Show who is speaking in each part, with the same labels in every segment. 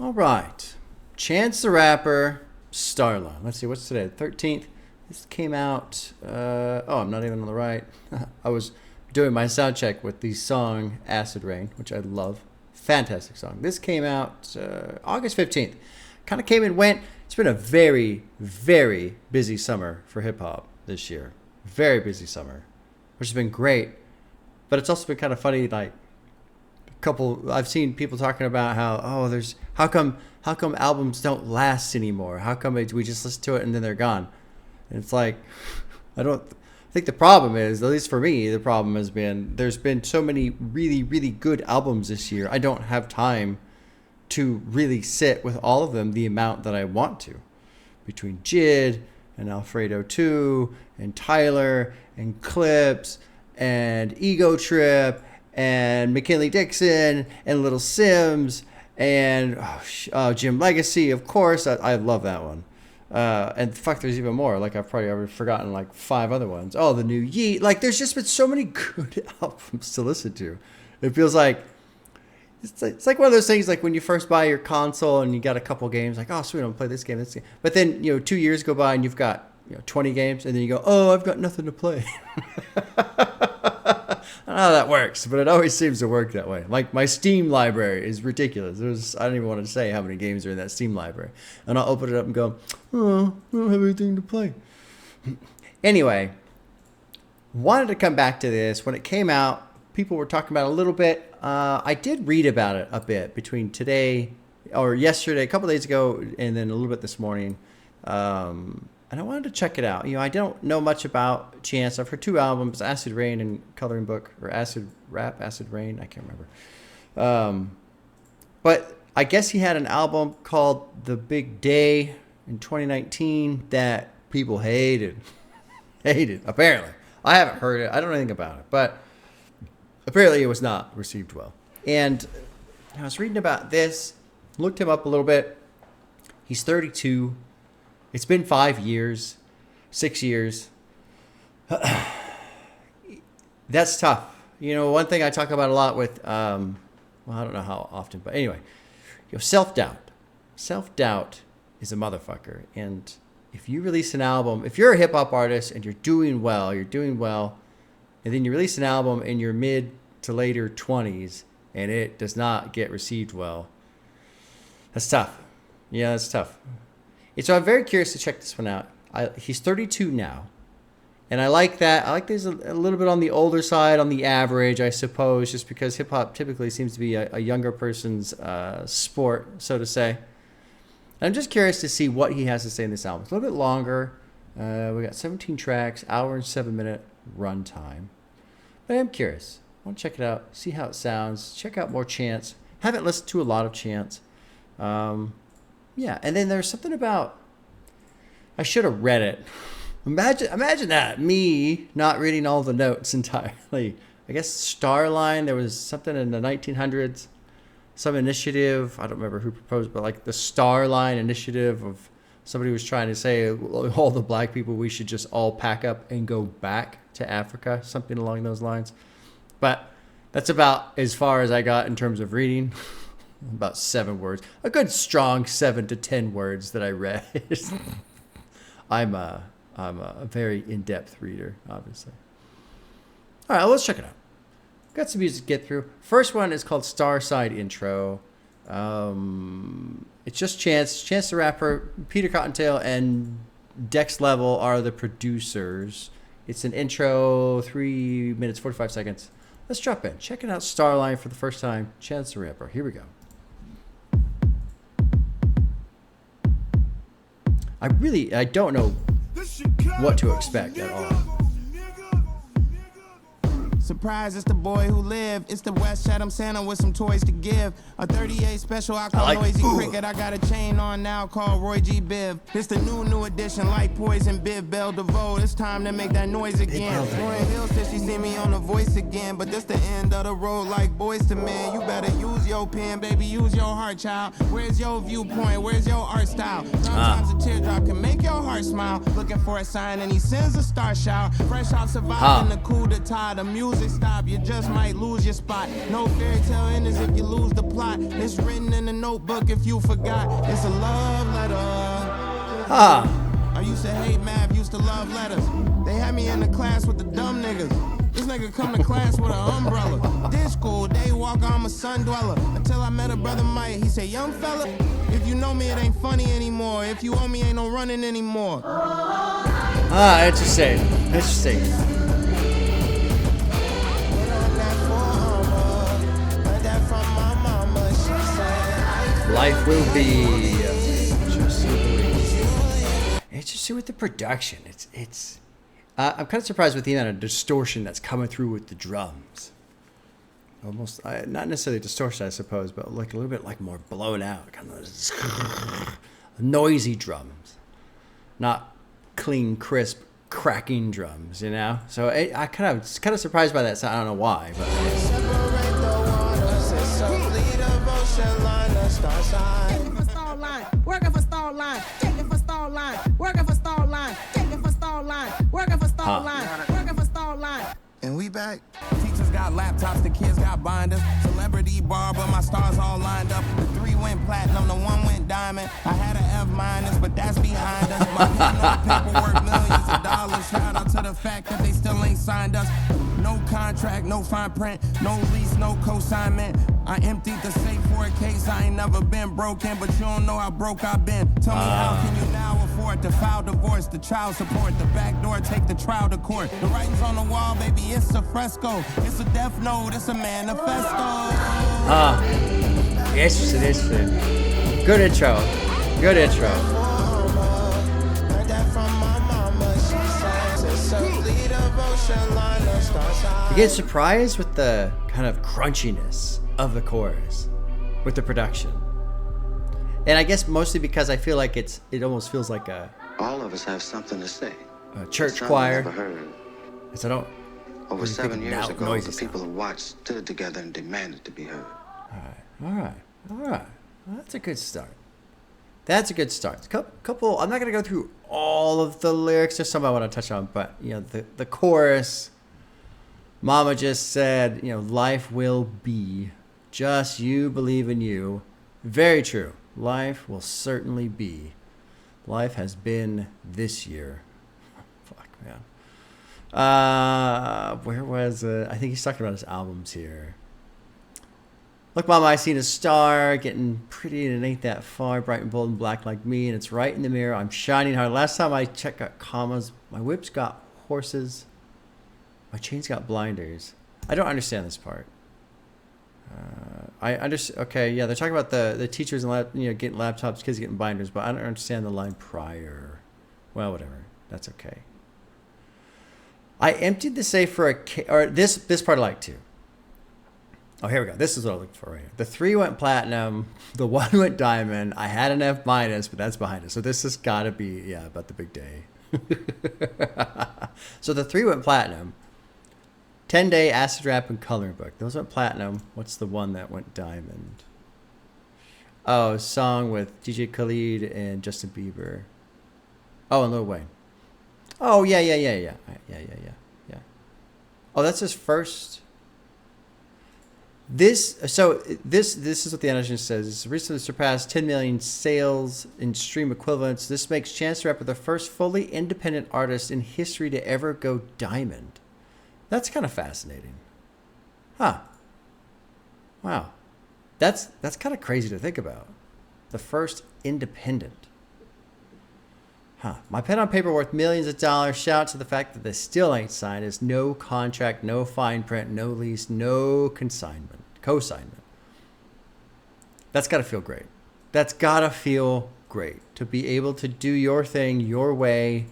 Speaker 1: All right. Chance the Rapper, Starline. Let's see, what's today? 13th. This came out. I'm not even on the right. I was doing my sound check with the song Acid Rain, which I love. Fantastic song. This came out August 15th. Kind of came and went. It's been a very, very busy summer for hip hop this year. Very busy summer, which has been great. But it's also been kind of funny, like, I've seen people talking about how come albums don't last anymore? How come we just listen to it and then they're gone? And it's like, I think the problem is, at least for me, the problem has been there's been so many really, really good albums this year. I don't have time to really sit with all of them the amount that I want to. Between Jid and Alfredo 2 and Tyler and Clips and Ego Trip and McKinley Dixon and Little Sims and Jim Legacy, of course. I love that one. And fuck, there's even more. Like, I've probably already forgotten like 5 other ones. Oh, the new Yeet. Like, there's just been so many good albums to listen to. It feels like it's like one of those things, like when you first buy your console and you got a couple games, like, oh sweet, I'm gonna play this game, this game. But then 2 years go by and you've got 20 games, and then you go, oh, I've got nothing to play. I don't know how that works, but it always seems to work that way. Like, my Steam library is ridiculous. I don't even want to say how many games are in that Steam library. And I'll open it up and go, oh, I don't have anything to play. Anyway, wanted to come back to this. When it came out, people were talking about it a little bit. I did read about it a bit between today or yesterday, a couple days ago, and then a little bit this morning. And I wanted to check it out. I don't know much about Chance. I've heard 2 albums, Acid Rain and Coloring Book, or Acid Rap, Acid Rain. I can't remember. But I guess he had an album called The Big Day in 2019 that people hated. Hated, apparently. I haven't heard it. I don't know anything about it. But apparently it was not received well. And I was reading about this, looked him up a little bit. He's 32. It's been 5 years, 6 years. That's tough. One thing I talk about a lot with, I don't know how often, but anyway, self-doubt. Self-doubt is a motherfucker. And if you release an album, if you're a hip-hop artist and you're doing well, and then you release an album in your mid to later 20s and it does not get received well, that's tough. Yeah, that's tough. And so I'm very curious to check this one out. He's 32 now. And I like that. I like this a little bit on the older side, on the average, I suppose, just because hip-hop typically seems to be a younger person's sport, so to say. And I'm just curious to see what he has to say in this album. It's a little bit longer. We got 17 tracks, hour and 7-minute runtime. But I'm curious. I want to check it out, see how it sounds, check out more Chance. Haven't listened to a lot of Chance. Yeah, and then there's something about, I should have read it. Imagine that, me not reading all the notes entirely. I guess Starline, there was something in the 1900s, some initiative, I don't remember who proposed, but like the Starline initiative of somebody was trying to say, all the black people, we should just all pack up and go back to Africa, something along those lines. But that's about as far as I got in terms of reading. About 7 words. A good strong 7 to 10 words that I read. I'm a very in-depth reader, obviously. All right, let's check it out. Got some music to get through. First one is called Starside Intro. It's just Chance the Rapper, Peter Cottontail, and Dex Level are the producers. It's an intro, 3 minutes, 45 seconds. Let's drop in. Checking out Starline for the first time. Chance the Rapper. Here we go. I don't know what to expect at all.
Speaker 2: Surprise, it's the boy who lived. It's the West Chatham Santa with some toys to give. A 38 special, I call Noisy Cricket. I got a chain on now called Roy G. Biv. It's the new edition, like Poison, Biv, Bell, DeVoe. It's time to make that noise again. Lauren Hill says she see me on The Voice again. But this the end of the road like Boys to Men. You better use your pen, baby, use your heart, child. Where's your viewpoint? Where's your art style? Sometimes a teardrop can make your heart smile. Looking for a sign and he sends a star shout. Fresh off surviving the coup d'etat, the music music stop, you just might lose your spot. No fairy tale endings if you lose the plot. It's written in a notebook if you forgot. It's a love letter. I used to hate math, used to love letters. They had me in the class with the dumb niggas. This nigga come to class with an umbrella. This school, day walker, I'm a sun dweller. Until I met a brother Mike, he said, young fella, if you know me, it ain't funny anymore. If you owe me, ain't no running anymore.
Speaker 1: Interesting. Interesting. Life will be. Interesting with the production. It's. I'm kind of surprised with the amount of distortion that's coming through with the drums. Almost, not necessarily distortion, I suppose, but like a little bit like more blown out, kind of noisy drums, not clean, crisp, cracking drums. You know, so I kind of surprised by that. So I don't know why, but.
Speaker 2: Working for stall line, taking for stall line, working for stall line, taking for stall line, working for stall line, working for stall line. And we back. Teachers got laptops, the kids got binders. Celebrity barber, my stars all lined up. The 3 went platinum, the 1 went diamond. I had an F minus, but that's behind us. My pen on paperwork, millions of dollars. Shout out to the fact that they still ain't signed us. No contract, no fine print, no lease, no co-signment. I emptied the safe for a case I ain't never been broken, but you don't know how broke I've been. Tell me how can you now afford to file divorce, the child support, the back door, take the trial to court. The writing's on the wall, baby, it's a fresco. It's a death note, it's a manifesto.
Speaker 1: Interesting. Good intro. Good intro. You get surprised with the kind of crunchiness of the chorus with the production. And I guess mostly because I feel like it almost feels like
Speaker 3: all of us have something to say.
Speaker 1: A church choir.
Speaker 3: Never heard.
Speaker 1: It's I don't.
Speaker 3: Over 7 years ago, the people
Speaker 1: sound.
Speaker 3: who watched stood together and demanded to be heard.
Speaker 1: All right. Well, that's a good start. That's a good start. Couple. I'm not gonna go through all of the lyrics. There's some I want to touch on, but you know the chorus. Mama just said, you know, life will be. Just you believe in you. Very true. Life will certainly be. Life has been this year. Fuck, man. Where was it? I think he's talking about his albums here. Look, Mama, I seen a star getting pretty and it ain't that far. Bright and bold and black like me, and it's right in the mirror. I'm shining hard. Last time I checked got commas. My whip's got horses. My chain's got blinders. I don't understand this part. I understand. Okay, yeah, they're talking about the teachers and getting laptops, kids getting binders, but I don't understand the line prior. Well, whatever. That's okay. I emptied the safe for this part I like too. Oh, here we go. This is what I'm looking for right here. The 3 went platinum. The 1 went diamond. I had an F minus, but that's behind us. So this has got to be about the big day. So the 3 went platinum. 10-day acid rap and coloring book. Those went platinum. What's the one that went diamond? Oh, a song with DJ Khaled and Justin Bieber. Oh, and Lil Wayne. Oh, yeah. Oh, that's his first. This is what the announcement says. It's recently surpassed 10 million sales in stream equivalents. This makes Chance the Rapper the first fully independent artist in history to ever go diamond. That's kind of fascinating. Huh. Wow. That's kind of crazy to think about. The first independent. Huh. My pen on paper worth millions of dollars. Shout out to the fact that they still ain't signed. There's no contract, no fine print, no lease, no consignment. That's got to feel great. That's got to feel great to be able to do your thing your way.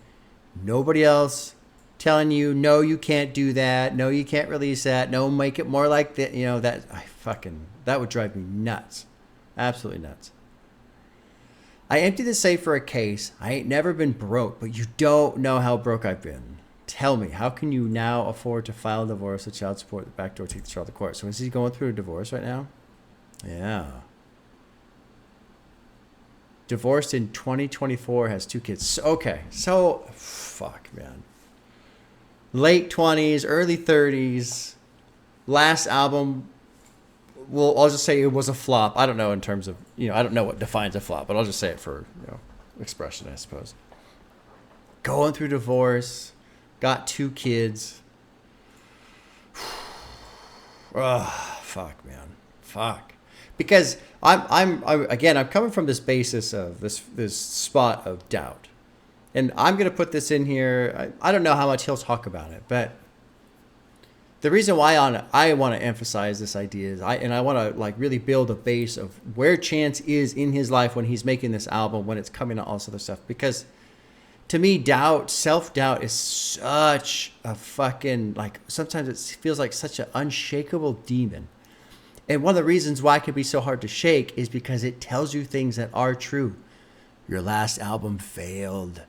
Speaker 1: Nobody else telling you, no, you can't do that. No, you can't release that. No, make it more like that. You know, that would drive me nuts. Absolutely nuts. I emptied the safe for a case. I ain't never been broke, but you don't know how broke I've been. Tell me, how can you now afford to file a divorce with child support, the back door, take the child to court? So is he going through a divorce right now? Yeah. Divorced in 2024, has 2 kids. Okay, so, fuck, man. late 20s, early 30s. Last album, well, I'll just say it was a flop. I don't know in terms of, I don't know what defines a flop, but I'll just say it for, expression, I suppose. Going through divorce, got 2 kids. Oh, fuck, man. Fuck. Because I'm coming from this basis of this spot of doubt. And I'm going to put this in here. I don't know how much he'll talk about it, but the reason why I want to emphasize this idea is I want to like really build a base of where Chance is in his life when he's making this album, when it's coming out, all this other stuff. Because to me, self-doubt is such a fucking, like, sometimes it feels like such an unshakable demon. And one of the reasons why it can be so hard to shake is because it tells you things that are true. Your last album failed.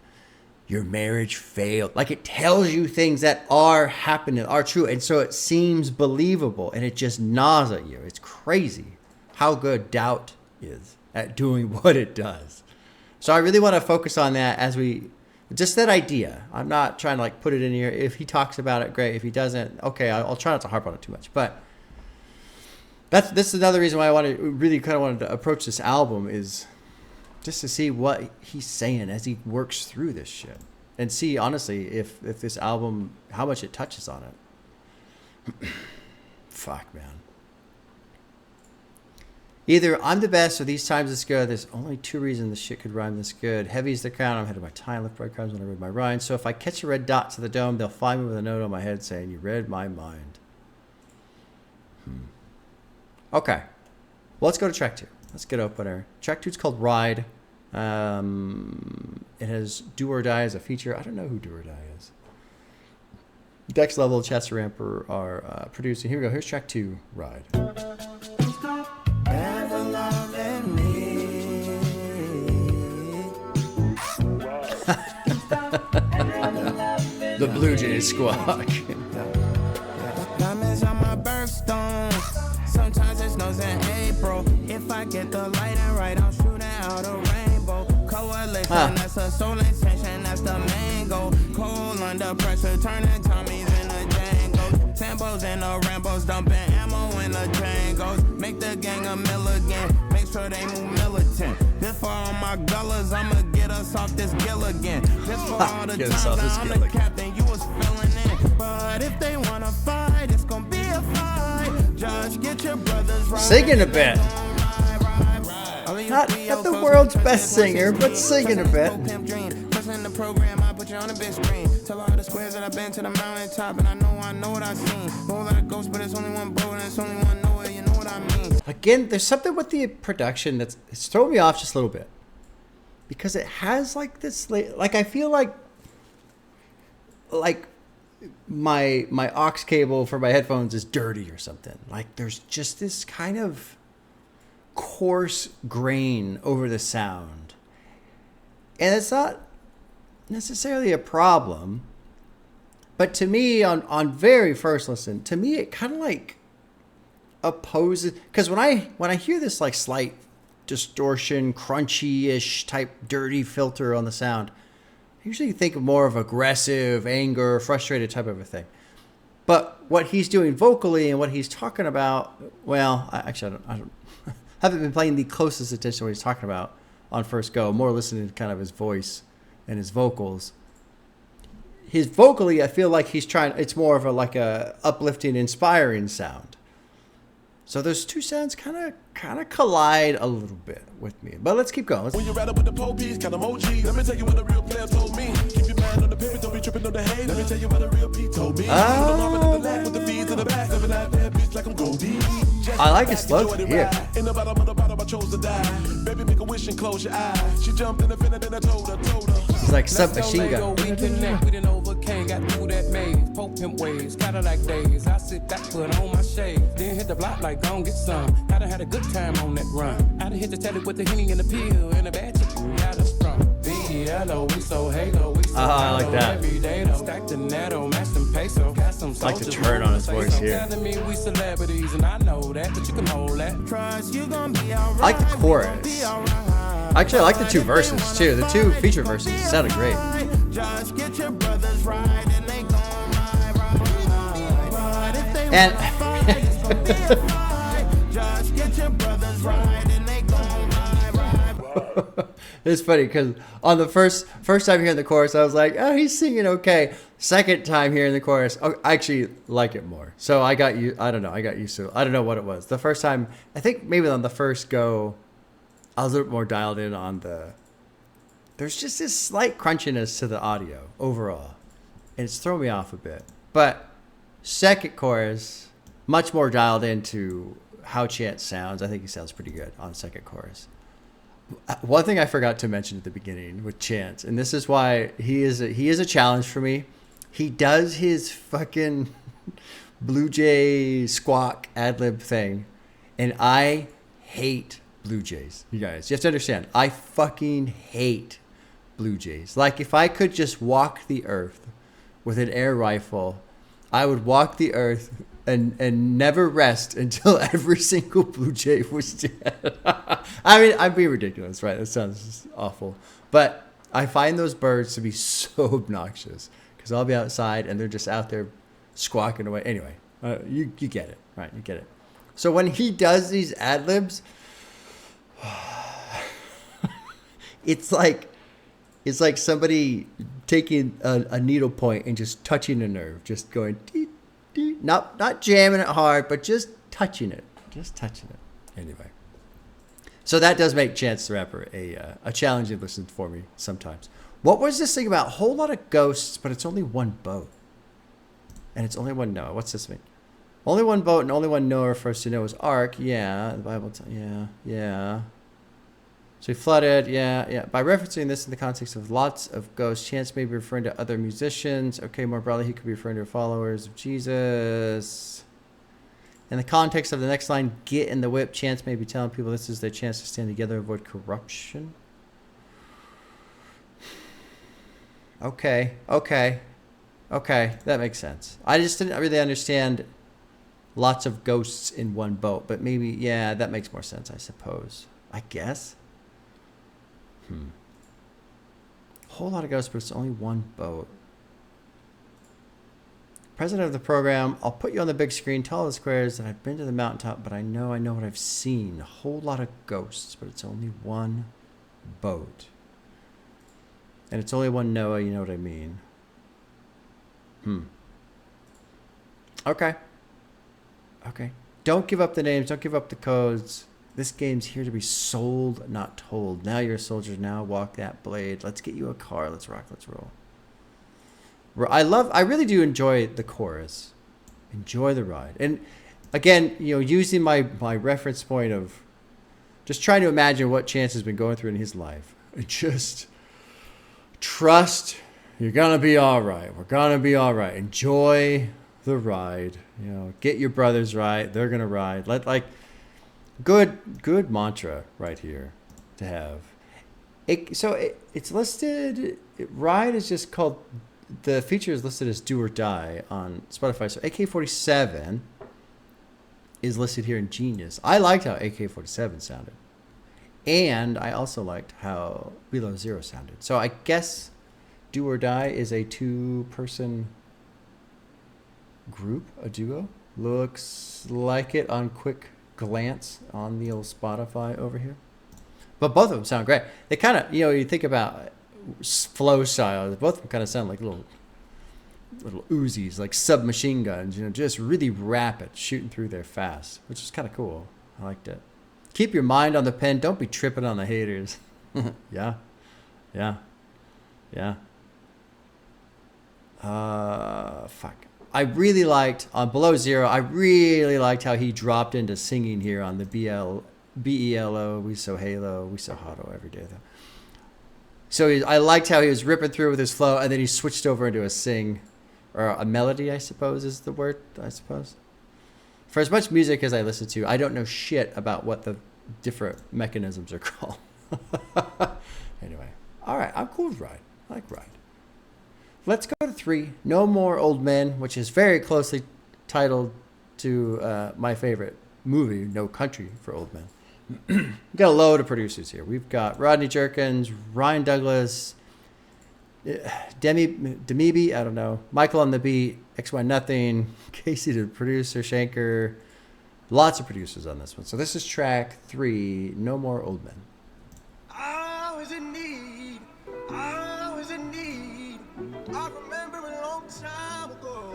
Speaker 1: Your marriage failed. Like, it tells you things that are happening, are true. And so it seems believable, and it just gnaws at you. It's crazy how good doubt is at doing what it does. So I really want to focus on that just that idea. I'm not trying to like put it in here. If he talks about it, great. If he doesn't, okay, I'll try not to harp on it too much. But this is another reason why I wanted to approach this album, is just to see what he's saying as he works through this shit, and see honestly if this album, how much it touches on it. Fuck, man. Either I'm the best or these times it's good. There's only 2 reasons this shit could rhyme this good. Heavy's the crown. I'm ahead of my time. Left breadcrumbs when I read my rhymes. So if I catch a red dot to the dome, they'll find me with a note on my head saying, you read my mind. Okay. Well, let's go to track 2. Let's get opener. Track 2 is called Ride. It has Do or Die as a feature. I don't know who Do or Die is. Dex Level, Chester Ramper are producing. Here we go. Here's track 2, Ride. The Blue Jays squawk.
Speaker 2: Diamonds on my birthstone. Sometimes it snows in April. If I get the lighting right, I'm shooting out a rainbow. Coalition, that's a soul intention, that's the main goal. Cold under pressure, turning Tommies into Django. Tambos and the Rambos, dumping ammo in the Django's. Make the gang a milligan, make sure they move militant. This for all my gullers, I'ma get us off this gill again. This for all the times I'm the captain, you was filling in. But if they wanna fight, it's gonna be a fight. Just get your brothers right.
Speaker 1: Singing a bit. Not the world's best singer, but singing a bit.
Speaker 2: The program, I put you on a big screen. Tell all the squares that I've been to the mountaintop, and I know what I've seen. Whole lot of ghosts, but it's only one boat, and it's only one Noah, you know what I mean.
Speaker 1: Again, there's something with the production it's throwing me off just a little bit, because it has like this, like I feel like my aux cable for my headphones is dirty or something. Like there's just this kind of coarse grain over the sound, and it's not necessarily a problem, but to me on very first listen, to me it kind of like opposes, because when I hear this like slight distortion, crunchy-ish type dirty filter on the sound, I usually think of more of aggressive, anger, frustrated type of a thing. But what he's doing vocally and what he's talking about, well, I don't haven't been paying the closest attention to what he's talking about on first go, more listening to kind of his voice and his vocals. His vocally, I feel like it's more of a uplifting, inspiring sound. So those two sounds kind of collide a little bit with me. But let's keep going.
Speaker 4: When you're right up with the police, kind of emoji. Let me tell you what a real player told me. Keep your mind on the pivot, don't be tripping on the hate. Let me tell you what a real P told me. With the fees to the back, living out there, bitch, like I'm Goldie.
Speaker 1: I like his flow here.
Speaker 4: In the bottom of the bottom, I chose to die. Baby, make a wish and close your eyes. She jumped in the fender, then I told her.
Speaker 1: He's like submachine gun.
Speaker 5: We connect, we done overcame, got through that maze. Pope pimp ways, Cadillac days. I sit back, put on my shades. Then hit the block like gon' get some. I done had a good time on that run. I done hit the telly with the Henny and the pill. And the bad chicken got us strong. B-E-L-O, we so halo, we so
Speaker 1: I like that.
Speaker 5: Every day, though. Stack the netto, match them peso. Got some
Speaker 1: I like the turn on his voice here.
Speaker 5: Telling me we celebrities, and I know that, but you can hold that.
Speaker 2: Trust you gonna be alright.
Speaker 1: I like the chorus. Actually, I like the two verses too. The two feature verses sounded great.
Speaker 2: Just get your brothers right and they gon' ride.
Speaker 1: And
Speaker 2: Just get your brothers right and they gon' ride.
Speaker 1: it's funny because on the first time hearing the chorus, I was like, oh, he's singing okay. Second time hearing the chorus, I actually like it more. So I got you. I don't know. I got used to it. I don't know what it was. The first time, I think maybe on the first go, I was a little more dialed in on the. There's just this slight crunchiness to the audio overall, and it's thrown me off a bit. But second chorus, much more dialed into how Chance sounds. I think he sounds pretty good on the second chorus. One thing I forgot to mention at the beginning with Chance, and this is why he is a challenge for me. He does his fucking Blue Jay squawk ad-lib thing, and I hate Blue Jays. You guys, you have to understand, I fucking hate Blue Jays. Like, if I could just walk the earth with an air rifle, I would walk the earth and never rest until every single Blue Jay was dead. I mean, I'm being ridiculous, right? That sounds awful. But I find those birds to be so obnoxious because I'll be outside and they're just out there squawking away. Anyway, you get it, right? You get it. So when he does these ad-libs, it's like somebody taking a needle point and just touching a nerve, just going, dee, dee, not jamming it hard, but just touching it. Anyway. So that does make Chance the Rapper a challenging listen for me sometimes. What was this thing about? A whole lot of ghosts, but it's only one boat. And it's only one Noah. What's this mean? Only one boat and only one Noah refers to Noah's Ark. Yeah, the Bible. Yeah. So he flooded. Yeah. By referencing this in the context of lots of ghosts, Chance may be referring to other musicians. Okay, more broadly, he could be referring to followers of Jesus. In the context of the next line, get in the whip, Chance may be telling people this is their chance to stand together and avoid corruption. Okay, that makes sense. I just didn't really understand lots of ghosts in one boat, but maybe, yeah, that makes more sense, I suppose. I guess. Whole lot of ghosts, but it's only one boat. President of the program, I'll put you on the big screen, tell all the squares that I've been to the mountaintop, but I know what I've seen. A whole lot of ghosts, but it's only one boat. And it's only one Noah, you know what I mean. Okay. Don't give up the names, don't give up the codes. This game's here to be sold, not told. Now you're a soldier, now walk that blade. Let's get you a car, let's rock, let's roll. I really do enjoy the chorus. Enjoy the ride. And again, using my reference point of just trying to imagine what Chance has been going through in his life. And just trust you're going to be all right. We're going to be all right. Enjoy the ride. Get your brothers right. They're going to ride. Good mantra right here to have. It's listed, ride is just called, the feature is listed as do or die on Spotify. So AK-47 is listed here in Genius. I liked how AK-47 sounded. And I also liked how Below Zero sounded. So I guess do or die is a two-person group, a duo. Looks like it on quick glance on the old Spotify over here. But both of them sound great. They kind of, you think about flow styles, both of them kind of sound like little Uzis, like submachine guns, just really rapid, shooting through there fast, which is kind of cool. I liked it. Keep your mind on the pen. Don't be tripping on the haters. Yeah. Fuck. I really liked, on Below Zero, I really liked how he dropped into singing here on the BELO, We So Halo, We So Hotto every day, though. So I liked how he was ripping through with his flow, and then he switched over into a sing, or a melody, I suppose is the word, For as much music as I listen to, I don't know shit about what the different mechanisms are called. Anyway, all right, I'm cool with Ride. I like Ride. Let's go to 3, No More Old Men, which is very closely titled to my favorite movie, No Country for Old Men. We've got a load of producers here. We've got Rodney Jerkins, Ryan Douglas, Demi, I don't know, Michael on the beat, XY Nothing, Casey the producer, Shanker. Lots of producers on this one. So this is track 3, No More Old Men.
Speaker 2: I was in need. I was in need. I remember a long time ago.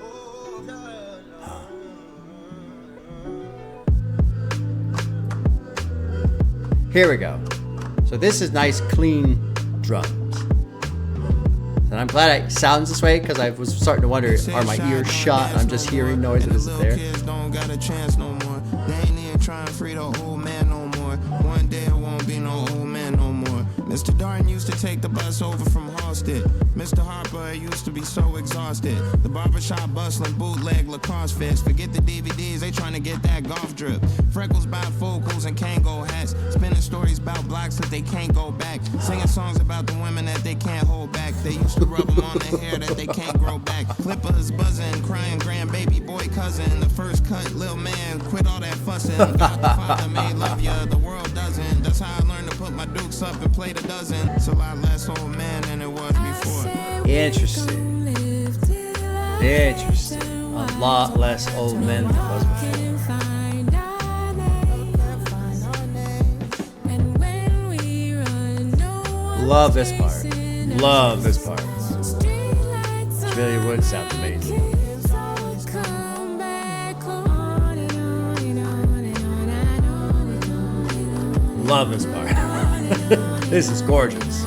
Speaker 1: Here we go. So this is nice, clean drums. And I'm glad it sounds this way because I was starting to wonder, are my ears shut? I'm just hearing noise that isn't there.
Speaker 2: Kids don't got a chance no more. They ain't even trying to free the old man no more. One day it won't be no old man no more. Mr. Darden used to take the bus over from Halstead. Mr. Harper used to be so exhausted. The barbershop bustling, bootleg, lacrosse fest. Forget the DVDs, they trying to get that golf drip. Freckles bifocals and Kango hats. Spinning stories about blocks that they can't go back. Singing songs about the women that they can't hold back. They used to rub them on their hair that they can't grow back. Clippers buzzing, crying grandbaby boy cousin. The first cut, little man, quit all that fussing. God the Father may love ya, the world doesn't. That's how I learned to put my dukes up and play the dozen. It's a lot less old man than it was before.
Speaker 1: Interesting. Interesting. A lot less old men than it was before. Love this part. Love this part. It really would sound amazing. Love this part. This is gorgeous.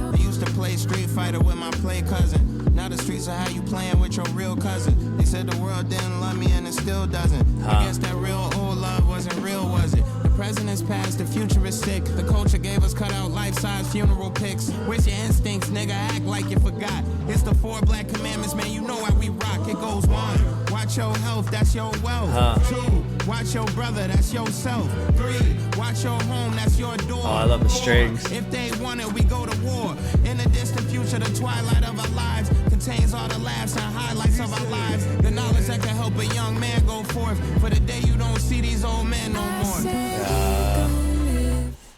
Speaker 2: I used to play Street Fighter with my play cousin. Now the streets are how you playing with your real cousin. They said the world didn't love me and it still doesn't. I guess that real old love wasn't real, was it? The president's passed, the future is sick. The culture gave us cut out life-size funeral pics. Where's your instincts, nigga? Act like you forgot. It's the 4 black commandments, man. You know how we rock. It goes 1. Watch your health, that's your wealth. 2. Watch your brother, that's yourself. 3. Watch your home, that's your door.
Speaker 1: Oh, I love the
Speaker 2: 4.
Speaker 1: strings.
Speaker 2: If they want it, we go to war. In the distant future, the twilight of our lives contains all the laughs and highlights of our lives. The knowledge that can help a young man go forth. For the day you don't see these old men no more.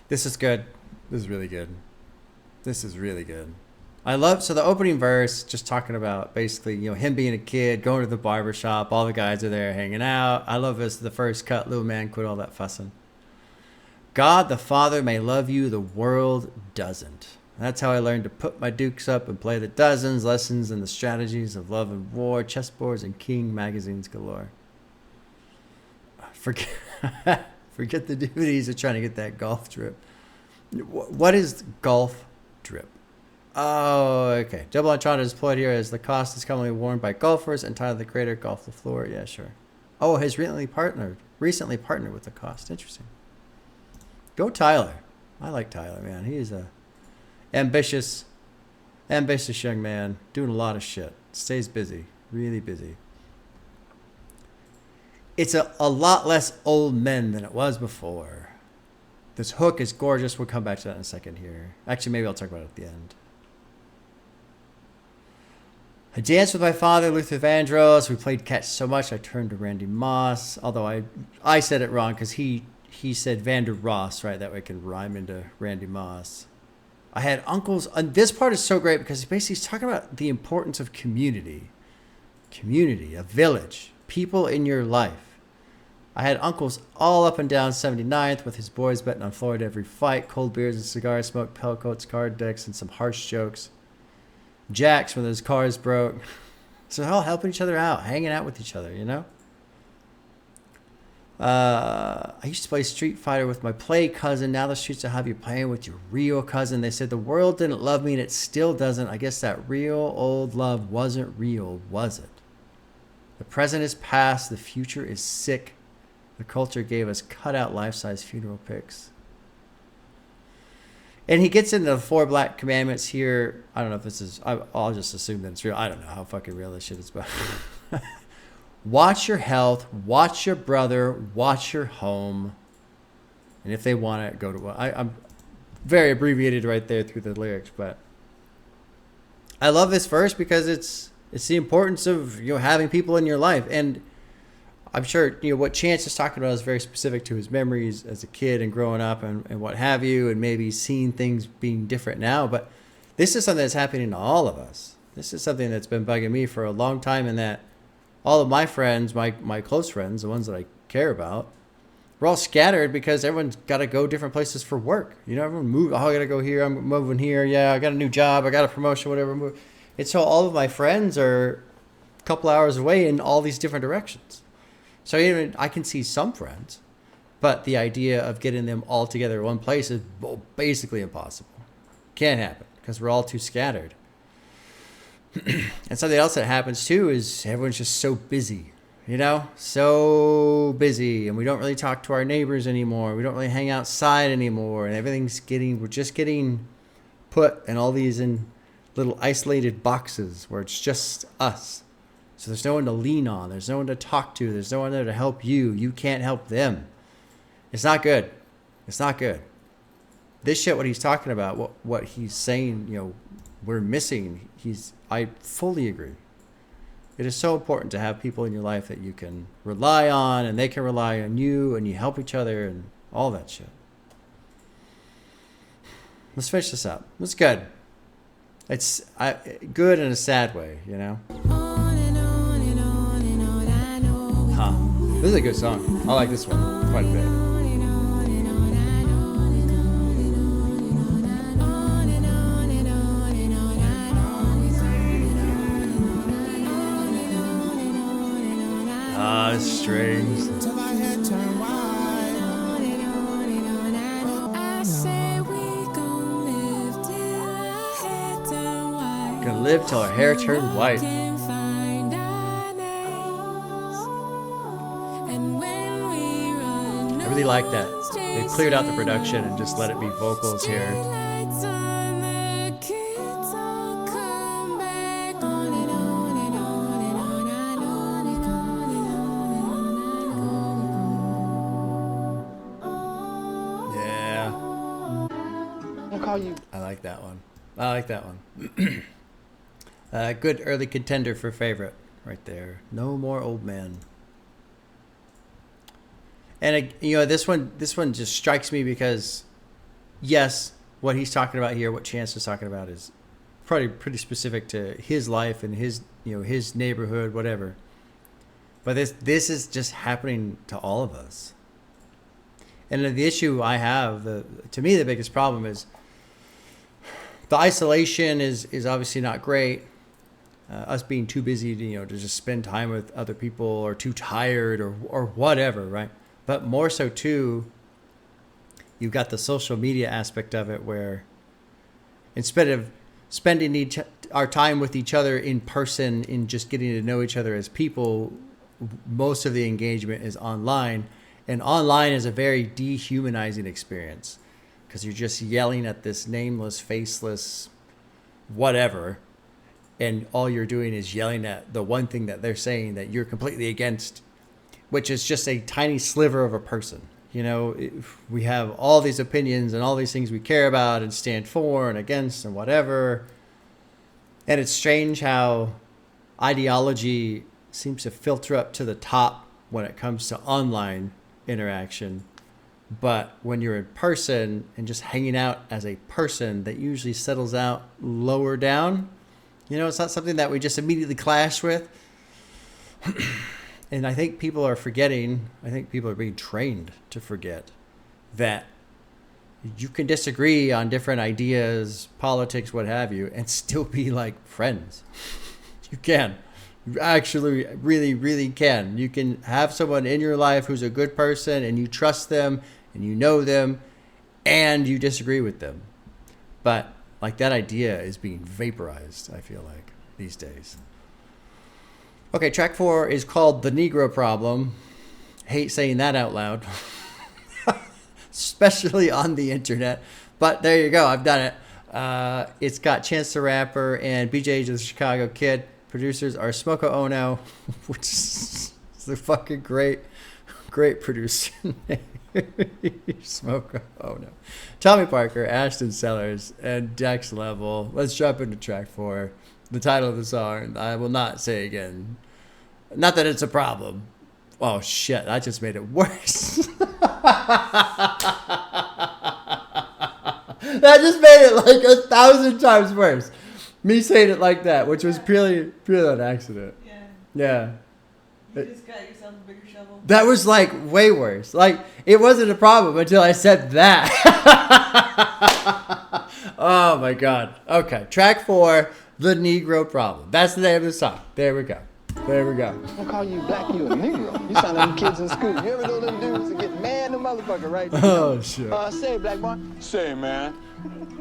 Speaker 1: This is good. This is really good. This is really good. I love, so the opening verse, just talking about basically, you know, him being a kid, going to the barber shop, all the guys are there hanging out. I love this, the first cut, little man, quit all that fussing. God the Father may love you, the world doesn't. That's how I learned to put my dukes up and play the dozens, lessons and the strategies of love and war, chessboards and king magazines galore. Forget the DVDs of trying to get that golf drip. What is golf drip? Oh, okay. Double entendre is employed here as the cost is commonly worn by golfers and titled the creator Golf the Floor. Yeah, sure. Oh, has recently partnered with the cost. Interesting. Go Tyler. I like Tyler, man. He is a ambitious young man doing a lot of shit. Stays busy, really busy. It's a lot less old men than it was before. This hook is gorgeous. We'll come back to that in a second here. Actually, maybe I'll talk about it at the end. I danced with my father, Luther Vandross. We played catch so much I turned to Randy Moss. Although I said it wrong because he said Vander Ross, right? That way it can rhyme into Randy Moss. I had uncles. And this part is so great because basically he's talking about the importance of community. Community, a village, people in your life. I had uncles all up and down 79th with his boys betting on Florida every fight, cold beers and cigars, smoked pelcoats, card decks, and some harsh jokes. Jacks when his cars broke. So they're all helping each other out, hanging out with each other, you know? I used to play Street Fighter with my play cousin. Now the streets will have you playing with your real cousin. They said the world didn't love me and it still doesn't. I guess that real old love wasn't real, was it? The present is past. The future is sick. The culture gave us cutout life-size funeral pics. And he gets into the 4 black commandments here. I don't know if this is, I'll just assume that it's real. I don't know how fucking real this shit is, but watch your health, watch your brother, watch your home. And if they want it, go to, I'm very abbreviated right there through the lyrics, but I love this verse because it's the importance of, you know, having people in your life. And I'm sure, you know, what Chance is talking about is very specific to his memories as a kid and growing up and what have you, and maybe seeing things being different now. But This is something that's happening to all of us. This is something that's been bugging me for a long time, in that all of my friends, my close friends, the ones that I care about, we're all scattered because everyone's got to go different places for work. You know, everyone move. Oh, I got to go here. I'm moving here. Yeah, I got a new job. I got a promotion, whatever. And so all of my friends are a couple hours away in all these different directions. So even I can see some friends, but the idea of getting them all together in one place is basically impossible. Can't happen because we're all too scattered. And something else that happens too is everyone's just so busy. You know, so busy, and we don't really talk to our neighbors anymore. We don't really hang outside anymore, and we're just getting put in all these in little isolated boxes where it's just us. So there's no one to lean on. There's no one to talk to. There's no one there to help you. You can't help them. It's not good. It's not good. This shit, what he's talking about, what he's saying, you know, we're missing. I fully agree. It is so important to have people in your life that you can rely on, and they can rely on you, and you help each other and all that shit. Let's finish this up. It's good. It's good in a sad way, you know? This is a good song. I like this one quite a bit. Strings. Gonna live till our hair turn white. I really like that. They cleared out the production and just let it be vocals here. I like that one. I like that one. Good early contender for favorite right there. No More Old Man. And you know, this one just strikes me because, yes, what he's talking about here, what Chance is talking about, is probably pretty specific to his life and his, you know, his neighborhood, whatever. But this is just happening to all of us. And the issue I have, to me, the biggest problem is the isolation is obviously not great. Us being too busy to just spend time with other people, or too tired, or whatever, right? But more so too, you've got the social media aspect of it, where instead of spending our time with each other in person, in just getting to know each other as people, most of the engagement is online. And online is a very dehumanizing experience, because you're just yelling at this nameless, faceless, whatever. And all you're doing is yelling at the one thing that they're saying that you're completely against, which is just a tiny sliver of a person. You know, we have all these opinions and all these things we care about and stand for and against and whatever. And it's strange how ideology seems to filter up to the top when it comes to online interaction. But when you're in person and just hanging out as a person, that usually settles out lower down. You know, it's not something that we just immediately clash with. And I think people are forgetting, I think people are being trained to forget that you can disagree on different ideas, politics, what have you, and still be like friends. You can. You actually really, really can. You can have someone in your life who's a good person, and you trust them, and you know them, and you disagree with them. But like, that idea is being vaporized, I feel like, these days. Okay, track 4 is called The Negro Problem. Hate saying that out loud. Especially on the internet. But there you go, I've done it. It's got Chance the Rapper and BJ the Chicago Kid. Producers are Smoko Ono, which is a fucking great producer name. Smoko Ono. Tommy Parker, Ashton Sellers, and Dex Level. Let's jump into track 4. The title of the song, I will not say again. Not that it's a problem. Oh shit, I just made it worse. That just made it like 1,000 times worse. Me saying it like that, which was purely an accident. Yeah.
Speaker 6: You just got yourself a bigger shovel.
Speaker 1: That was like way worse. Like it wasn't a problem until I said that. Oh my God. Okay. Track 4, The Negro Problem. That's the name of the song. There we go.
Speaker 7: I'm gonna call you black, you a Negro. You sound like them kids in school. You ever know them dudes that get mad, the motherfucker, right?
Speaker 1: Oh shit.
Speaker 7: Say, black boy. Say, man.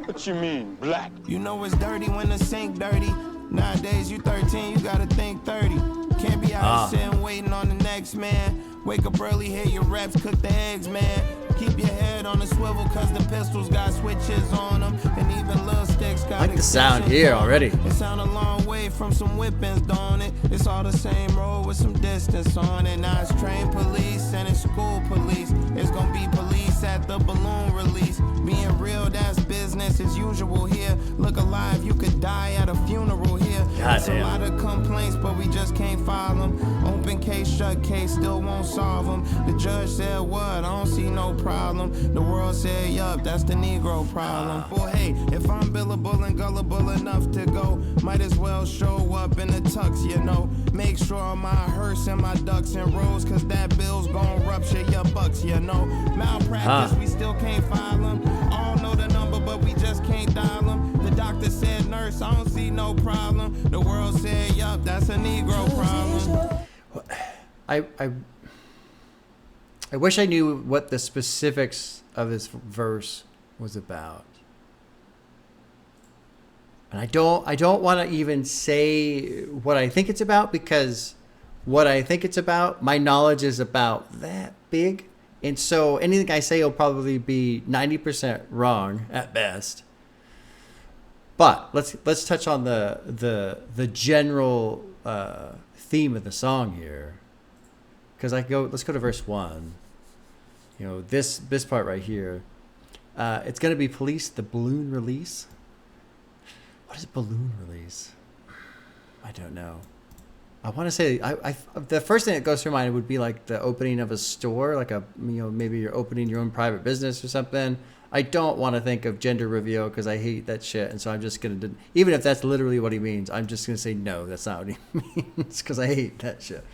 Speaker 7: What you mean, black?
Speaker 2: You know it's dirty when the sink dirty. Nowadays you 13, you gotta think 30. Can't be out here sitting waiting on the next man. Wake up early, hit your reps, cook the eggs, man. Keep your head on the swivel, cause the pistols got switches on them. And even little sticks got
Speaker 1: I like the sound here already.
Speaker 2: It sound a long way from some whippings, don't it? It's all the same road with some distance on it. Now it's train police and it's school police. It's gonna be police at the balloon release. Being real, that's business as usual here. Look alive, you could die at a funeral here. It's a lot of complaints, but we just can't file them. Open case, shut case, still won't solve them. The judge said what? I don't see no problem. The world said, yup, that's the Negro problem. Well, hey, if I'm billable and gullible enough to go, might as well show up in the tux, you know. Make sure my hearse and my ducks in rows, cause that bill's gon' rupture your bucks, you know. Malpractice, we still can't file them. All know the number, but we just can't dial them. The doctor said, nurse, I don't see no problem. The world said, yup, that's a Negro problem.
Speaker 1: I wish I knew what the specifics of this verse was about. And I don't want to even say what I think it's about, because what I think it's about, my knowledge is about that big. And so anything I say will probably be 90% wrong at best. But let's touch on the general theme of the song here. Because let's go to verse 1. You know, this part right here. It's going to be police the balloon release. What is balloon release? I don't know. I want to say the first thing that goes through my mind would be like the opening of a store, like maybe you're opening your own private business or something. I don't want to think of gender reveal because I hate that shit, and so I'm just gonna, even if that's literally what he means, I'm just gonna say no, that's not what he means, because I hate that shit.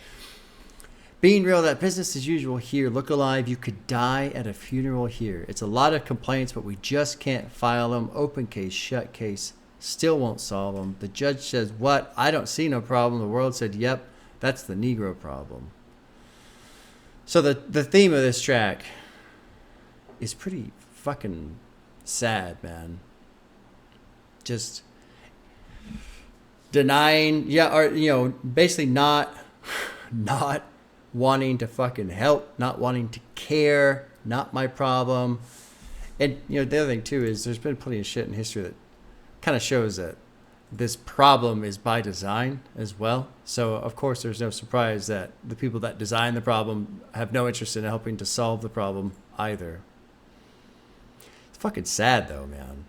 Speaker 1: Being real, that business as usual here. Look alive, you could die at a funeral here. It's a lot of complaints, but we just can't file them. Open case, shut case, still won't solve them. The judge says, what? I don't see no problem. The world said, yep, that's the Negro problem. So the theme of this track is pretty fucking sad, man. Just denying, or basically not wanting to fucking help, not wanting to care, not my problem. And the other thing too is there's been plenty of shit in history that kind of shows that this problem is by design as well. So of course there's no surprise that the people that design the problem have no interest in helping to solve the problem either. It's fucking sad though, man.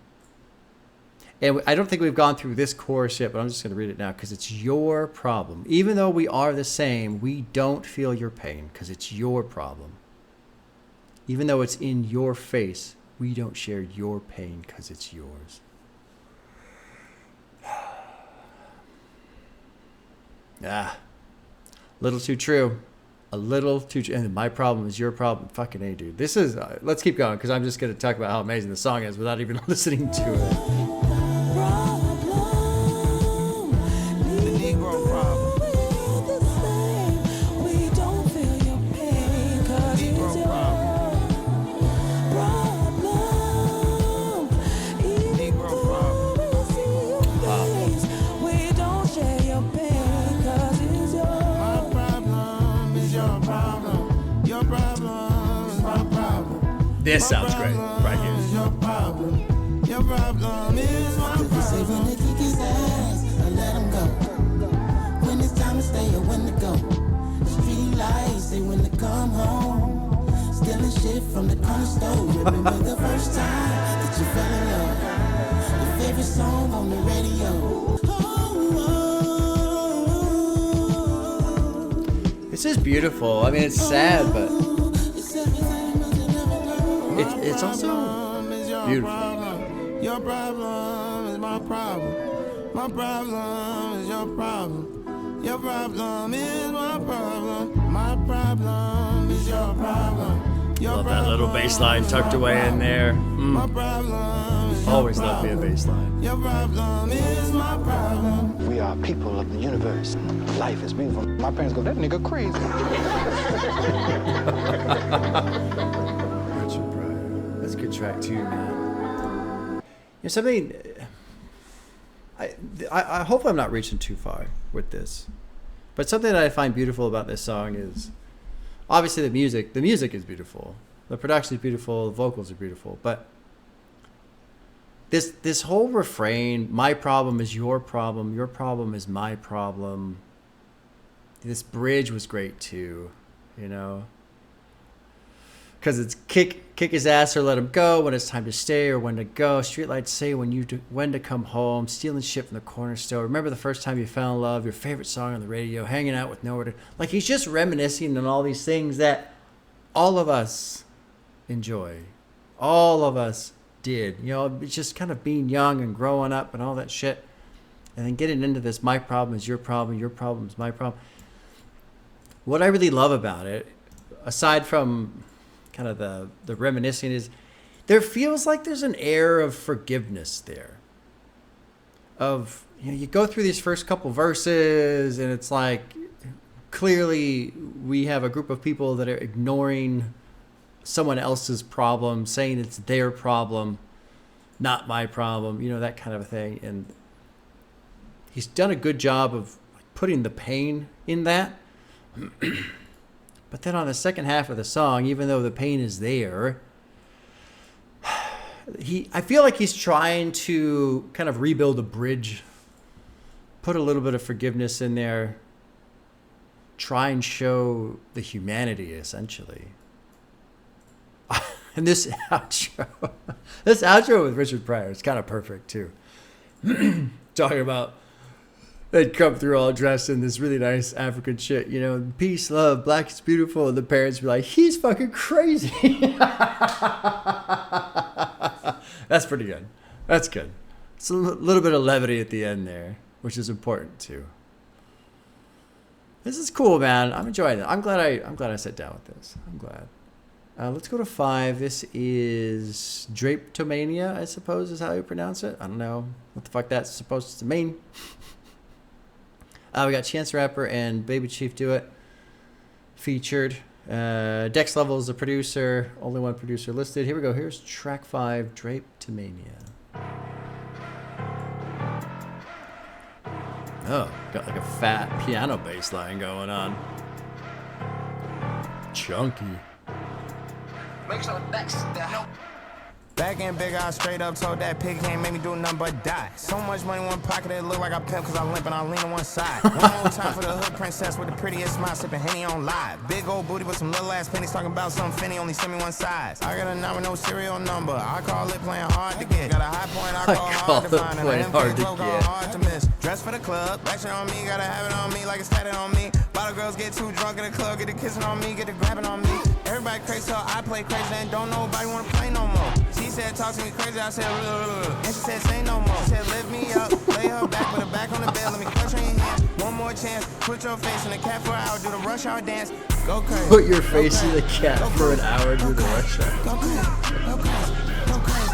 Speaker 1: And I don't think we've gone through this chorus yet, but I'm just going to read it now because it's your problem. Even though we are the same, we don't feel your pain because it's your problem. Even though it's in your face, we don't share your pain because it's yours. Little too true. A little too true. And my problem is your problem. Fucking A, dude. This is, let's keep going because I'm just going to talk about how amazing the song is without even listening to it. This sounds great right here.
Speaker 2: Your problem is my problem.
Speaker 8: Say when they kick his ass, I let him go. When it's time to stay or when to go. Street lights say when to come home. Stealing shit from the corner store. Remember the first time that you fell in love. Your favorite song on the radio.
Speaker 1: This is beautiful. I mean, it's sad, but it's also beautiful.
Speaker 2: your problem is my problem. My problem is your problem. Your problem is my problem. My problem is your problem.
Speaker 1: Love that little bass line tucked away in there.
Speaker 2: My problem is
Speaker 1: Always love me a bass line.
Speaker 2: your problem is my problem.
Speaker 7: We are people of the universe. Life is beautiful. My parents go, that nigga crazy.
Speaker 1: Richard Pryor. That's a good track too, man. You know something. I hope I'm not reaching too far with this, but something that I find beautiful about this song is obviously the music. The music is beautiful. The production is beautiful. The vocals are beautiful. But this whole refrain, my problem is your problem is my problem. This bridge was great too, you know. Because it's kick his ass or let him go, when it's time to stay or when to go. Streetlights say when to come home. Stealing shit from the corner store. Remember the first time you fell in love. Your favorite song on the radio. Hanging out with nowhere to... Like, he's just reminiscing on all these things that all of us enjoy. All of us did. You know, it's just kind of being young and growing up and all that shit. And then getting into this, my problem is your problem is my problem. What I really love about it, aside from kind of the reminiscing, is there feels like there's an air of forgiveness there. Of, you know, you go through these first couple verses and it's like clearly we have a group of people that are ignoring someone else's problem, saying it's their problem, not my problem, you know, that kind of a thing. And he's done a good job of putting the pain in that. But then on the second half of the song, even though the pain is there, I feel like he's trying to kind of rebuild a bridge, put a little bit of forgiveness in there, try and show the humanity, essentially. And this outro with Richard Pryor is kind of perfect too. Talking about they'd come through all dressed in this really nice African shit, you know, peace, love, black is beautiful. And the parents be like, he's fucking crazy. That's pretty good. That's good. It's a little bit of levity at the end there, which is important too. This is cool, man. I'm enjoying it. I'm glad I sat down with this. I'm glad. Let's go to 5. This is Drapetomania, I suppose is how you pronounce it. I don't know what the fuck that's supposed to mean. We got Chance the Rapper and Baby Chief Do It featured. Dex Level is the producer. Only one producer listed. Here we go. Here's track 5, Drapetomania. Oh, got like a fat piano bass line going on. Chunky.
Speaker 2: Make sure that's the back in big, I straight up told that pig can't make me do nothing but die. So much money in one pocket, it look like I pimp cause I limp and I lean on one side. One more time for the hood princess with the prettiest smile, sipping Henny on live. Big old booty with some little ass pennies talking about some finny, only send me one size. I got a number, no serial number. I call it playing hard to get. Got a high point, I call hard to find. And an MP call hard to miss. Dress for the club, action on me, gotta have it on me like it's tatted on me. Bottle girls get too drunk in the club, get the kissing on me, get the grabbing on me. Everybody crazy, so I play crazy and don't nobody wanna play no more. She said, talk to me crazy, I said, and she said, say no more. She said, lift me up, lay her back with her back on the bed, let me crush her in your hand. One more chance, put your face in the cat for an hour, do the rush hour dance. Go crazy.
Speaker 1: Put your face in the cat for an hour, do the rush hour.
Speaker 2: Go crazy, go crazy, go crazy.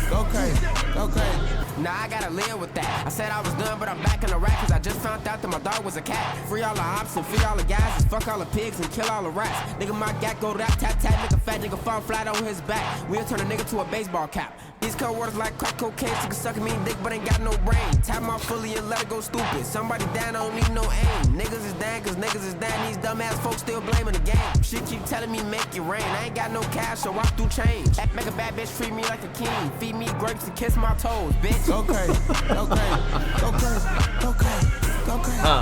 Speaker 2: Go crazy, go crazy.
Speaker 5: Nah, I gotta live with that. I said I was done, but I'm back in the rack, cause I just found out that my dog was a cat. Free all the ops and free all the guys, and fuck all the pigs and kill all the rats. Nigga, my gat go rap, tap, tap, nigga fat, nigga fall flat on his back. We'll turn a nigga to a baseball cap. These cold waters like crack cocaine, she can suck me dick, but ain't got no brain. Tap my fully and let it go stupid. Somebody down, don't need no aim. Niggas is down, cause niggas is down. These dumbass folks still blaming the game. She keep telling me make it rain. I ain't got no cash, so walk through change. Make a bad bitch treat me like a king. Feed me grapes and kiss my toes, bitch.
Speaker 2: Go crazy, go crazy, go crazy, go crazy, go crazy, go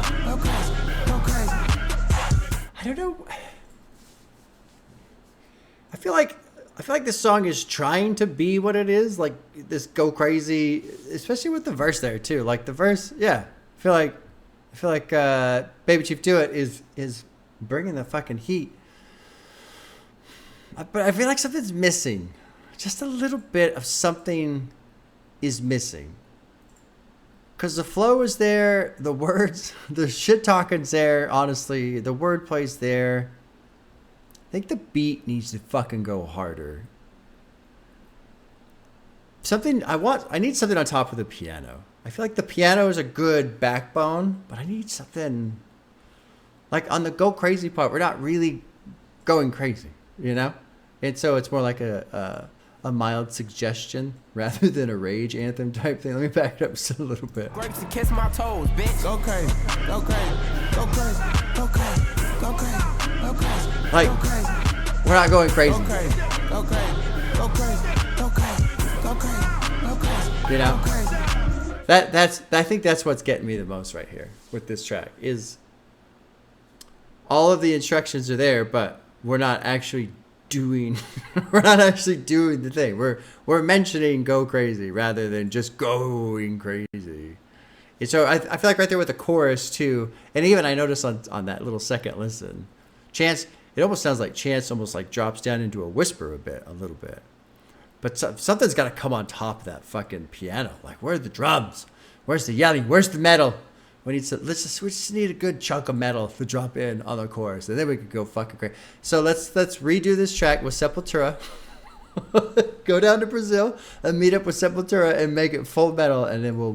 Speaker 2: crazy, go crazy.
Speaker 1: I don't know. I feel like this song is trying to be what it is, like this go crazy, especially with the verse there too. Like the verse, yeah. I feel like Baby Chief Do It is bringing the fucking heat. But I feel like something's missing, just a little bit of something is missing. Because the flow is there, the words, the shit talking's there, honestly. The wordplay's there. I think the beat needs to fucking go harder. I need something on top of the piano. I feel like the piano is a good backbone, but I need something like on the go crazy part. We're not really going crazy, you know? And so it's more like a mild suggestion rather than a rage anthem type thing. Let me back it up just a little bit.
Speaker 2: Grapes to kiss my toes, bitch. Go crazy, go crazy, go crazy, go crazy, go crazy, go crazy.
Speaker 1: Like, we're not going crazy.
Speaker 2: Go crazy, go crazy, go crazy, go crazy, go crazy, go crazy.
Speaker 1: You know?
Speaker 2: Go crazy.
Speaker 1: I think that's what's getting me the most right here with this track is all of the instructions are there, but we're not actually doing the thing. We're mentioning go crazy rather than just going crazy. And so I feel like right there with the chorus too, and even I noticed on that little second listen, Chance, it almost sounds like Chance almost like drops down into a whisper a little bit. But something's got to come on top of that fucking piano. Like, where are the drums? Where's the yelling? Where's the metal? We just need a good chunk of metal to drop in on the chorus, and then we could go fucking crazy. So let's redo this track with Sepultura. Go down to Brazil and meet up with Sepultura and make it full metal, and then we'll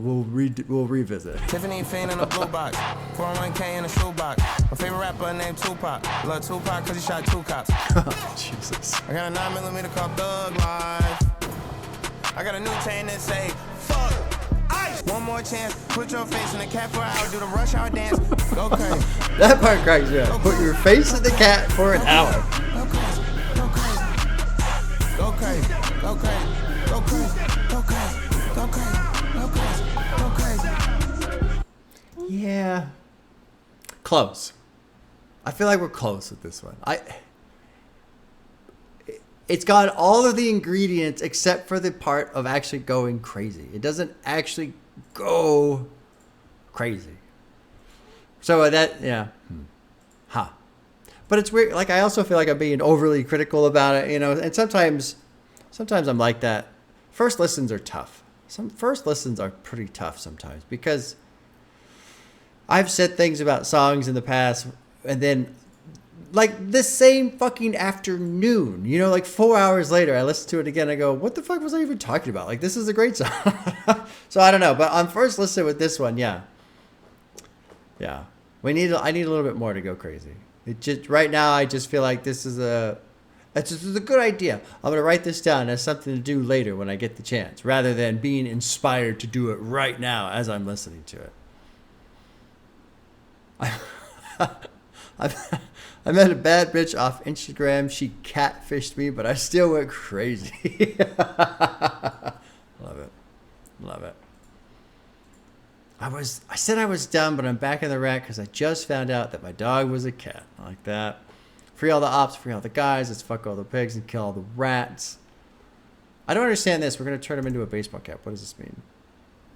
Speaker 1: revisit.
Speaker 2: Tiffany Fane in a blue box, 401k in a shoebox. My favorite rapper named Tupac. Love Tupac cause he shot 2 cops.
Speaker 1: Oh, Jesus.
Speaker 2: I got a 9mm called Thug Life. I got a new chain that say, fuck ice. One more chance, put your face in the cat for an hour, do the rush hour dance. Go crazy.
Speaker 1: That part cracks me up. Put your face in the cat for an hour.
Speaker 2: Go crazy, go crazy. Go crazy, go crazy, go crazy, go crazy, go crazy, go crazy, go crazy.
Speaker 1: Yeah. Close. I feel like we're close with this one. It's got all of the ingredients except for the part of actually going crazy. It doesn't actually go crazy. So yeah. But it's weird. Like, I also feel like I'm being overly critical about it, you know, and sometimes I'm like that. First listens are tough. Some first listens are pretty tough sometimes because I've said things about songs in the past and then like this same fucking afternoon, you know, like 4 hours later, I listen to it again. I go, what the fuck was I even talking about? Like, this is a great song. So I don't know. But on first listen with this one, yeah. I need a little bit more to go crazy. It just right now, I just feel like this is a good idea. I'm gonna write this down as something to do later when I get the chance, rather than being inspired to do it right now as I'm listening to it. I met a bad bitch off Instagram. She catfished me, but I still went crazy. Love it. I said I was done, but I'm back in the rack because I just found out that my dog was a cat. I like that. Free all the ops, free all the guys. Let's fuck all the pigs and kill all the rats. I don't understand this. We're going to turn him into a baseball cap. What does this mean?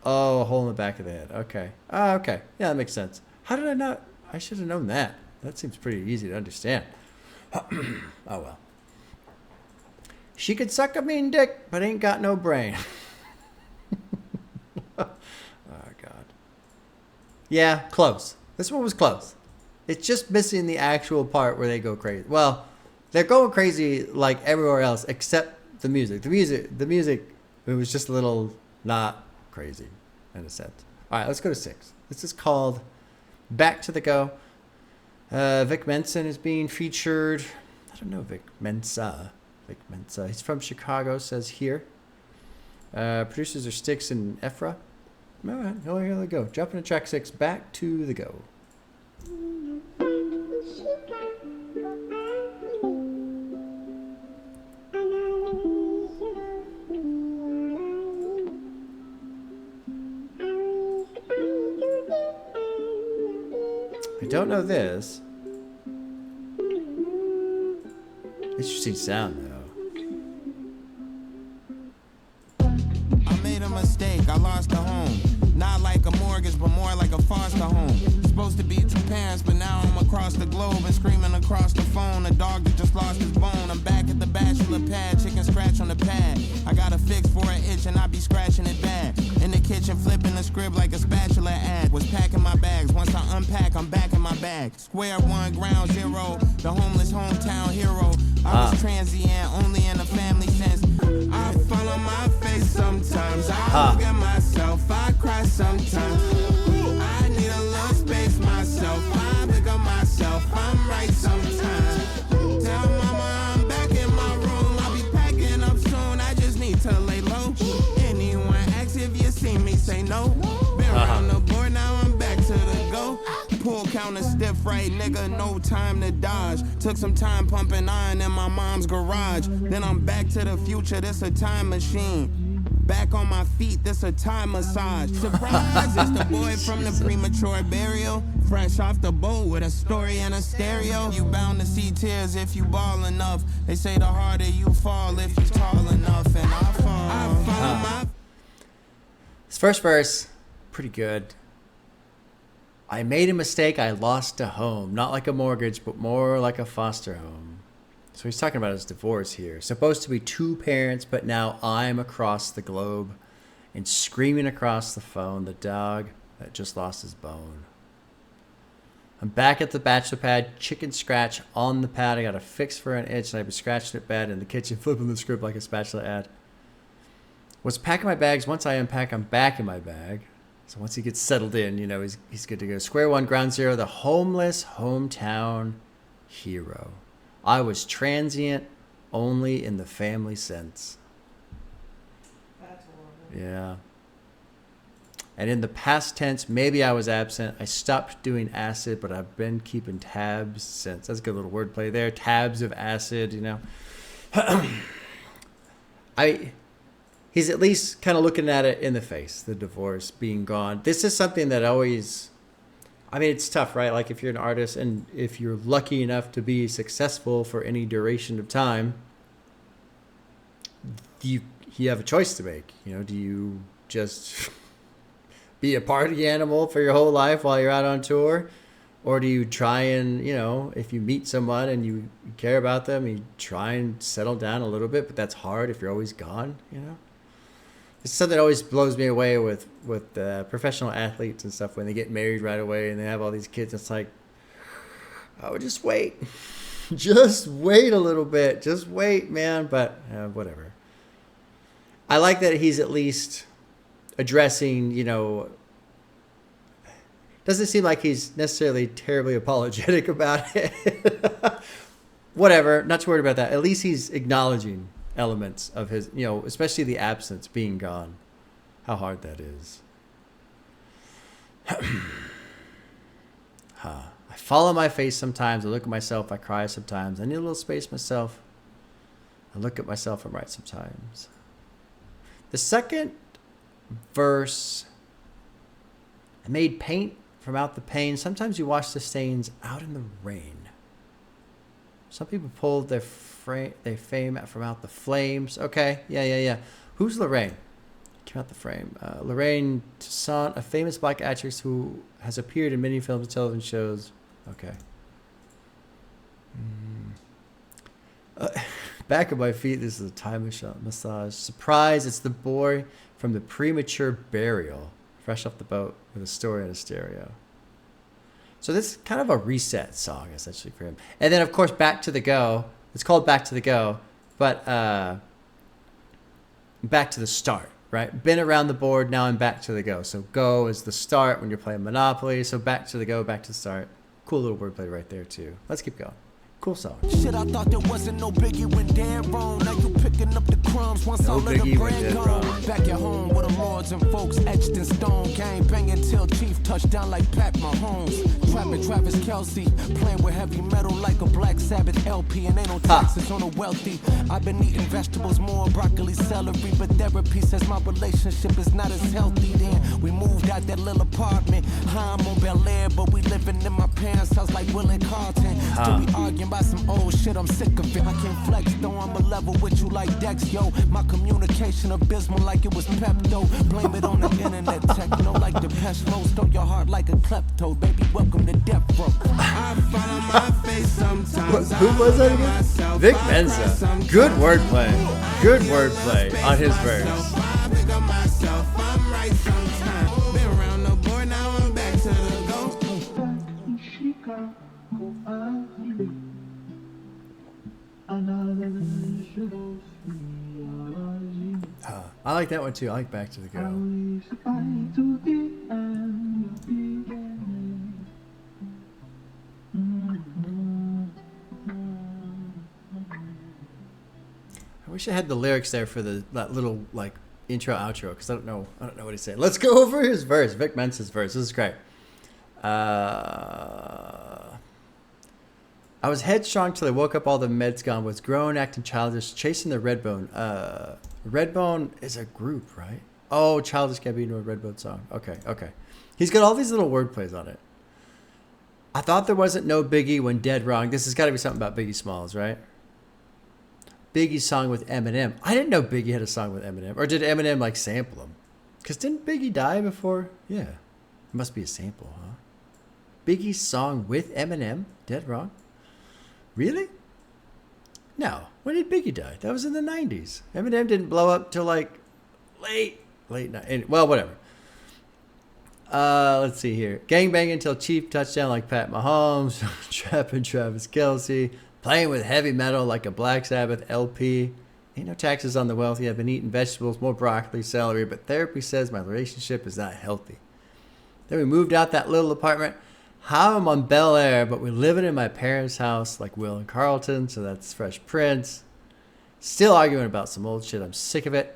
Speaker 1: Oh, a hole in the back of the head. Okay. Oh, okay. Yeah, that makes sense. How did I not? I should have known that. That seems pretty easy to understand. Oh, well. She could suck a mean dick, but ain't got no brain. Oh, God. Yeah, close. This one was close. It's just missing the actual part where they go crazy. Well, they're going crazy like everywhere else except the music. The music, it was just a little not crazy in a sense. All right, let's go to 6. This is called Back to the Go. Vic Mensa is being featured. I don't know Vic Mensa. He's from Chicago, says here. Producers are Styx and Ephra. All right, here we go. Jumping to track 6. Back to the Go. I don't know this. Interesting sound, though.
Speaker 2: I made a mistake, I lost a home. Not like a mortgage, but more like a foster home. Supposed to be 2 parents, but now I'm across the globe and screaming across the phone. A dog that just lost his bone. I'm back at the bachelor pad, chicken scratch on the pad. I got a fix for an itch and I be scratching it bad. Square one, ground zero. The homeless hometown hero. I was transient, only in a family sense. I fall on my face sometimes. I look at myself, I cry sometimes. I need a little space myself. I pick up myself, I'm right sometimes. Tell mama I'm back in my room. I'll be packing up soon. I just need to lay low. Anyone asks if you see me, say no. Been around the board, now I'm back to the go. Pull counter stiff right, nigga, no time to dodge. Took some time pumping iron in my mom's garage. Then I'm back to the future, this a time machine. Back on my feet, this a time massage. Surprise, it's the boy from the premature burial. Fresh off the boat with a story and a stereo. You bound to see tears if you ball enough. They say the harder you fall if you tall enough. And I fall.
Speaker 1: This first verse, pretty good. I made a mistake, I lost a home. Not like a mortgage, but more like a foster home. So he's talking about his divorce here. Supposed to be two parents, but now I'm across the globe and screaming across the phone, the dog that just lost his bone. I'm back at the bachelor pad, chicken scratch on the pad. I got a fix for an itch, and I've been scratching it bad in the kitchen, flipping the script like a spatula ad. Was packing my bags. Once I unpack, I'm back in my bag. So once he gets settled in, you know, he's good to go. Square one, ground zero, the homeless hometown hero. I was transient only in the family sense.
Speaker 6: That's horrible.
Speaker 1: Yeah. And in the past tense, maybe I was absent. I stopped doing acid, but I've been keeping tabs since. That's a good little wordplay there. Tabs of acid, you know. He's at least kind of looking at it in the face, the divorce being gone. This is something that always, I mean, it's tough, right? Like if you're an artist and if you're lucky enough to be successful for any duration of time, you have a choice to make. You know, do you just be a party animal for your whole life while you're out on tour? Or do you try and, you know, if you meet someone and you care about them, you try and settle down a little bit, but that's hard if you're always gone, you know? It's something that always blows me away with professional athletes and stuff when they get married right away and they have all these kids. It's like, oh, just wait. Just wait a little bit. Just wait, man. But whatever. I like that he's at least addressing, you know, doesn't seem like he's necessarily terribly apologetic about it. Whatever. Not too worried about that. At least he's acknowledging elements of his, you know, especially the absence, being gone, how hard that is. I fall on my face sometimes. I look at myself. I cry sometimes. I need a little space myself. I look at myself and write sometimes. The second verse, I made paint from out the pain. Sometimes you wash the stains out in the rain. Some people pulled their fame from out the flames. Okay, yeah. Who's Lorraine? Came out the frame. Lorraine Toussaint, a famous black actress who has appeared in many films and television shows. Okay. Back of my feet, this is a Thai massage. Surprise, it's the boy from the premature burial. Fresh off the boat with a story and a stereo. So this is kind of a reset song, essentially, for him. And then, of course, Back to the Go. It's called Back to the Go, but back to the start, right? Been around the board, now I'm back to the go. So go is the start when you're playing Monopoly. So back to the go, back to the start. Cool little wordplay right there, too. Let's keep going. Cool song.
Speaker 8: Shit, I thought there wasn't no biggie when dead wrong. Now you picking up the crumbs once all of the bread gone. Back at home with the lords and folks etched in stone. Gang banging till Chief touchdown like Pat Mahomes. Trapping Travis Kelsey, playing with heavy metal like a Black Sabbath LP. And ain't no taxes on the wealthy. I've been eating vegetables, more broccoli, celery. But therapy says my relationship is not as healthy. Then we moved out that little apartment. I'm on Bel Air, but we living in my parents' house like Will and Carlton. Still be arguing about some old shit, I'm sick of it. I can't flex though, I'm a level with you like Dex, yo. My communication abysmal like it was Pepto. Blame it on the internet techno like the pest mode. Stole your heart like a klepto, baby, welcome to death row.
Speaker 2: I fall on my face sometimes.
Speaker 1: Who was that again? Vic Mensa. Good wordplay. Good wordplay on his verse.
Speaker 2: I pick up myself, I'm right sometimes. Been around the board, now I'm back to the go.
Speaker 1: I like that one too. I like Back to the Go. I wish I had the lyrics there for that little like intro outro because I don't know what he's saying. Let's go over his verse. Vic Mensa's verse. This is great. I was headstrong till I woke up, all the meds gone, was grown, acting childish, chasing the Redbone. Redbone is a group, right? Oh, Childish Gambino, a Redbone song. Okay. He's got all these little wordplays on it. I thought there wasn't no Biggie when dead wrong. This has got to be something about Biggie Smalls, right? Biggie's song with Eminem. I didn't know Biggie had a song with Eminem. Or did Eminem like sample him? Because didn't Biggie die before? Yeah. It must be a sample, huh? Biggie's song with Eminem? Dead wrong? Really? No. When did Biggie die? That was in the 90s. Eminem didn't blow up till like late night. Well, whatever. Let's see here. Gangbanging till Chief touchdown like Pat Mahomes. Trapping Travis Kelce. Playing with heavy metal like a Black Sabbath LP. Ain't no taxes on the wealthy. I've been eating vegetables, more broccoli, celery, but therapy says my relationship is not healthy. Then we moved out that little apartment. How I'm on Bel Air, but we're living in my parents' house like Will and Carlton, so that's Fresh Prince. Still arguing about some old shit. I'm sick of it.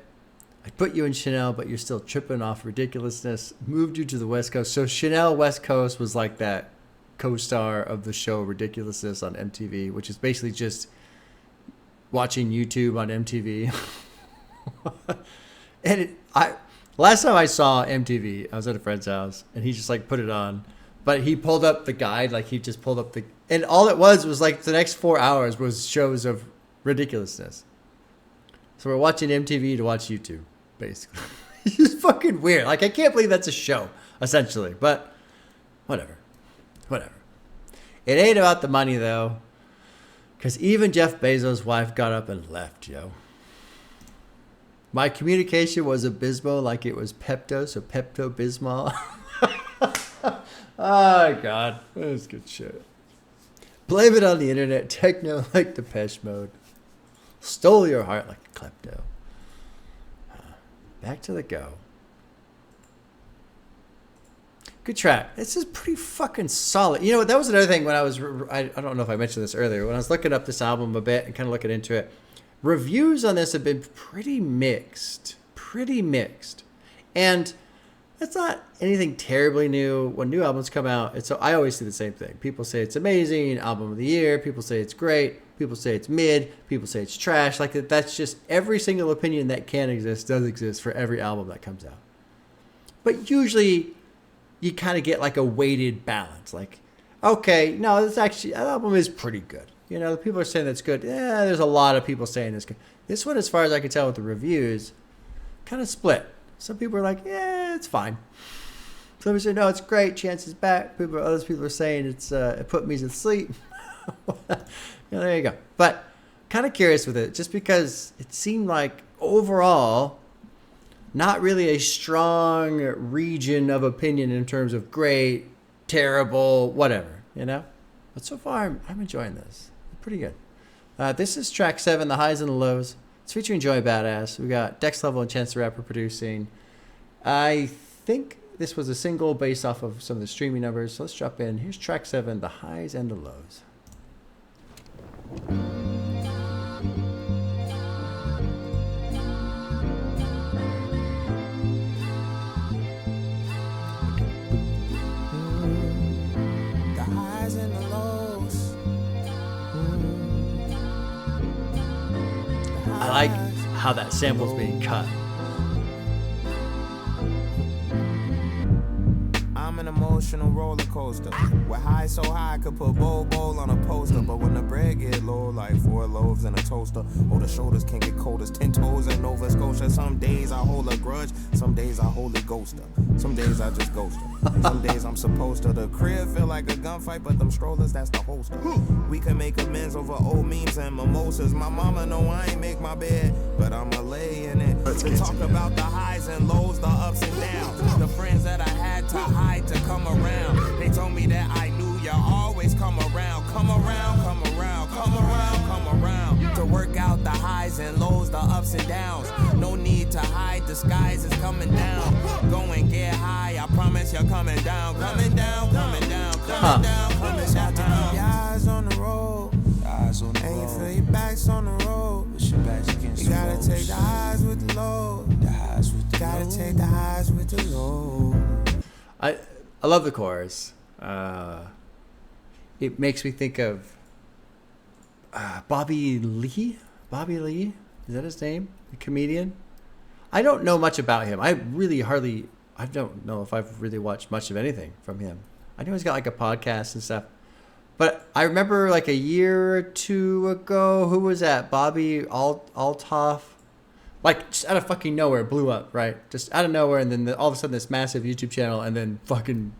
Speaker 1: I put you in Chanel, but you're still tripping off ridiculousness. Moved you to the West Coast. So Chanel West Coast was like that co-star of the show Ridiculousness on MTV, which is basically just watching YouTube on MTV. And last time I saw MTV, I was at a friend's house, and he just like put it on. But he pulled up the guide, like he just pulled up and all it was like the next 4 hours was shows of ridiculousness. So we're watching MTV to watch YouTube, basically. It's just fucking weird. Like, I can't believe that's a show, essentially. But whatever. It ain't about the money, though. Because even Jeff Bezos' wife got up and left, yo. My communication was abysmal, like it was Pepto, so Pepto-Bismol. Oh, God. That's good shit. Blame it on the internet. Techno like Depeche Mode. Stole your heart like a klepto. Back to the Go. Good track. This is pretty fucking solid. You know, that was another thing when I was... I don't know if I mentioned this earlier. When I was looking up this album a bit and kind of looking into it, reviews on this have been pretty mixed. And... it's not anything terribly new. When new albums come out, I always see the same thing. People say it's amazing, album of the year. People say it's great. People say it's mid. People say it's trash. Like that's just every single opinion that can exist does exist for every album that comes out. But usually, you kind of get like a weighted balance. Like, okay, no, that album is pretty good. You know, the people are saying that's good. Yeah, there's a lot of people saying it's good. This one, as far as I can tell with the reviews, kind of split. Some people are like, yeah, it's fine. Some people say, no, it's great. Chance is back. Other people are saying it put me to sleep. There you go. But kind of curious with it, just because it seemed like overall, not really a strong region of opinion in terms of great, terrible, whatever, you know? But so far, I'm enjoying this. Pretty good. This is track 7, The Highs and the Lows. It's featuring Joey Badass. We got Dex Level and Chance the Rapper producing. I think this was a single based off of some of the streaming numbers. So let's drop in. Here's track 7, The Highs and the Lows.
Speaker 2: The highs and the lows.
Speaker 1: I like how that sample's being cut.
Speaker 2: I'm an emotional roller coaster. Where high so high I could put bowl on a poster. But when the bread get low, like 4 loaves in a toaster. Oh, the shoulders can get cold as 10 toes in Nova Scotia. Some days I hold a grudge, some days I hold a ghoster. Some days I just ghost her. Some days I'm supposed to. The crib feel like a gunfight, but them strollers, that's the holster. We can make amends over old memes and mimosas. My mama know I ain't make my bed, but I'ma lay in it. To talk about the highs and lows, the ups and downs. The friends that I had to hide to come around. They told me that I knew you always come around. Come around, come around, come around, come around. To work work out the highs and lows, the ups and downs. No need to hide, the skies is coming down. Go and get high, I promise you're coming down, coming down, coming down, coming down, coming down. Keep your eyes on the road. And you feel your back's on the road. You gotta take the highs with the lows. Gotta take the highs with the lows.
Speaker 1: I love the chorus. It makes me think of Bobby Lee. Bobby Lee, is that his name? The comedian. I don't know much about him. I don't know if I've really watched much of anything from him. I know he's got like a podcast and stuff. But I remember like a year or two ago, who was that? Bobby Althoff. Like just out of fucking nowhere, blew up, right? Just out of nowhere, and then all of a sudden this massive YouTube channel, and then fucking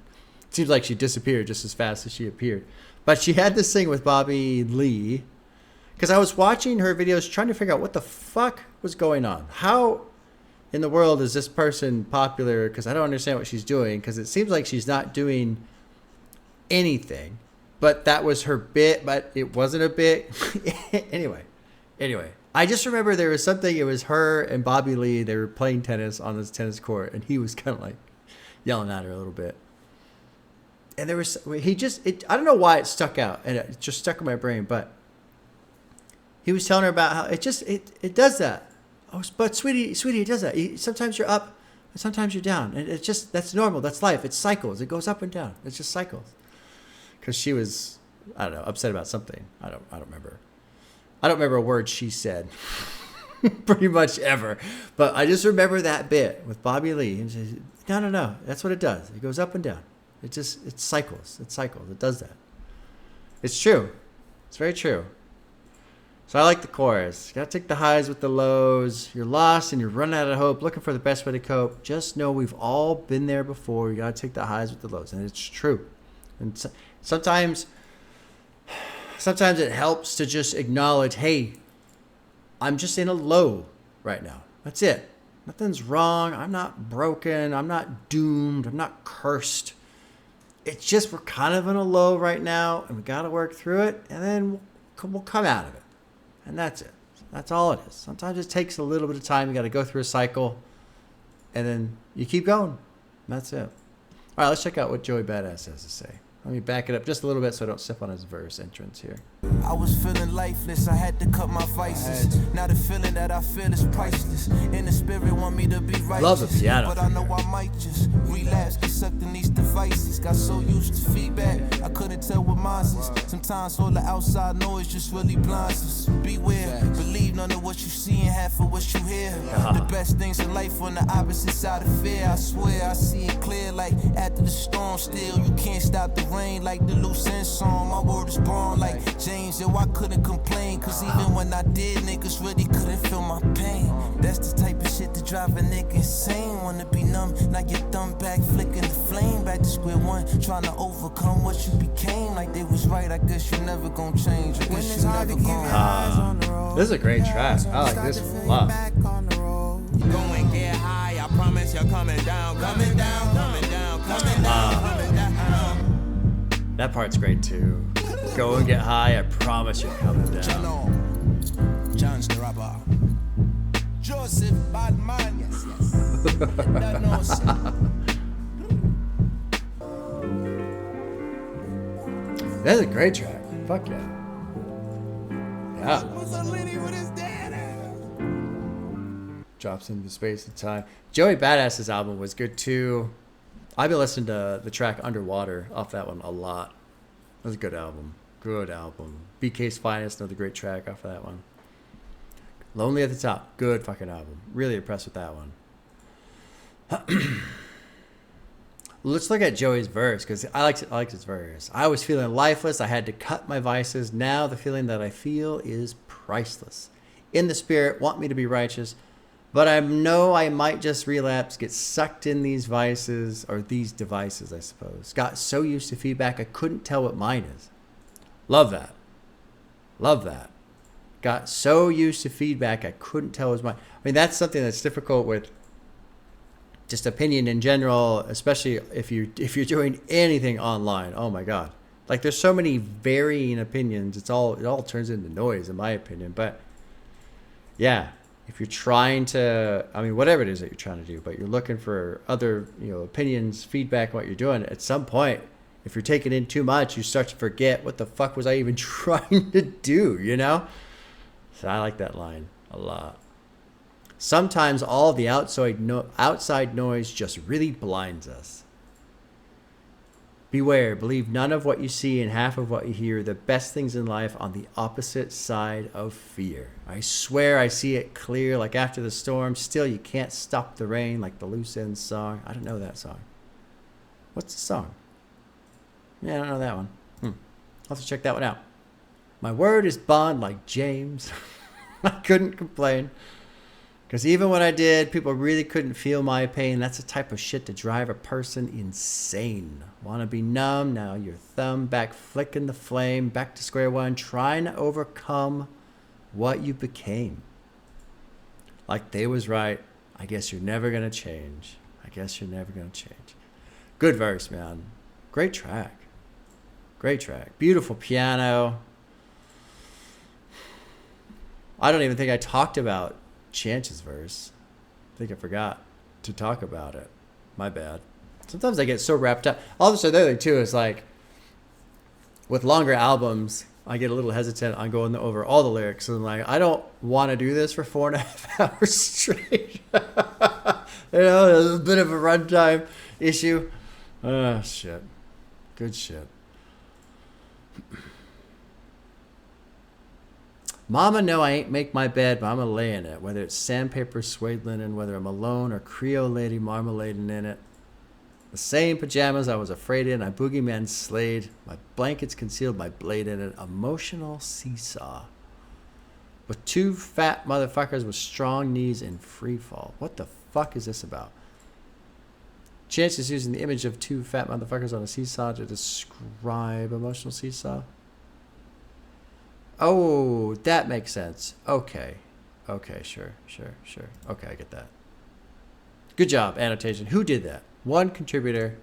Speaker 1: seems like she disappeared just as fast as she appeared. But she had this thing with Bobby Lee, because I was watching her videos trying to figure out what the fuck was going on. How in the world is this person popular? Because I don't understand what she's doing, because it seems like she's not doing anything. But that was her bit, but it wasn't a bit. Anyway. I just remember there was something, it was her and Bobby Lee, they were playing tennis on this tennis court, and he was kind of like yelling at her a little bit. And there was, I don't know why it stuck out, and it just stuck in my brain, but he was telling her about how it does that. Oh, but sweetie, it does that. Sometimes you're up, and sometimes you're down. And it's just, that's normal, that's life. It cycles, it goes up and down. It's just cycles. Because she was, I don't know, upset about something. I don't remember. I don't remember a word she said, pretty much ever. But I just remember that bit with Bobby Lee. And she said, no, that's what it does. It goes up and down. It cycles. It does that. It's true. It's very true. So I like the chorus. You gotta take the highs with the lows. You're lost and you're running out of hope, looking for the best way to cope. Just know we've all been there before. You gotta take the highs with the lows. And it's true. And sometimes it helps to just acknowledge, hey, I'm just in a low right now. That's it. Nothing's wrong. I'm not broken. I'm not doomed. I'm not cursed. It's just we're kind of in a low right now, and we got to work through it, and then we'll come out of it. And that's it. That's all it is. Sometimes it takes a little bit of time. You got to go through a cycle, and then you keep going. That's it. All right, let's check out what Joey Badass has to say. Let me back it up just a little bit so I don't step on his verse entrance here.
Speaker 2: I was feeling lifeless, I had to cut my vices. Now the feeling that I feel is priceless. In the spirit want me to be righteous.
Speaker 1: Love the piano.
Speaker 2: But I know I might just relapse, get sucked in these devices. Got so used to feedback, I couldn't tell what mine is. Sometimes all the outside noise just really blinds us. Beware, believe none of what you see and half of what you hear. The best things in life on the opposite side of fear. I swear I see it clear like after the storm. Still you can't stop the rain like the loose end song. My word is born like James, yo, I couldn't complain. Cause even when I did, niggas really couldn't feel my pain. That's the type of shit that drive a nigga insane. Wanna be numb, now your thumb back, flicking the flame. Back to square one, trying to overcome what you became. Like they was right, I guess you never gonna change. I guess you never gonna.
Speaker 1: This is a great track. I like this one a lot.
Speaker 2: Go and get high, I promise you're coming down, coming down, coming down, coming down, coming down.
Speaker 1: That part's great too. Go and get high, I promise you're coming down.
Speaker 2: John's the rapper. Joseph Badman, yes.
Speaker 1: That's a great track. Fuck yeah. Yeah. Drops into space and time. Joey Badass's album was good too. I've been listening to the track Underwater off that one a lot. It was a good album. Good album. BK's Finest, another great track off of that one. Lonely at the Top. Good fucking album. Really impressed with that one. Let's look at Joey's verse, because I liked his verse. I was feeling lifeless. I had to cut my vices. Now the feeling that I feel is priceless. In the spirit, want me to be righteous. But I know I might just relapse, get sucked in these vices, or these devices, I suppose. Got so used to feedback, I couldn't tell what mine is. Love that. Love that. Got so used to feedback, I couldn't tell what was mine. I mean, that's something that's difficult with just opinion in general, especially if you're doing anything online. Oh my God. Like there's so many varying opinions. It all turns into noise, in my opinion. But yeah, if you're trying to, I mean, whatever it is that you're trying to do, but you're looking for other, opinions, feedback on what you're doing, at some point, if you're taking in too much, you start to forget what the fuck was I even trying to do, So I like that line a lot. Sometimes all the outside noise just really blinds us. Beware, believe none of what you see and half of what you hear. The best things in life on the opposite side of fear. I swear I see it clear, like after the storm. Still, you can't stop the rain, like the Loose Ends song. I don't know that song. What's the song? Yeah, I don't know that one. I'll have to check that one out. My word is bond like James. I couldn't complain. Because even when I did, people really couldn't feel my pain. That's the type of shit to drive a person insane. Want to be numb? Now your thumb back flicking the flame. Back to square one. Trying to overcome what you became. Like they was right. I guess you're never going to change. Good verse, man. Great track. Beautiful piano. I don't even think I talked about Chance's verse. I think I forgot to talk about it. My bad. Sometimes I get so wrapped up. Also, the other thing too is like with longer albums, I get a little hesitant on going over all the lyrics, and like I don't want to do this for 4.5 hours straight. There's a bit of a runtime issue. Oh shit. Good shit. Mama, no, I ain't make my bed, but I'ma lay in it. Whether it's sandpaper, suede linen, whether I'm alone or Creole lady marmalading in it. The same pajamas I was afraid in, I boogeyman slayed. My blankets concealed my blade in it. Emotional seesaw. With two fat motherfuckers with strong knees in free fall. What the fuck is this about? Chance is using the image of two fat motherfuckers on a seesaw to describe emotional seesaw. Oh, that makes sense. Okay, sure. Okay, I get that. Good job, annotation. Who did that? One contributor.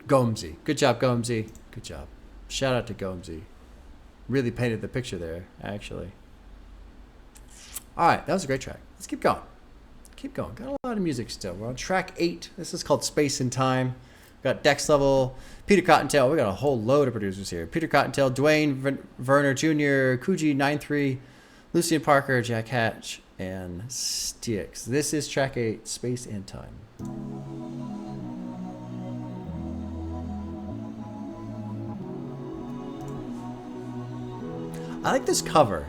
Speaker 1: Gomesy. Good job, Gomesy. Good job. Shout out to Gomesy. Really painted the picture there, actually. All right, that was a great track. Let's keep going. Got a lot of music still. We're on track 8. This is called Space and Time. Got Dex Level, Peter Cottontail. We got a whole load of producers here. Peter Cottontail, Dwayne Werner Jr., Coogee 93, Lucien Parker, Jack Hatch, and Stix. This is track 8, Space and Time. I like this cover.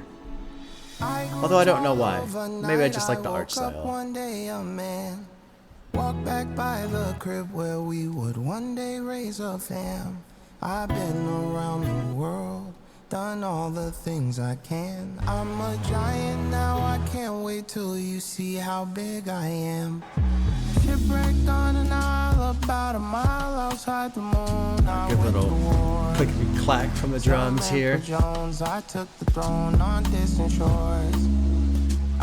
Speaker 1: Although I don't know why. Maybe I just like the art style.
Speaker 2: One day a man walked back by the crib where we would one day raise a fam. I've been around the world, done all the things I can. I'm a giant now, I can't wait till you see how big I am. Shipwrecked on an isle about a mile outside the moon.
Speaker 1: Good little clickety clack from the drums here.
Speaker 2: Jones, I took the throne on distant shores.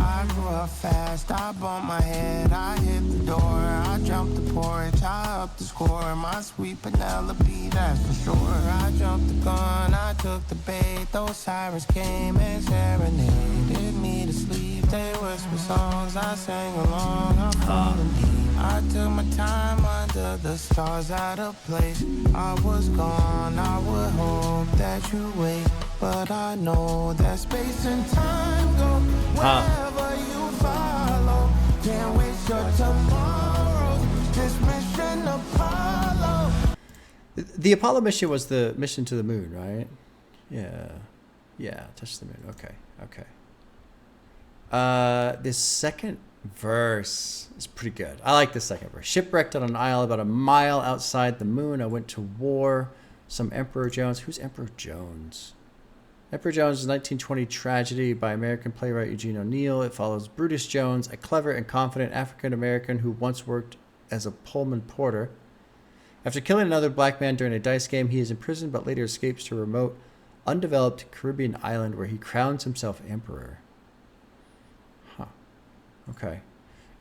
Speaker 2: I grew up fast, I bumped my head, I hit the door, I jumped the porch, I upped the score, my sweet Penelope, that's for sure. I jumped the gun, I took the bait, those sirens came and serenaded me to sleep. They whispered songs, I sang along, I'm falling deep. I took my time under the stars out of place. I was gone, I would hope that you wait, but I know that space and time go wherever you follow. Can't waste your tomorrow. This mission Apollo.
Speaker 1: The Apollo mission was the mission to the moon, right? Yeah, touch the moon. Okay. This second verse is pretty good. I like the second verse. Shipwrecked on an isle about a mile outside the moon. I went to war. Some Emperor Jones. Who's Emperor Jones? Emperor Jones is a 1920 tragedy by American playwright Eugene O'Neill. It follows Brutus Jones, a clever and confident African-American who once worked as a Pullman porter. After killing another black man during a dice game, he is imprisoned but later escapes to a remote, undeveloped Caribbean island where he crowns himself emperor. Okay.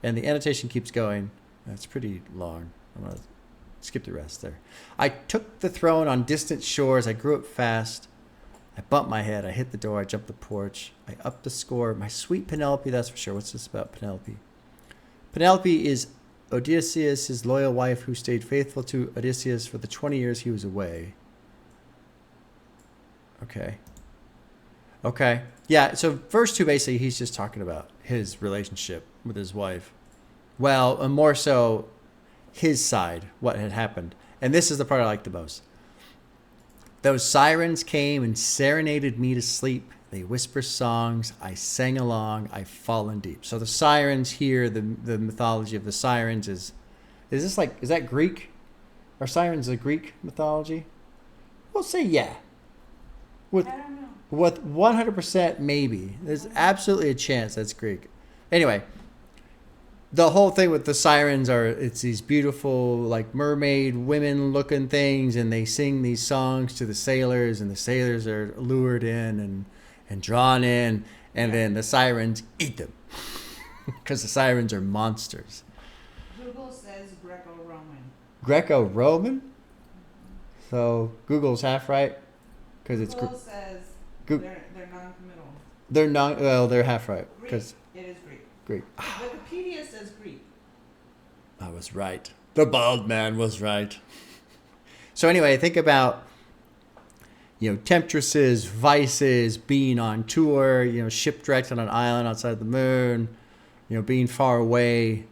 Speaker 1: And the annotation keeps going. That's pretty long. I'm going to skip the rest there. I took the throne on distant shores. I grew up fast. I bumped my head. I hit the door. I jumped the porch. I upped the score. My sweet Penelope, that's for sure. What's this about Penelope? Penelope is Odysseus' loyal wife who stayed faithful to Odysseus for the 20 years he was away. Okay. Okay. Yeah, so verse 2, basically, he's just talking about his relationship with his wife. Well, and more so his side, what had happened. And this is the part I like the most. Those sirens came and serenaded me to sleep. They whisper songs. I sang along. I've fallen deep. So the sirens here, the mythology of the sirens is that Greek? Are sirens a Greek mythology? We'll say yeah.
Speaker 6: I don't know.
Speaker 1: With 100% maybe. There's absolutely a chance that's Greek. Anyway, the whole thing with the sirens it's these beautiful like mermaid women looking things, and they sing these songs to the sailors, and the sailors are lured in and drawn in, and then the sirens eat them because the sirens are monsters.
Speaker 6: Google says Greco-Roman.
Speaker 1: Greco-Roman? So Google's half right because it's
Speaker 6: Google says
Speaker 1: Go-
Speaker 6: they're non-committal.
Speaker 1: they're half right
Speaker 6: Greek.
Speaker 1: because
Speaker 6: It is Greek.
Speaker 1: Greek.
Speaker 6: Wikipedia says Greek.
Speaker 1: I was right. The bald man was right. So anyway, think about, temptresses, vices, being on tour, shipwrecked on an island outside the moon, being far away.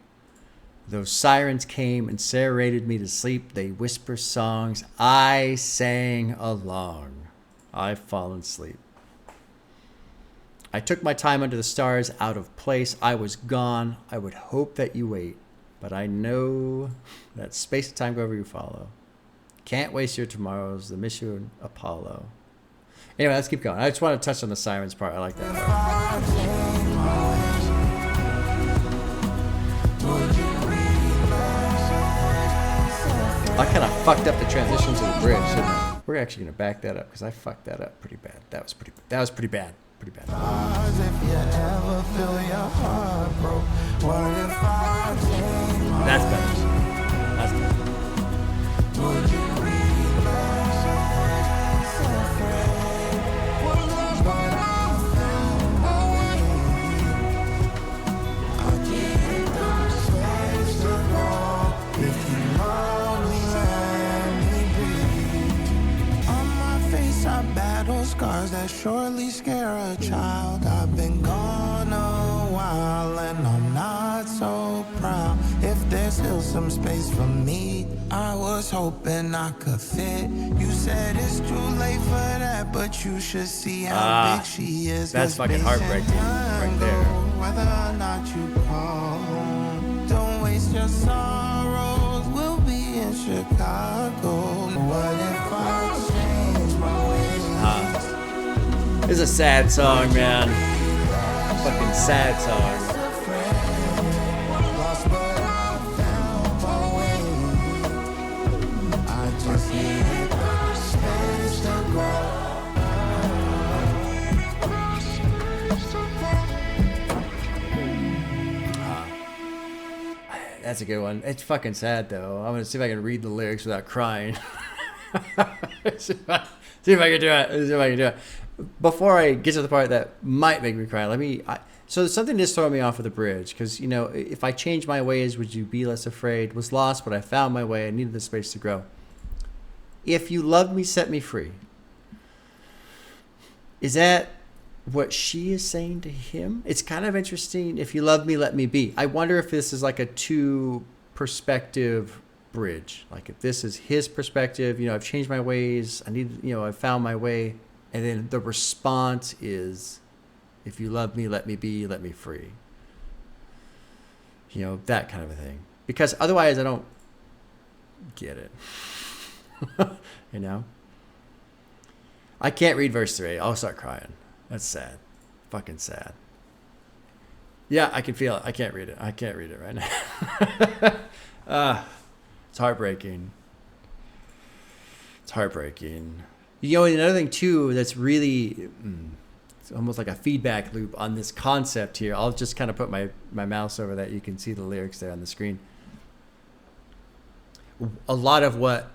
Speaker 1: Those sirens came and serenaded me to sleep. They whisper songs. I sang along. I've fallen asleep. I took my time under the stars, out of place. I was gone. I would hope that you wait. But I know that space and time go wherever you follow. Can't waste your tomorrows. The mission Apollo. Anyway, let's keep going. I just want to touch on the sirens part. I like that part. I kind of fucked up the transition to the bridge, didn't I? We're actually going to back that up because I fucked that up pretty bad. That was pretty bad. Pretty bad. That's better. That's better.
Speaker 8: Scars that surely scare a child. I've been gone a while and I'm not so proud. If there's still some space for me, I was hoping I could fit. You said it's too late for that, but you should see how big she is.
Speaker 1: That's fucking heartbreaking right there.
Speaker 8: Whether or not you call, don't waste your sorrows. We'll be in Chicago. What if I change my ways?
Speaker 1: It's a sad song, man. Fucking sad song. That's a good one. It's fucking sad though. I'm gonna see if I can read the lyrics without crying. See if I can do it. Before I get to the part that might make me cry, so something just throwing me off of the bridge, because if I change my ways, would you be less afraid? Was lost, but I found my way. I needed the space to grow. If you loved me, set me free. Is that what she is saying to him? It's kind of interesting. If you love me, let me be. I wonder if this is like a two-perspective bridge. Like if this is his perspective, I've changed my ways. I found my way. And then the response is, if you love me, let me be, let me free. That kind of a thing. Because otherwise I don't get it. I can't read verse 3. I'll start crying. That's sad. Fucking sad. Yeah, I can feel it. I can't read it. I can't read it right now. It's heartbreaking. It's heartbreaking. Another thing too that's really, it's almost like a feedback loop on this concept here. I'll just kind of put my mouse over that. You can see the lyrics there on the screen. A lot of what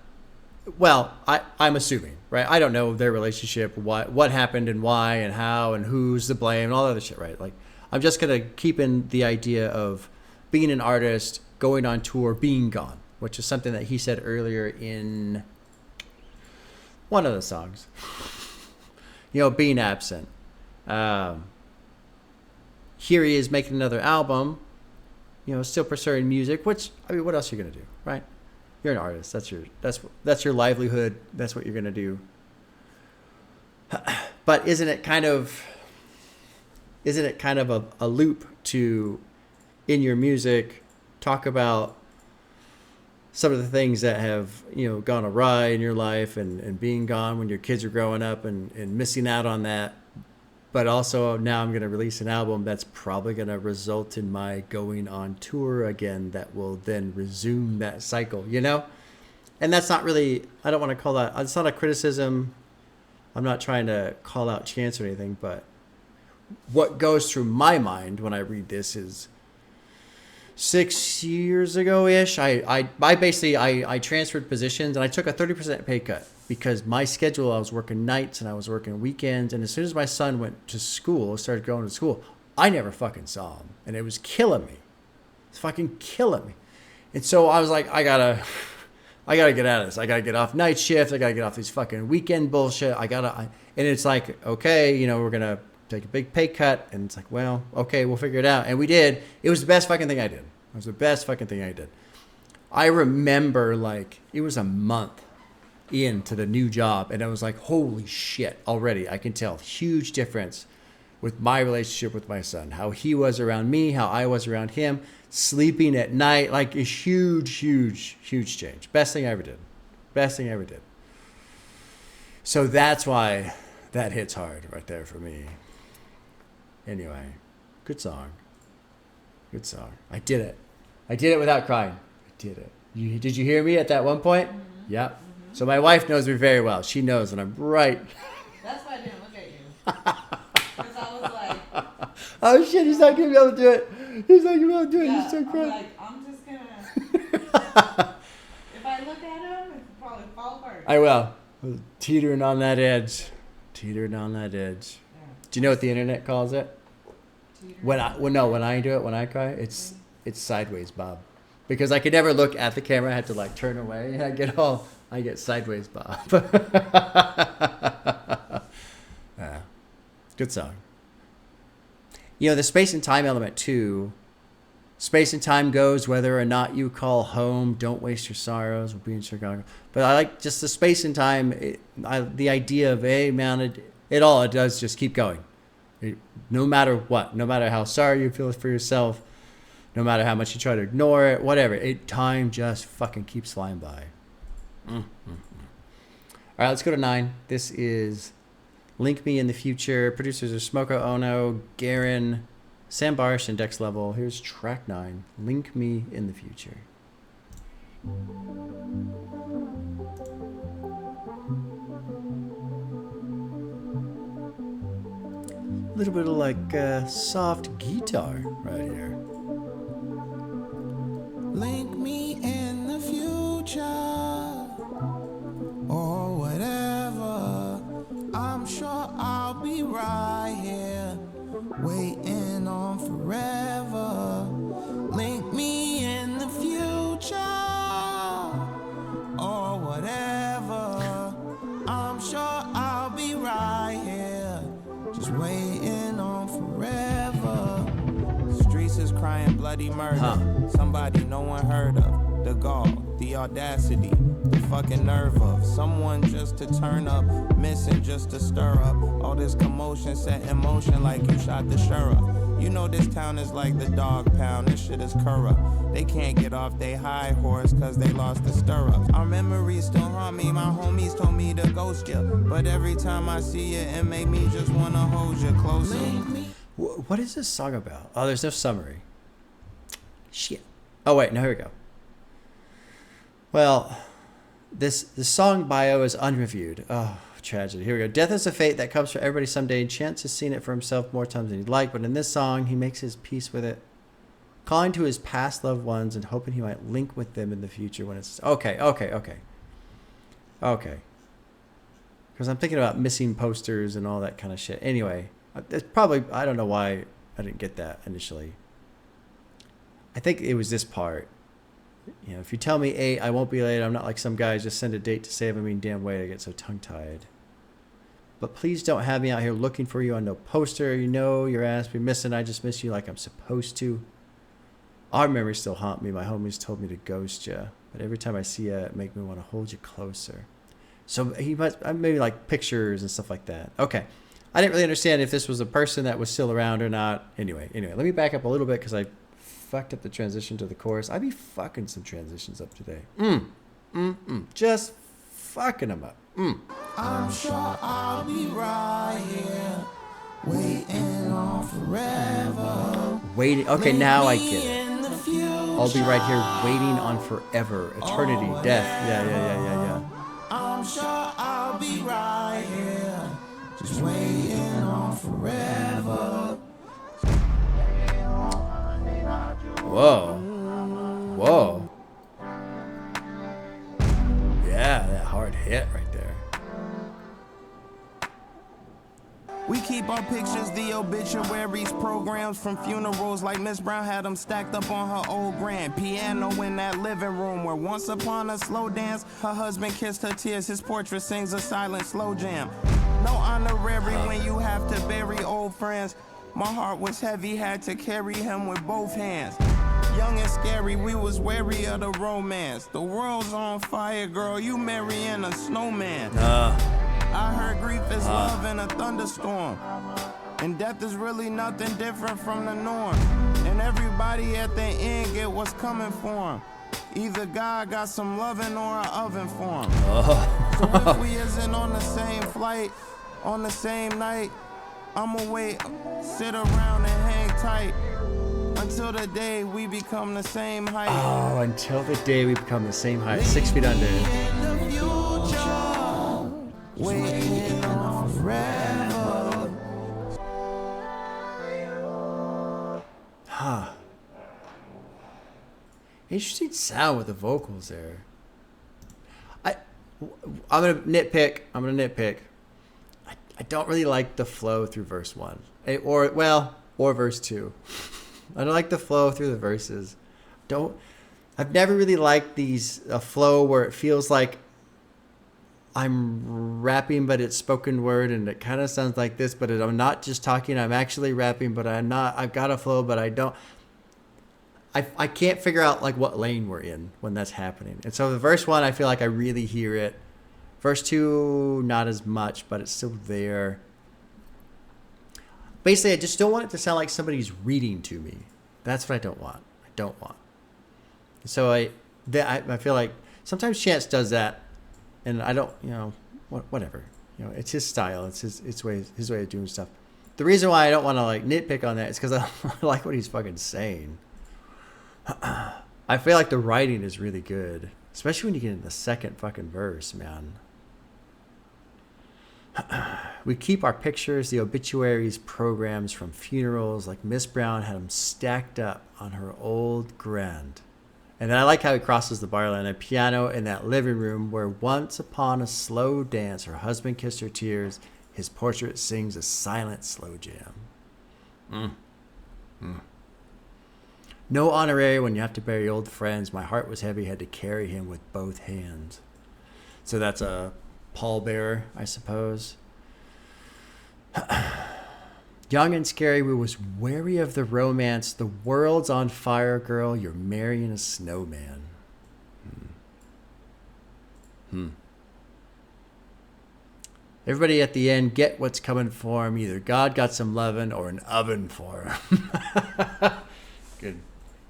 Speaker 1: Well, I'm assuming, right? I don't know their relationship, what happened and why and how and who's to blame and all that other shit, right? Like, I'm just going to keep in the idea of being an artist, going on tour, being gone, which is something that he said earlier in one of the songs. Being absent. Here he is making another album, still pursuing music, which, I mean, what else are you going to do, right? You're an artist. That's your livelihood. That's what you're going to do. But isn't it kind of a loop to, in your music, talk about some of the things that have, gone awry in your life and being gone when your kids are growing up and missing out on that. But also now I'm going to release an album that's probably going to result in my going on tour again that will then resume that cycle, And that's not really, I don't want to call that, it's not a criticism. I'm not trying to call out Chance or anything, but what goes through my mind when I read this is 6 years ago-ish, I transferred positions and I took a 30% pay cut because my schedule, I was working nights and I was working weekends. And as soon as my son went to school, started going to school, I never fucking saw him. And it was killing me. It's fucking killing me. And so I was like, I gotta get out of this. I gotta get off night shift. I gotta get off these fucking weekend bullshit. And it's like, okay, we're gonna take a big pay cut. And it's like, well, okay, we'll figure it out. And we did. It was the best fucking thing I did. It was the best fucking thing I did. I remember it was a month into the new job. And I was like, holy shit, already. I can tell huge difference with my relationship with my son. How he was around me, how I was around him. Sleeping at night, like a huge, huge, huge change. Best thing I ever did. Best thing I ever did. So that's why that hits hard right there for me. Anyway, good song. Good song. I did it. I did it without crying. I did it. Did you hear me at that one point? Mm-hmm. Yep. Mm-hmm. So my wife knows me very well. She knows when I'm right.
Speaker 6: That's why I didn't look at you. Because I was like...
Speaker 1: Oh shit, he's not going to be able to do it. He's not going to be able to do it.
Speaker 6: Yeah,
Speaker 1: He's so crying.
Speaker 6: I'm just going to... If I look at him, it'll probably fall apart.
Speaker 1: I will. Teetering on that edge. Teetering on that edge. Yeah. Do you know what the internet calls it? When I do it, when I cry, it's sideways, Bob, because I could never look at the camera. I had to turn away, and I get sideways, Bob. Good song. The space and time element too. Space and time goes whether or not you call home. Don't waste your sorrows. We'll be in Chicago. But I like just the space and time. The idea of it does just keep going. No matter what, no matter how sorry you feel for yourself, no matter how much you try to ignore it, whatever, time just fucking keeps flying by. Mm-hmm. All right, let's go to 9. This is Link Me in the Future. Producers are Smoko Ono, Garen, Sam Barsh, and Dex Level. Here's track 9, Link Me in the Future. A little bit of soft guitar right here.
Speaker 2: Link me in the future or whatever. I'm sure I'll be right here waiting on forever. Link me in the future or whatever. I'm sure I'll be right here just waiting on forever. Streets is crying bloody murder. Somebody no one heard of. The gall, the audacity, the fucking nerve of someone just to turn up, missing just to stir up. All this commotion set in motion like you shot the sheriff. You know this town is like the dog pound, this shit is corrupt. They can't get off they high horse cause they lost the stirrups. Our memories still haunt me, my homies told me to ghost ya. But every time I see it, it make me just wanna hold you closer.
Speaker 1: What is this song about? Oh, there's no summary. Shit. Oh wait, no, here we go. Well, the song bio is unreviewed. Oh, tragedy. Here we go. Death is a fate that comes for everybody someday, and Chance has seen it for himself more times than he'd like, but in this song, he makes his peace with it, calling to his past loved ones and hoping he might link with them in the future when it's... Okay. Okay. Because I'm thinking about missing posters and all that kind of shit. Anyway, it's probably, I don't know why I didn't get that initially. I think it was this part. You know, if you tell me 8, I won't be late. I'm not like some guys just send a date to save. I mean, damn way I get so tongue-tied. But please don't have me out here looking for you on no poster. You know your ass be missing. I just miss you like I'm supposed to. Our memories still haunt me. My homies told me to ghost you. But every time I see you, it make me want to hold you closer. So he must, maybe like pictures and stuff like that. Okay. I didn't really understand if this was a person that was still around or not. Anyway, let me back up a little bit because I fucked up the transition to the chorus. I be fucking some transitions up today. Just fucking them up.
Speaker 8: I'm sure I'll be right here, waiting on forever.
Speaker 1: Waiting. Okay, now I get it. I'll be right here waiting on forever. Eternity, death. Yeah.
Speaker 8: I'm sure I'll be right here, just waiting on forever.
Speaker 1: Whoa. Yeah, that hard hit right there.
Speaker 2: We keep our pictures, the obituaries, programs from funerals like Miss Brown had them stacked up on her old grand piano in that living room where once upon a slow dance, her husband kissed her tears, his portrait sings a silent slow jam. No honorary when you have to bury old friends. My heart was heavy, had to carry him with both hands. Young and scary, we was wary of the romance. The world's on fire, girl, you marrying a snowman. I heard grief is love in a thunderstorm. And death is really nothing different from the norm. And everybody at the end get what's coming for 'em. Either God got some loving or an oven for 'em. So if we isn't on the same flight, on the same night, I'ma wait, sit around and hang tight until the day we become the same height.
Speaker 1: Oh, until the day we become the same height. 6 feet under.
Speaker 2: In the future, waiting on forever.
Speaker 1: Huh. Interesting sound with the vocals there. I'm gonna nitpick. I don't really like the flow through verse 1. Or verse 2. I don't like the flow through the verses. I've never really liked a flow where it feels like I'm rapping, but it's spoken word, and it kind of sounds like this, but I'm not just talking. I'm actually rapping, but I'm not. I've got a flow, but I don't. I can't figure out like what lane we're in when that's happening. And so the verse 1, I feel like I really hear it. Verse 2, not as much, but it's still there. Basically, I just don't want it to sound like somebody's reading to me. That's what I don't want. So I feel like sometimes Chance does that, and I don't, whatever. It's his style. It's his way of doing stuff. The reason why I don't want to like nitpick on that is because I like what he's fucking saying. I feel like the writing is really good, especially when you get in the second fucking verse, man. We keep our pictures, the obituaries, programs from funerals, like Miss Brown had them stacked up on her old grand. And then I like how he crosses the bar line. A piano in that living room where once upon a slow dance, her husband kissed her tears. His portrait sings a silent slow jam. No honorary when you have to bury old friends. My heart was heavy, had to carry him with both hands. So that's a pallbearer, I suppose. Young and scary, we was wary of the romance. The world's on fire, girl. You're marrying a snowman. Everybody at the end get what's coming for him. Either God got some lovin' or an oven for him.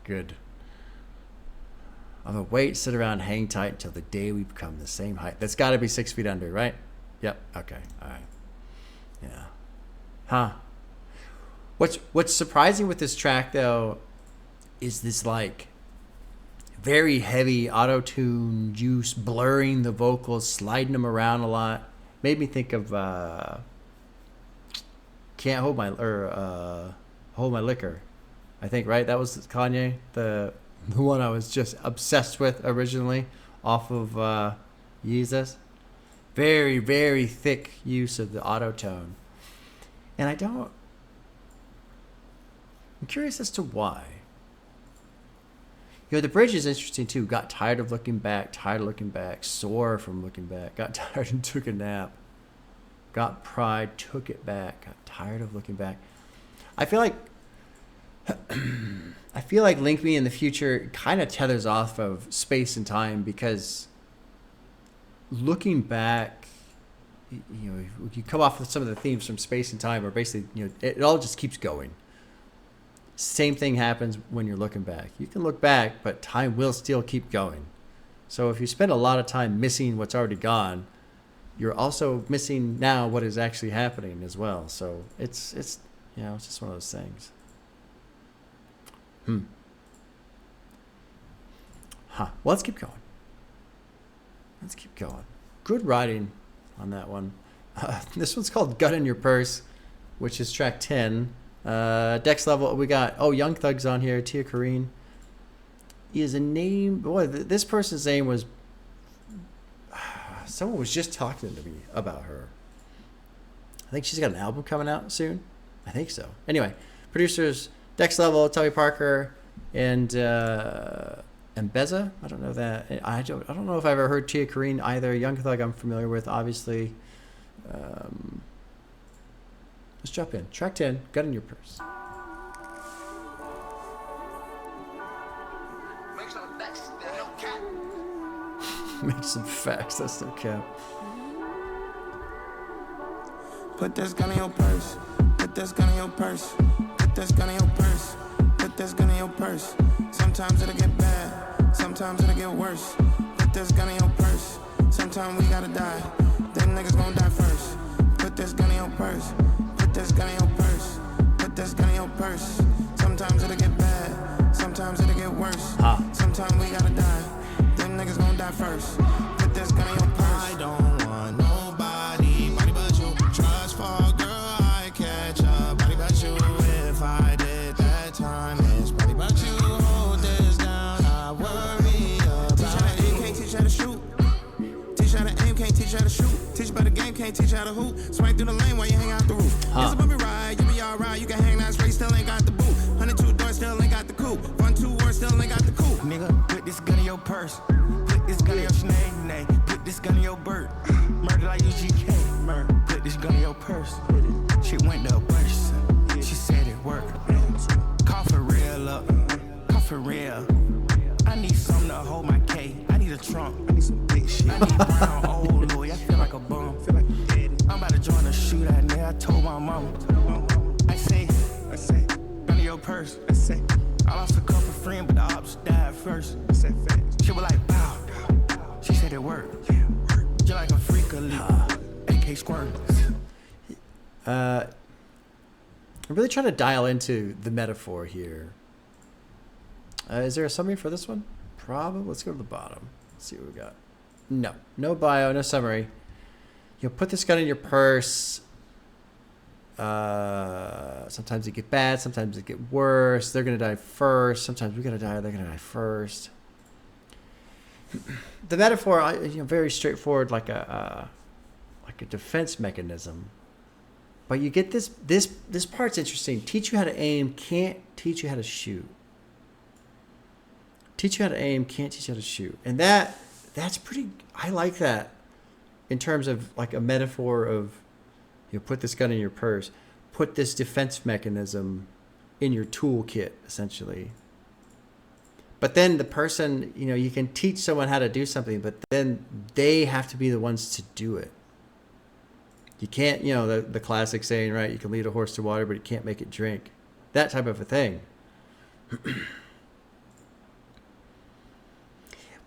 Speaker 1: Good. I'm gonna wait, sit around, hang tight until the day we become the same height. That's got to be 6 feet under, right? Yep. Okay. All right. Yeah. Huh. What's surprising with this track though is this like very heavy auto-tune juice blurring the vocals, sliding them around a lot. Made me think of Can't Hold My Hold My Liquor. I think, right? That was Kanye, the one I was just obsessed with originally off of Yeezus. Very, very thick use of the auto tone. And I'm curious as to why. The bridge is interesting too. Got tired of looking back, sore from looking back, got tired and took a nap. Got pride, took it back, got tired of looking back. I feel like Link Me in the future kind of tethers off of space and time, because looking back, you come off with some of the themes from space and time, or basically, it all just keeps going. Same thing happens when you're looking back. You can look back, but time will still keep going. So if you spend a lot of time missing what's already gone, you're also missing now what is actually happening as well. So it's just one of those things. Well, let's keep going. Good writing on that one. This one's called Gun in Your Purse, which is track 10. Dex level, we got, Young Thug's on here, Tia Kareen. Is a name, boy, this person's name was, someone was just talking to me about her. I think she's got an album coming out soon. I think so. Anyway, producers, Dex level, Tommy Parker, and Beza. I don't know that. I don't know if I've ever heard Tia Kareen either. Young Thug I'm familiar with, obviously. Let's jump in. Track 10, Gun in Your Purse. Make some facts, that's no cap.
Speaker 2: Put this gun in your purse. Put this gun in your purse. Put this gun in your purse. Put this gun in your purse. Sometimes it'll get bad. Sometimes it'll get worse. Put this gun in your purse. Sometimes we gotta die. Them niggas gon' die first. Put this gun in your purse. Put this gun in your purse. Put this gun in your purse. Sometimes it'll get bad. Sometimes it'll get worse. Sometimes we gotta die. Them niggas gon' die first. Put this gun in your purse. I don't want nobody but you. Trust for a girl, I catch a body but you. If I did that time, it's probably about you. Hold this down, I worry about you. Teach how to aim, can't teach how to shoot. Teach how to aim, can't teach how to shoot. Teach about the game, can't teach how to hoop. Swing through the lane while you hang out the roof. It's a bumpy ride, you be alright. You can hang that straight, still ain't got the boot. 102 doors, still ain't got the coupe. 1-2 words, still ain't got the coupe. Nigga, put this gun in your purse. Put this gun in your snake. Put this gun in your bird. Murder like UGK. Murder. Put this gun in your purse. Shit went to worse. She said it worked. Call for real up. Call for real. I need something to hold my K. I need a trunk. I need some big shit. I need brown old Louis. I feel like a bum. I'm about to join a shootout. Nigga, I told my mama. I say, gun in your purse. I lost a couple friends, but the ops died first. She was like, wow. She said it worked. You're like a freak elite. AK squirt.
Speaker 1: I'm really trying to dial into the metaphor here. Is there a summary for this one? Probably. Let's go to the bottom. Let's see what we got. No bio, no summary. You'll put this gun in your purse. Sometimes it get bad, sometimes it get worse. They're gonna die first. Sometimes we gotta die. They're gonna die first. The metaphor, very straightforward, like a defense mechanism. But you get this part's interesting. Teach you how to aim, can't teach you how to shoot. Teach you how to aim, can't teach you how to shoot. And that's pretty. I like that in terms of like a metaphor of. Put this gun in your purse. Put this defense mechanism in your toolkit, essentially. But then the person, you can teach someone how to do something, but then they have to be the ones to do it. You can't, the classic saying, right? You can lead a horse to water, but you can't make it drink. That type of a thing.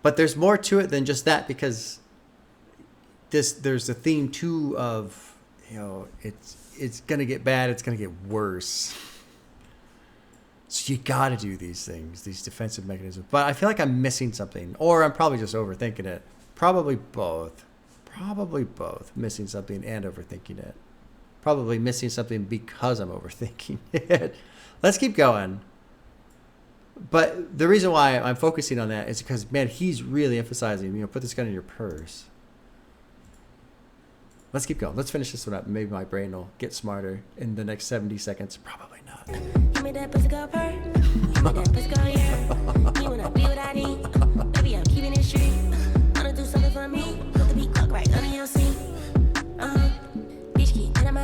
Speaker 1: But there's more to it than just that, because there's a theme too of, it's going to get bad. It's going to get worse. So you got to do these things, these defensive mechanisms. But I feel like I'm missing something, or I'm probably just overthinking it. Probably both. Missing something and overthinking it. Probably missing something because I'm overthinking it. Let's keep going. But the reason why I'm focusing on that is because, man, he's really emphasizing, put this gun in your purse. Let's keep going. Let's finish this one up. Maybe my brain will get smarter in the next 70 seconds. Probably not.
Speaker 8: Give me that pussy girl purr. Give me that pussy girl, yeah. You wanna be what I need. Baby, I'm keeping it straight. Wanna do something for me. Put the beat clock right under your seat. Bitch, keep getting my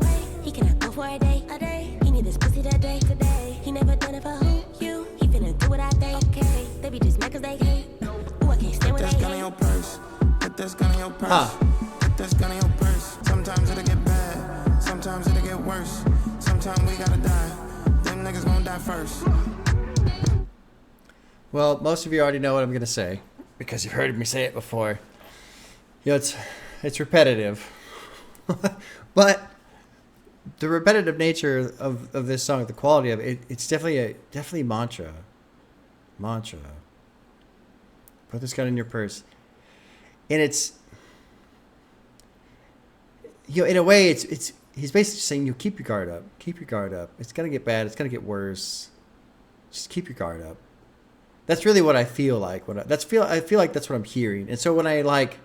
Speaker 8: way. He cannot go for a day. He need this pussy that day. Today. He never done it for who? You. He finna do what I think. Okay. They be just mad cause they hate. Ooh, I can't stand when they hate. Your purse. Put this gun in your purse. Put this gun in your purse. Sometimes it'll get bad. Sometimes it'll get worse. Sometimes we gotta die. Them niggas gonna die first.
Speaker 1: Well, most of you already know what I'm going to say because you've heard me say it before. You know, it's repetitive. But the repetitive nature of this song, the quality of it, it's definitely mantra. Mantra. Put this gun in your purse. And it's, you know, in a way, it's he's basically saying, you keep your guard up. Keep your guard up. It's going to get bad. It's going to get worse. Just keep your guard up. That's really what I feel like. I feel like that's what I'm hearing. And so when I like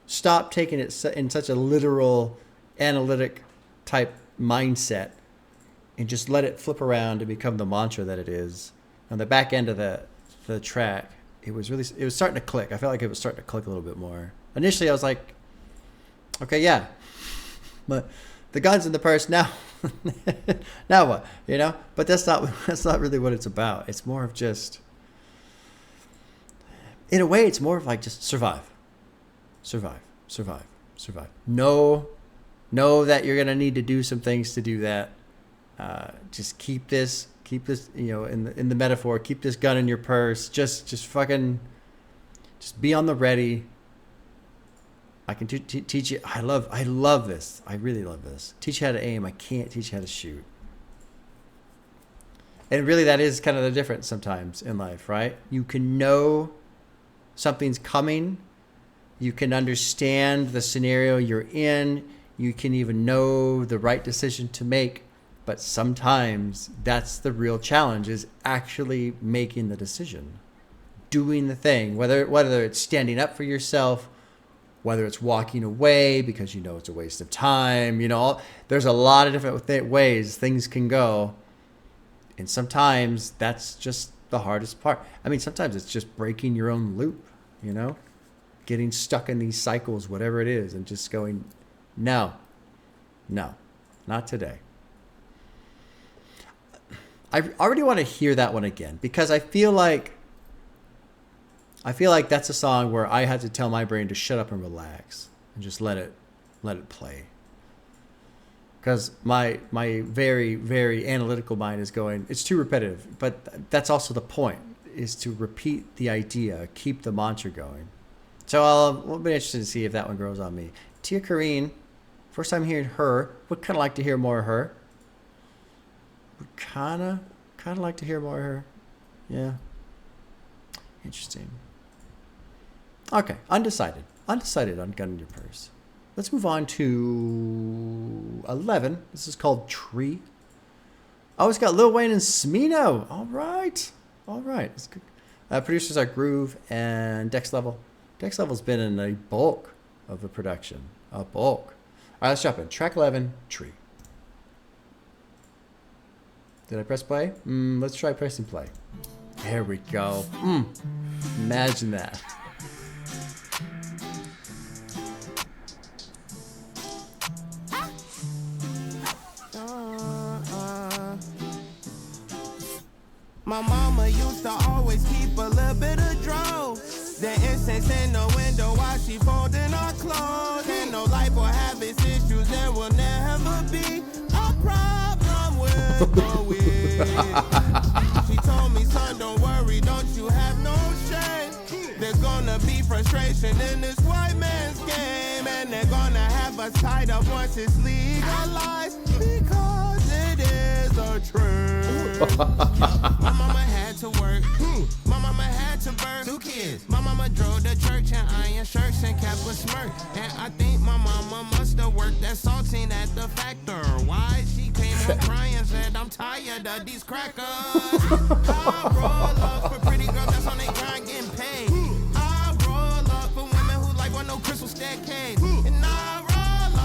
Speaker 1: stop taking it in such a literal, analytic type mindset and just let it flip around and become the mantra that it is, on the back end of the track, it was starting to click. I felt like it was starting to click a little bit more. Initially, I was like, okay, yeah, but the gun's in the purse now. Now what? You know? But that's not really what it's about. It's more of just, in a way, it's more of like just survive. Know that you're gonna need to do some things to do that. Just keep this, you know, in the metaphor, keep this gun in your purse. Just be on the ready. I can teach you. I love this. I really love this. Teach you how to aim. I can't teach you how to shoot. And really, that is kind of the difference sometimes in life, right? You can know something's coming. You can understand the scenario you're in. You can even know the right decision to make. But sometimes that's the real challenge, is actually making the decision, doing the thing, whether it's standing up for yourself, whether it's walking away because you know it's a waste of time. You know, there's a lot of different ways things can go. And sometimes that's just the hardest part. I mean, sometimes it's just breaking your own loop, you know, getting stuck in these cycles, whatever it is, and just going, no, not today. I already want to hear that one again because I feel like that's a song where I had to tell my brain to shut up and relax and just let it play. Because my very, very analytical mind is going, it's too repetitive. But that's also the point, is to repeat the idea, keep the mantra going. So I'll be interested to see if that one grows on me. Tia Kareen, first time hearing her, would kind of like to hear more of her. Would kind of like to hear more of her. Yeah. Interesting. Okay, undecided on Gun in Your Purse. Let's move on to 11. This is called Tree. Oh, it's got Lil Wayne and Smino. All right. It's good. Producers are Groove and Dex Level. Dex Level's been in a bulk of the production. A bulk. All right, let's jump in. Track 11, Tree. Did I press play? Let's try pressing play. There we go. Imagine that.
Speaker 2: My mama used to always keep a little bit of dro. The incense in the window while she folding her clothes. And no life or habits issues, there will never be a problem with the weed. She told me, son, don't worry, don't you have no shame. There's gonna be frustration in this white man's game. And they're gonna have us tied up once it's legalized. Because it is a trend. My mama had to work. My mama had to birth 2 kids. My mama drove to church in iron shirts and kept a smirk. And I think my mama must have worked that saltine at the factor. Why she came home crying and said, I'm tired of these crackers. I roll up for pretty girls that's on their grind getting paid. I roll up for women who like want no crystal staircase. And I roll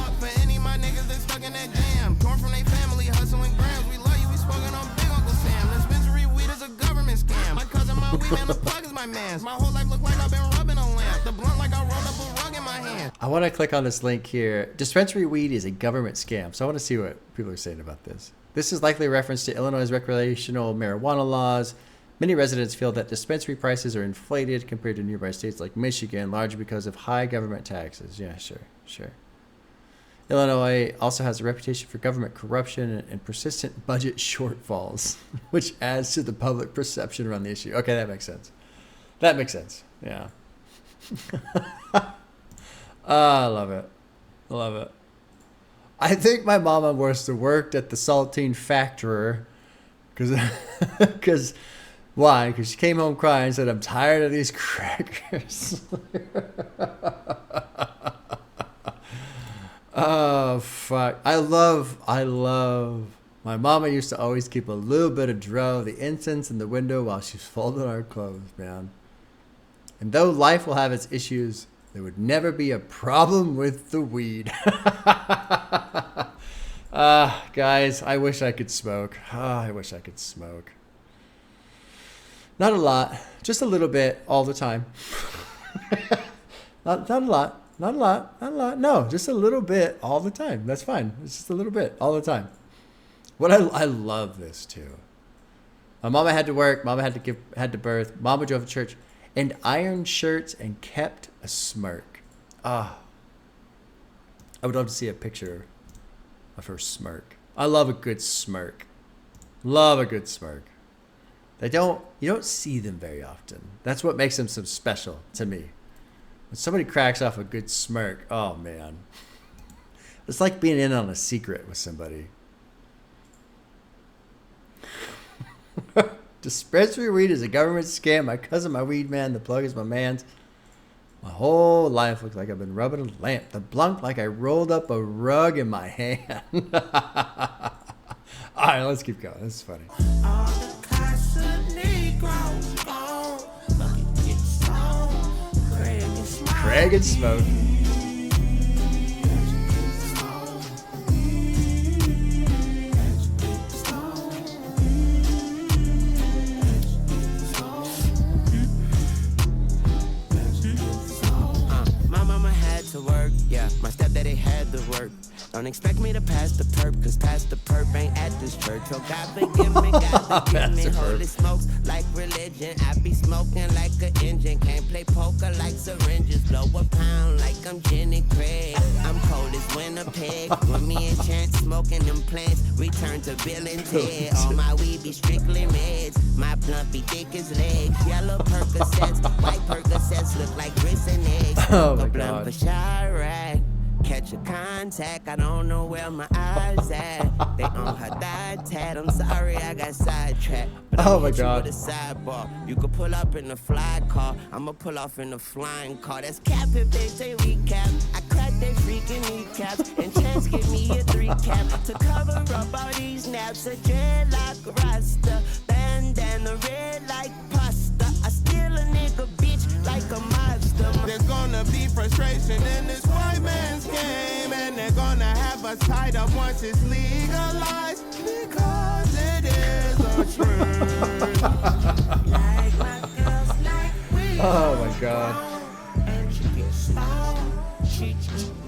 Speaker 2: smoke, man, the plug is my mans. My whole life look like I've been rubbing a lamp. The blunt like I rolled up a rug in my hand.
Speaker 1: I want to click on this link here. Dispensary weed is a government scam. So I want to see what people are saying about this. This is likely a reference to Illinois' recreational marijuana laws. Many residents feel that dispensary prices are inflated compared to nearby states like Michigan, largely because of high government taxes. Yeah, sure. Illinois also has a reputation for government corruption and persistent budget shortfalls, which adds to the public perception around the issue. Okay, that makes sense. Yeah. I love it. I think my mama must have worked at the saltine factory because why? Because she came home crying and said, I'm tired of these crackers. Oh, fuck. I love. My mama used to always keep a little bit of draw of the incense in the window while she's folding our clothes, man. And though life will have its issues, there would never be a problem with the weed. Guys, I wish I could smoke. I wish I could smoke. Not a lot, just a little bit all the time. not a lot. No, just a little bit all the time. That's fine. It's just a little bit all the time. What I love this too. My mama had to work. Mama had to birth. Mama drove to church, and ironed shirts and kept a smirk. I would love to see a picture of her smirk. I love a good smirk. You don't see them very often. That's what makes them so special to me. When somebody cracks off a good smirk, oh man. It's like being in on a secret with somebody. Dispensary weed is a government scam. My cousin, my weed man, the plug is my man's. My whole life looks like I've been rubbing a lamp. The blunt like I rolled up a rug in my hand. All right, let's keep going. This is funny. Craig and Smoke.
Speaker 8: My mama had to work, yeah. My stepdaddy had to work. Don't expect me to pass the perp, cause past the perp ain't at this church. Oh, God forgive me, God forgive me. Holy smokes like religion. I be smoking like an engine. Can't play poker like syringes. Blow a pound like I'm Jenny Craig. I'm cold as Winnipeg. When me and Chance smoking them plants, return to Bill and Ted. All my weed be strictly meds. My blunt be thick as legs. Yellow Percocets, white Percocets look like grits and eggs.
Speaker 1: Oh my
Speaker 8: A blunt
Speaker 1: God.
Speaker 8: for Chirac. Catch a contact, I don't know where my eyes at. They on her thigh tat. I'm sorry I got sidetracked. But
Speaker 1: Oh
Speaker 8: I'ma
Speaker 1: my
Speaker 8: hit you
Speaker 1: God.
Speaker 8: with a sidebar. You could pull up in the fly car. I'ma pull off in the flying car. That's cap if they say recap. I crack they freaking kneecaps. And Chance give me a 3-cap to cover up all these naps. A dreadlock rasta, bandana red like pasta. I steal a nigga bitch like a monster.
Speaker 2: There's gonna be frustration in this white man's game, and they're gonna have us tied up once it's legalized, because it is a trend.
Speaker 8: Like my girls like we
Speaker 1: Oh my God.
Speaker 8: and she gets stoned. She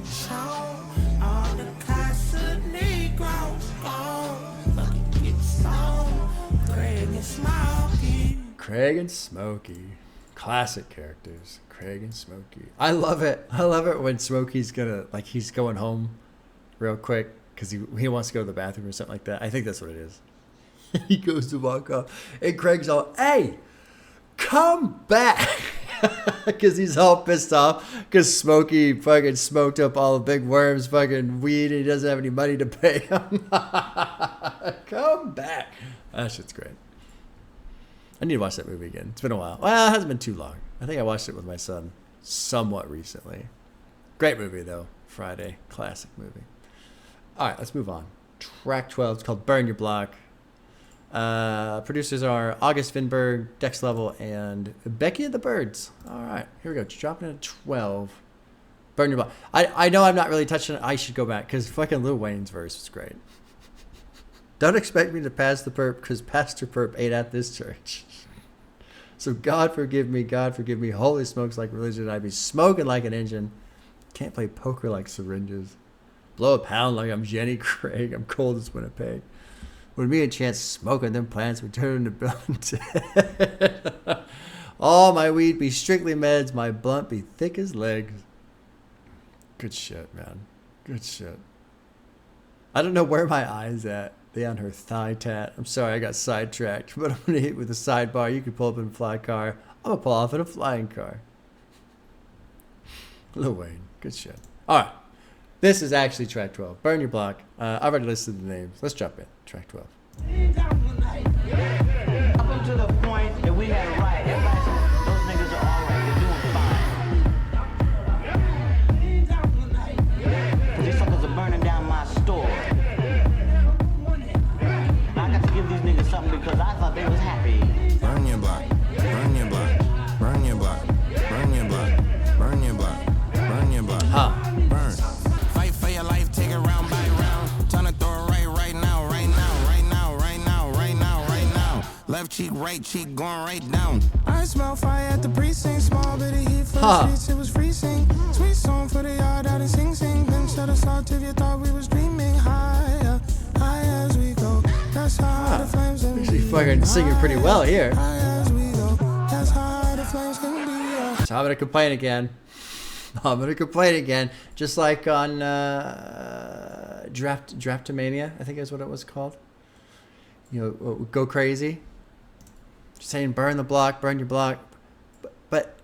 Speaker 8: stoned. All the Casa Negros gone. Fucking get stoned. Craig and Smokey.
Speaker 1: Craig and Smokey. Classic characters. Craig and Smokey. I love it. I love it when Smokey's he's going home real quick because he wants to go to the bathroom or something like that. I think that's what it is. He goes to walk off and Craig's all, hey, come back. Because he's all pissed off because Smokey fucking smoked up all the big worms fucking weed and he doesn't have any money to pay him. Come back. That shit's great. I need to watch that movie again. It's been a while. Well, it hasn't been too long. I think I watched it with my son somewhat recently. Great movie, though. Friday. Classic movie. All right, let's move on. Track 12. It's called Burn Your Block. Producers are August Finberg, Dex Level, and Becky and the Birds. All right, here we go. Dropping it at 12. Burn Your Block. I know I'm not really touching it. I should go back because fucking Lil Wayne's verse was great. Don't expect me to pass the perp because Pastor Perp ate at this church. So God forgive me, God forgive me. Holy smokes, like religion, I'd be smoking like an engine. Can't play poker like syringes. Blow a pound like I'm Jenny Craig. I'm cold as Winnipeg. When me and Chance smoking them plants, we turn into blunt. All my weed be strictly meds. My blunt be thick as legs. Good shit, man. Good shit. I don't know where my eye's at. They on her thigh tat. I'm sorry I got sidetracked, but I'm going to hit with a sidebar. You can pull up in a fly car. I'm going to pull off in a flying car. Lil Wayne. Good shit. All right. This is actually track 12. Burn Your Block. I've already listed the names. Let's jump in. Track 12.
Speaker 8: Up until the point that we had a riot, everybody said those niggas are all right, they're doing fine. Cause these suckers are burning down my store. And I got to give these niggas something because I thought they was happy.
Speaker 2: Burn your block. Burn your block. Burn your block. Burn your block. Burn your block. Burn your block.
Speaker 1: Huh.
Speaker 2: Burn. Fight for your life, take it round by round. Tryna throw it right now, right now, right now, right now, right now, right now. Left cheek, right cheek, going right down. I smell fire at the precinct, small bit of heat for the streets, it was freezing. Sweet song for the yard out and sing sing. Then shut us off if you thought we was dreaming. Higher, higher as we go. That's how the flames can be.
Speaker 1: Actually fucking singing pretty well here.
Speaker 2: Higher as we go. That's how the flames can be.
Speaker 1: So I'm going to complain again. Just like on Drapetomania, I think is what it was called. You know, go crazy. Saying burn the block, burn your block. But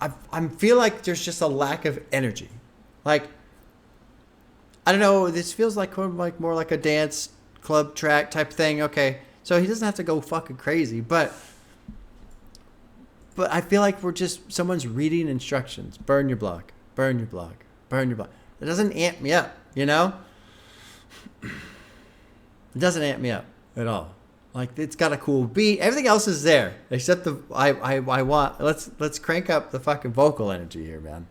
Speaker 1: I feel like there's just a lack of energy. Like, I don't know, this feels like more like a dance club track type thing. Okay, so he doesn't have to go fucking crazy, but I feel like someone's reading instructions. Burn your block, burn your block, burn your block. It doesn't amp me up, you know? It doesn't amp me up at all. Like, it's got a cool beat. Everything else is there, except I want, let's crank up the fucking vocal energy here, man.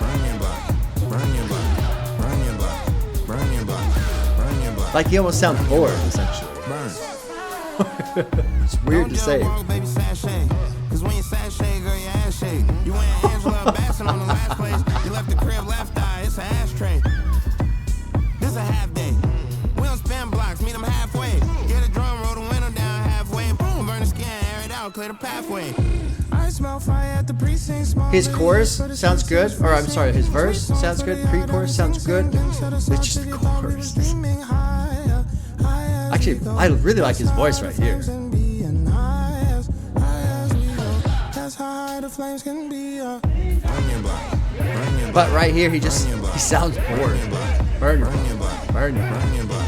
Speaker 2: Burn your block, burn your block, burn your block, burn your block, burn your block.
Speaker 1: Like he almost sounds bored, essentially.
Speaker 2: Burn.
Speaker 1: It's weird to say.
Speaker 2: Cause when you sashay, girl, your ass shake. You went Angela Bassett on the last place. You left the crib left eye, it's an ashtray. This a half day. We don't spin blocks, meet them halfway. Get a drum, roll the window down halfway. Boom, burn the skin, air it out, clear the pathway. I smell fire at the precinct.
Speaker 1: His chorus sounds good, or I'm sorry, his verse sounds good. Pre-chorus sounds good. It's just the chorus. Actually, I really like his voice right here. But right here, he sounds bored. Burn your block. Burn your block.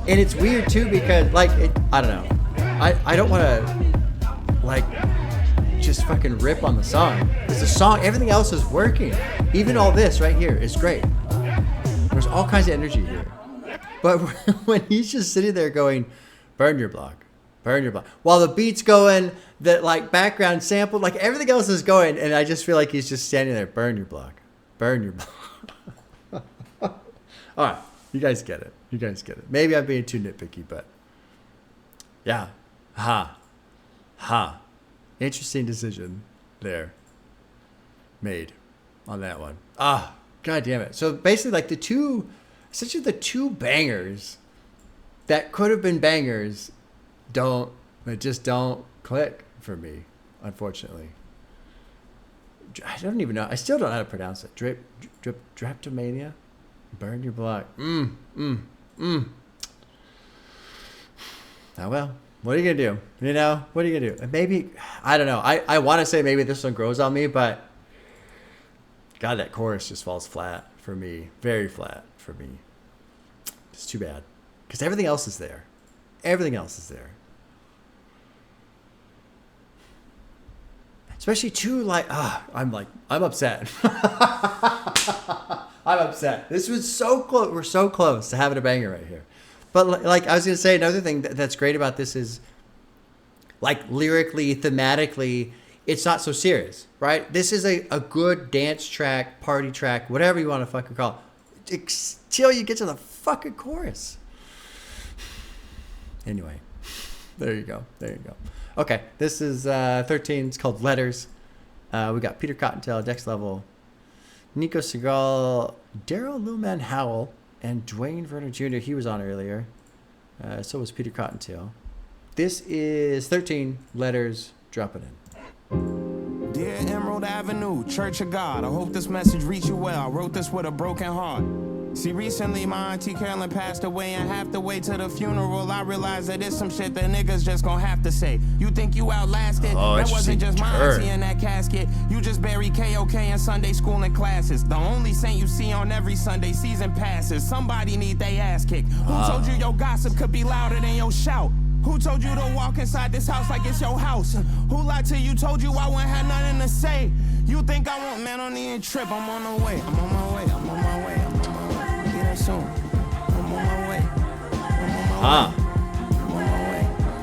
Speaker 1: And it's weird too because, like, I don't know. I don't want to, like, just fucking rip on the song. Because the song, everything else is working. Even all this right here is great. There's all kinds of energy here. But when he's just sitting there going, burn your block, burn your block. While the beat's going, that like background sample, like everything else is going. And I just feel like he's just standing there, burn your block, burn your block. All right. You guys get it. You guys get it. Maybe I'm being too nitpicky, but yeah. Ha. Interesting decision there made on that one. God damn it. So basically like the two bangers that could have been bangers just don't click for me, unfortunately. I don't even know. I still don't know how to pronounce it. Drapetomania? Burn your block. Oh well. What are you going to do? You know, what are you going to do? Maybe, I don't know. I want to say maybe this one grows on me, but God, that chorus just falls flat for me. Very flat for me. It's too bad. Because everything else is there. Everything else is there. Especially too, like, I'm upset. I'm upset. This was so close. We're so close to having a banger right here. But like I was going to say, another thing that's great about this is, like, lyrically, thematically, it's not so serious, right? This is a good dance track, party track, whatever you want to fucking call it, until you get to the fucking chorus. Anyway, there you go. Okay, this is 13. It's called Letters. We got Peter Cottontail, Dex Level, Nico Segal, Daryl Lilman Howell, and Dwayne Verner Jr. He was on earlier. So was Peter Cottontail. This is 13 Letters. Drop it in.
Speaker 2: Dear Emerald Avenue, Church of God, I hope this message reached you well. I wrote this with a broken heart. See, recently my auntie Carolyn passed away, and half the way to the funeral I realized that it's some shit that niggas just gonna have to say. You think you outlasted? That wasn't just my auntie in that casket. You just buried KOK in Sunday school and classes. The only saint you see on every Sunday season passes. Somebody need they ass kicked. Who told you your gossip could be louder than your shout? Who told you to walk inside this house like it's your house? Who lied to you, told you I wouldn't have nothing to say? You think I want man on the trip? I'm on the way. I'm on my way. I'm on my way. I'm on my way. Get there soon. I'm on my way. I'm on my way. I'm on my way.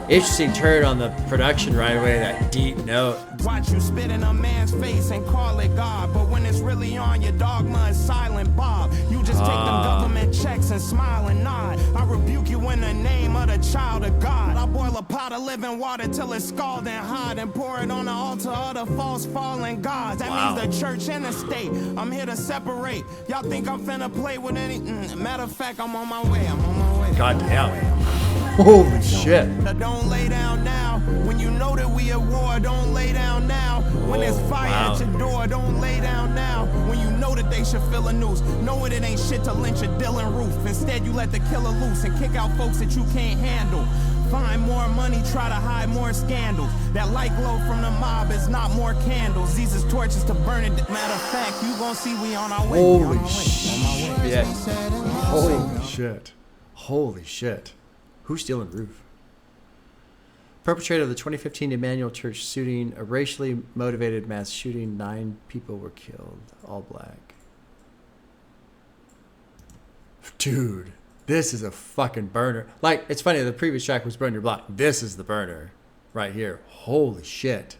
Speaker 1: Interesting turn on the production right away, that deep note.
Speaker 2: Watch you spit in a man's face and call it God, but when it's really on, your dogma is silent Bob. You just take them government checks and smile and nod. I rebuke you in the name of the child of God. I boil a pot of living water till it's scalded and hot and pour it on the altar of the false fallen gods. That means the church and the state. I'm here to separate. Y'all think I'm finna play with any? Matter of fact, I'm on my way. I'm on my way.
Speaker 1: God damn. Holy shit.
Speaker 2: Now don't lay down now. When you know that we at war, don't lay down now. When there's fire at your door, don't lay down now. When you know that they should fill a noose, know it ain't shit to lynch a Dylan Roof. Instead, you let the killer loose and kick out folks that you can't handle. Find more money, try to hide more scandals. That light glow from the mob is not more candles. These is torches to burn it. Matter of fact, you gon' see we on our way.
Speaker 1: Holy shit. Holy shit. Holy shit. Who's stealing roof? Perpetrator of the 2015 Emmanuel Church shooting, a racially motivated mass shooting. 9 people were killed, all black. Dude, this is a fucking burner. Like, it's funny, the previous track was Burn Your Block. This is the burner right here. Holy shit.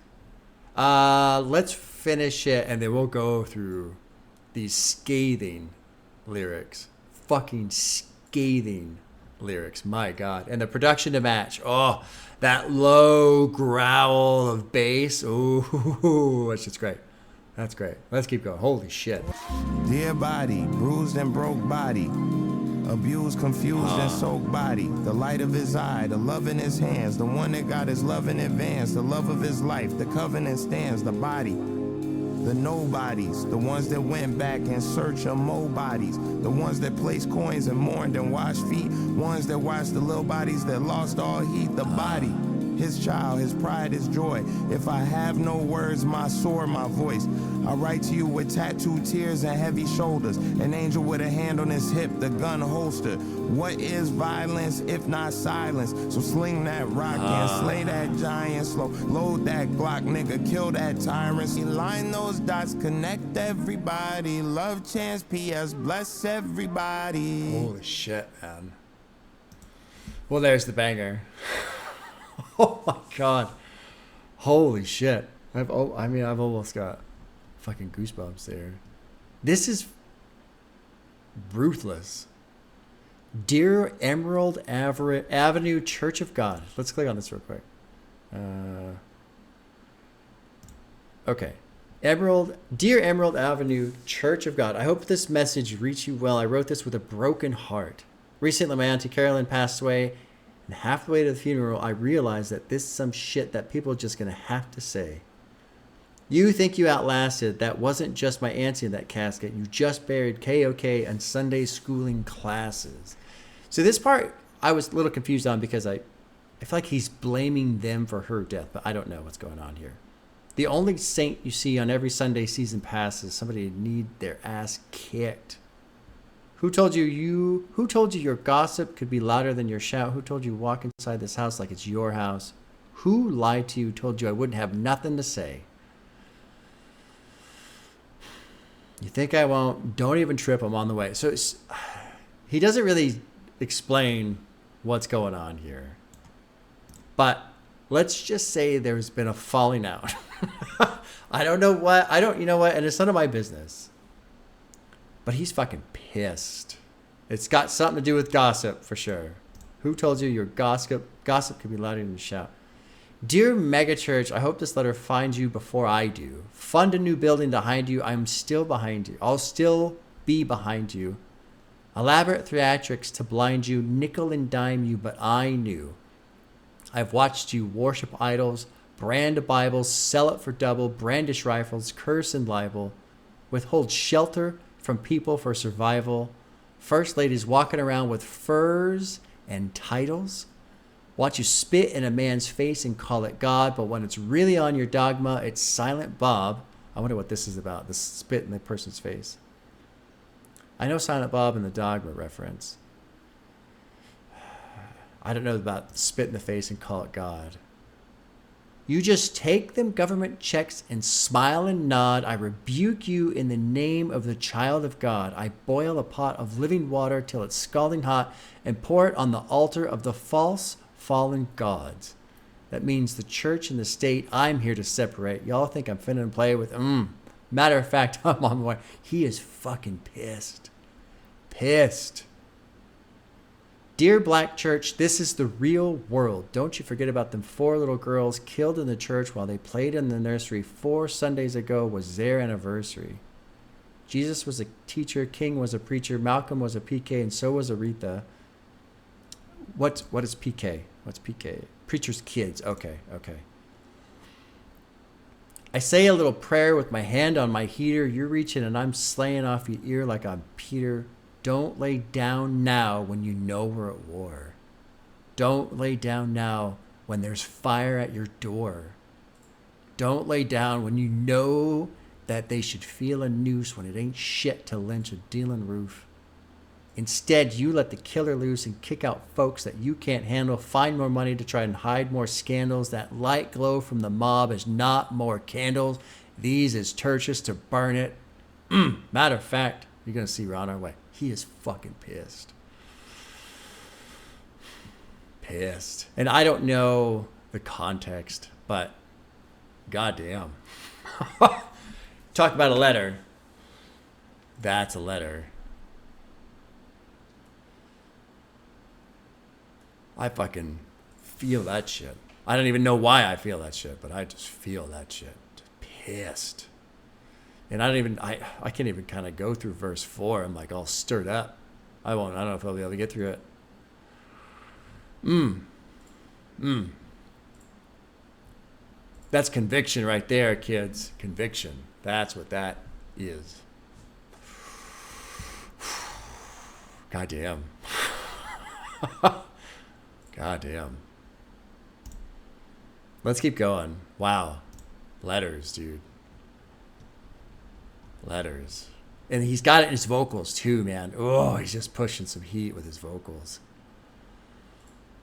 Speaker 1: Let's finish it, and then we'll go through these scathing lyrics. Fucking scathing lyrics, my God. And the production to match. Oh, that low growl of bass. Ooh, that's just great. That's great. Let's keep going. Holy shit.
Speaker 2: Dear body, bruised and broke body, abused, confused, and soaked body. The light of his eye, the love in his hands, the one that got his love in advance, the love of his life, the covenant stands, the body. The nobodies, the ones that went back in search of more bodies, the ones that placed coins and mourned and washed feet, ones that watched the little bodies that lost all heat, the body. His child, his pride, his joy. If I have no words, my sword, my voice. I write to you with tattooed tears and heavy shoulders. An angel with a hand on his hip, the gun holster. What is violence if not silence? So sling that rock and slay that giant slow. Load that Glock, nigga, kill that tyrant. See, line those dots, connect everybody. Love, chance, PS, bless everybody.
Speaker 1: Holy shit, man. Well, there's the banger. Oh my God. Holy shit. I've almost got fucking goosebumps there. This is ruthless. Dear Emerald Avenue Church of God. Let's click on this real quick. Okay. Dear Emerald Avenue Church of God. I hope this message reached you well. I wrote this with a broken heart. Recently, my Auntie Carolyn passed away. And halfway to the funeral, I realized that this is some shit that people are just going to have to say. You think you outlasted. That wasn't just my auntie in that casket. You just buried KOK and Sunday schooling classes. So this part, I was a little confused on because I feel like he's blaming them for her death, but I don't know what's going on here. The only saint you see on every Sunday season pass is somebody who need their ass kicked. Who told you your gossip could be louder than your shout? Who told you walk inside this house like it's your house? Who lied to you, told you I wouldn't have nothing to say? You think I won't? Don't even trip. I'm on the way. So he doesn't really explain what's going on here. But let's just say there's been a falling out. I don't know what. You know what? And it's none of my business. But he's fucking pissed. It's got something to do with gossip for sure. Who told you your gossip could be louder than a shout? Dear Megachurch, I hope this letter finds you before I do. Fund a new building behind you. I'm still behind you. I'll still be behind you. Elaborate theatrics to blind you, nickel and dime you, but I knew. I've watched you worship idols, brand Bibles, sell it for double, brandish rifles, curse and libel, withhold shelter from people for survival. First ladies walking around with furs and titles. Watch you spit in a man's face and call it God, but when it's really on your dogma, it's Silent Bob. I wonder what this is about, this spit in the person's face. I know Silent Bob and the dogma reference. I don't know about spit in the face and call it God. You just take them government checks and smile and nod. I rebuke you in the name of the child of God. I boil a pot of living water till it's scalding hot and pour it on the altar of the false fallen gods. That means the church and the state I'm here to separate. Y'all think I'm finna play with Matter of fact, I'm on my way. He is fucking pissed. Pissed. Dear Black Church, this is the real world. Don't you forget about them 4 little girls killed in the church while they played in the nursery 4 Sundays ago was their anniversary. Jesus was a teacher, King was a preacher, Malcolm was a PK, and so was Aretha. What is PK? What's PK? Preacher's kids. Okay. I say a little prayer with my hand on my heater. You're reaching and I'm slaying off your ear like I'm Peter. Don't lay down now when you know we're at war. Don't lay down now when there's fire at your door. Don't lay down when you know that they should feel a noose when it ain't shit to lynch a dealing roof. Instead, you let the killer loose and kick out folks that you can't handle. Find more money to try and hide more scandals. That light glow from the mob is not more candles. These is churches to burn it. Matter of fact, you're going to see we're on our way. He is fucking pissed. Pissed. And I don't know the context, but goddamn. Talk about a letter. That's a letter. I fucking feel that shit. I don't even know why I feel that shit, but I just feel that shit. Pissed. And I can't even kind of go through verse 4. I'm like all stirred up. I don't know if I'll be able to get through it. That's conviction right there, kids. Conviction. That's what that is. Goddamn. Goddamn. Let's keep going. Wow. Letters, dude. Letters. And he's got it in his vocals too, man. Oh, he's just pushing some heat with his vocals.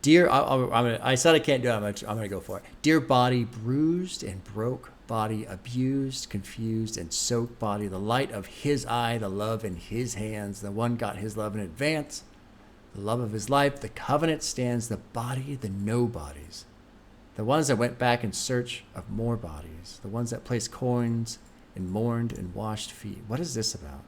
Speaker 1: Dear, I said I can't do it. I'm gonna go for it. Dear body, bruised and broke body, abused, confused, and soaked body. The light of his eye, the love in his hands. The one got his love in advance. The love of his life. The covenant stands. The body, the nobodies. The ones that went back in search of more bodies. The ones that placed coins and mourned and washed feet. What is this about?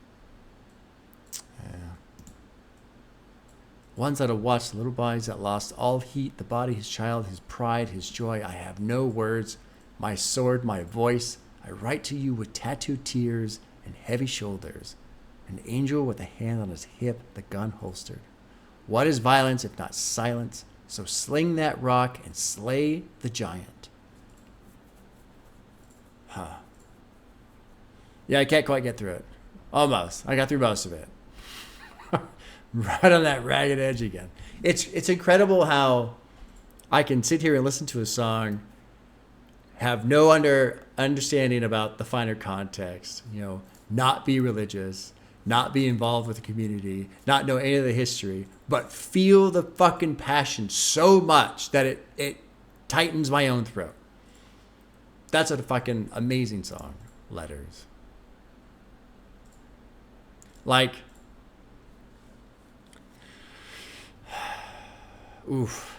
Speaker 1: Ones that have watched little bodies that lost all heat, the body, his child, his pride, his joy. I have no words, my sword, my voice. I write to you with tattooed tears and heavy shoulders. An angel with a hand on his hip, the gun holstered. What is violence if not silence? So sling that rock and slay the giant. Yeah, I can't quite get through it. Almost. I got through most of it. Right on that ragged edge again. It's incredible how I can sit here and listen to a song, have no understanding about the finer context, not be religious, not be involved with the community, not know any of the history, but feel the fucking passion so much that it tightens my own throat. That's a fucking amazing song, Letters. Like, oof,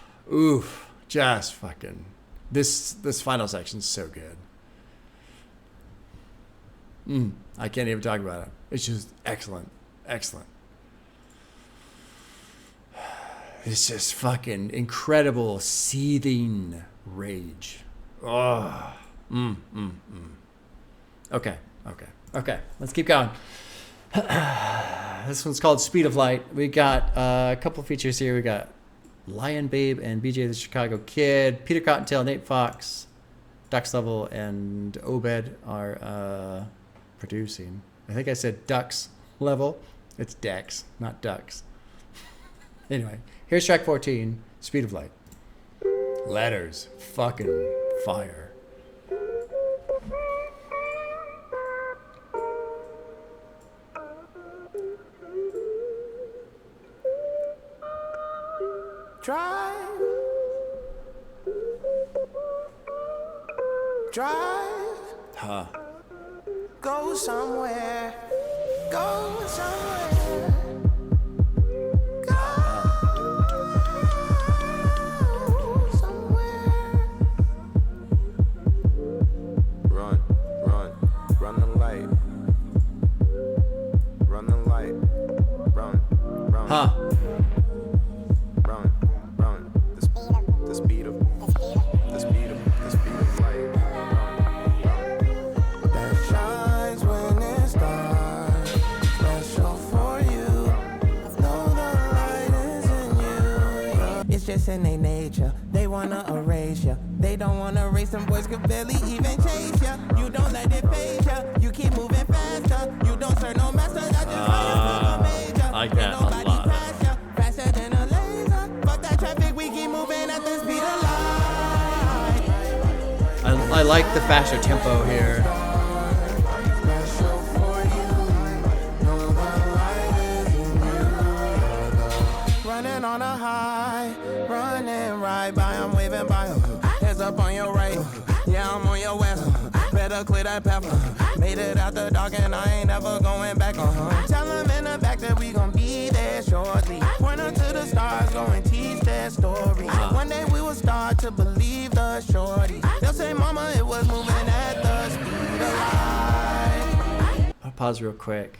Speaker 1: just fucking, this final section's so good. I can't even talk about it. It's just excellent. It's just fucking incredible, seething rage. Oh. Okay. Let's keep going. This one's called Speed of Light. We got a couple features here. We got Lion Babe and BJ the Chicago Kid, Peter Cottontail, Nate Fox, Ducks Level, and Obed are producing. I think I said Ducks Level. It's Dex, not Ducks. Anyway, here's track 14, Speed of Light. Letters, fucking fire.
Speaker 2: Drive.
Speaker 1: Huh.
Speaker 2: Go somewhere. Go somewhere.
Speaker 9: Run the light. Run.
Speaker 1: Huh.
Speaker 9: Run. The speed of light.
Speaker 2: That shines when it's dark. Special for you. Know the light is in you. It's just in their nature. They wanna erase ya. They don't wanna race them boys could barely even chase ya. You don't let it phase ya. You keep moving faster. You don't serve no master. That's just why you're major.
Speaker 1: I like that a lot.
Speaker 2: Faster than a laser. Fuck that traffic. We keep moving at the speed of light.
Speaker 1: I like the faster tempo here.
Speaker 2: Running on a high, running right by, I'm waving by. Heads up on your right, yeah, I'm on your west. Better clear that path. Made it out the dark and I ain't never going back. Tell them in the back that we gon' be there shortly. Point them to the stars, go and teach their story. One day we will start to believe the shorty. They'll say, mama, it was moving at the speed of light.
Speaker 1: I'll pause real quick.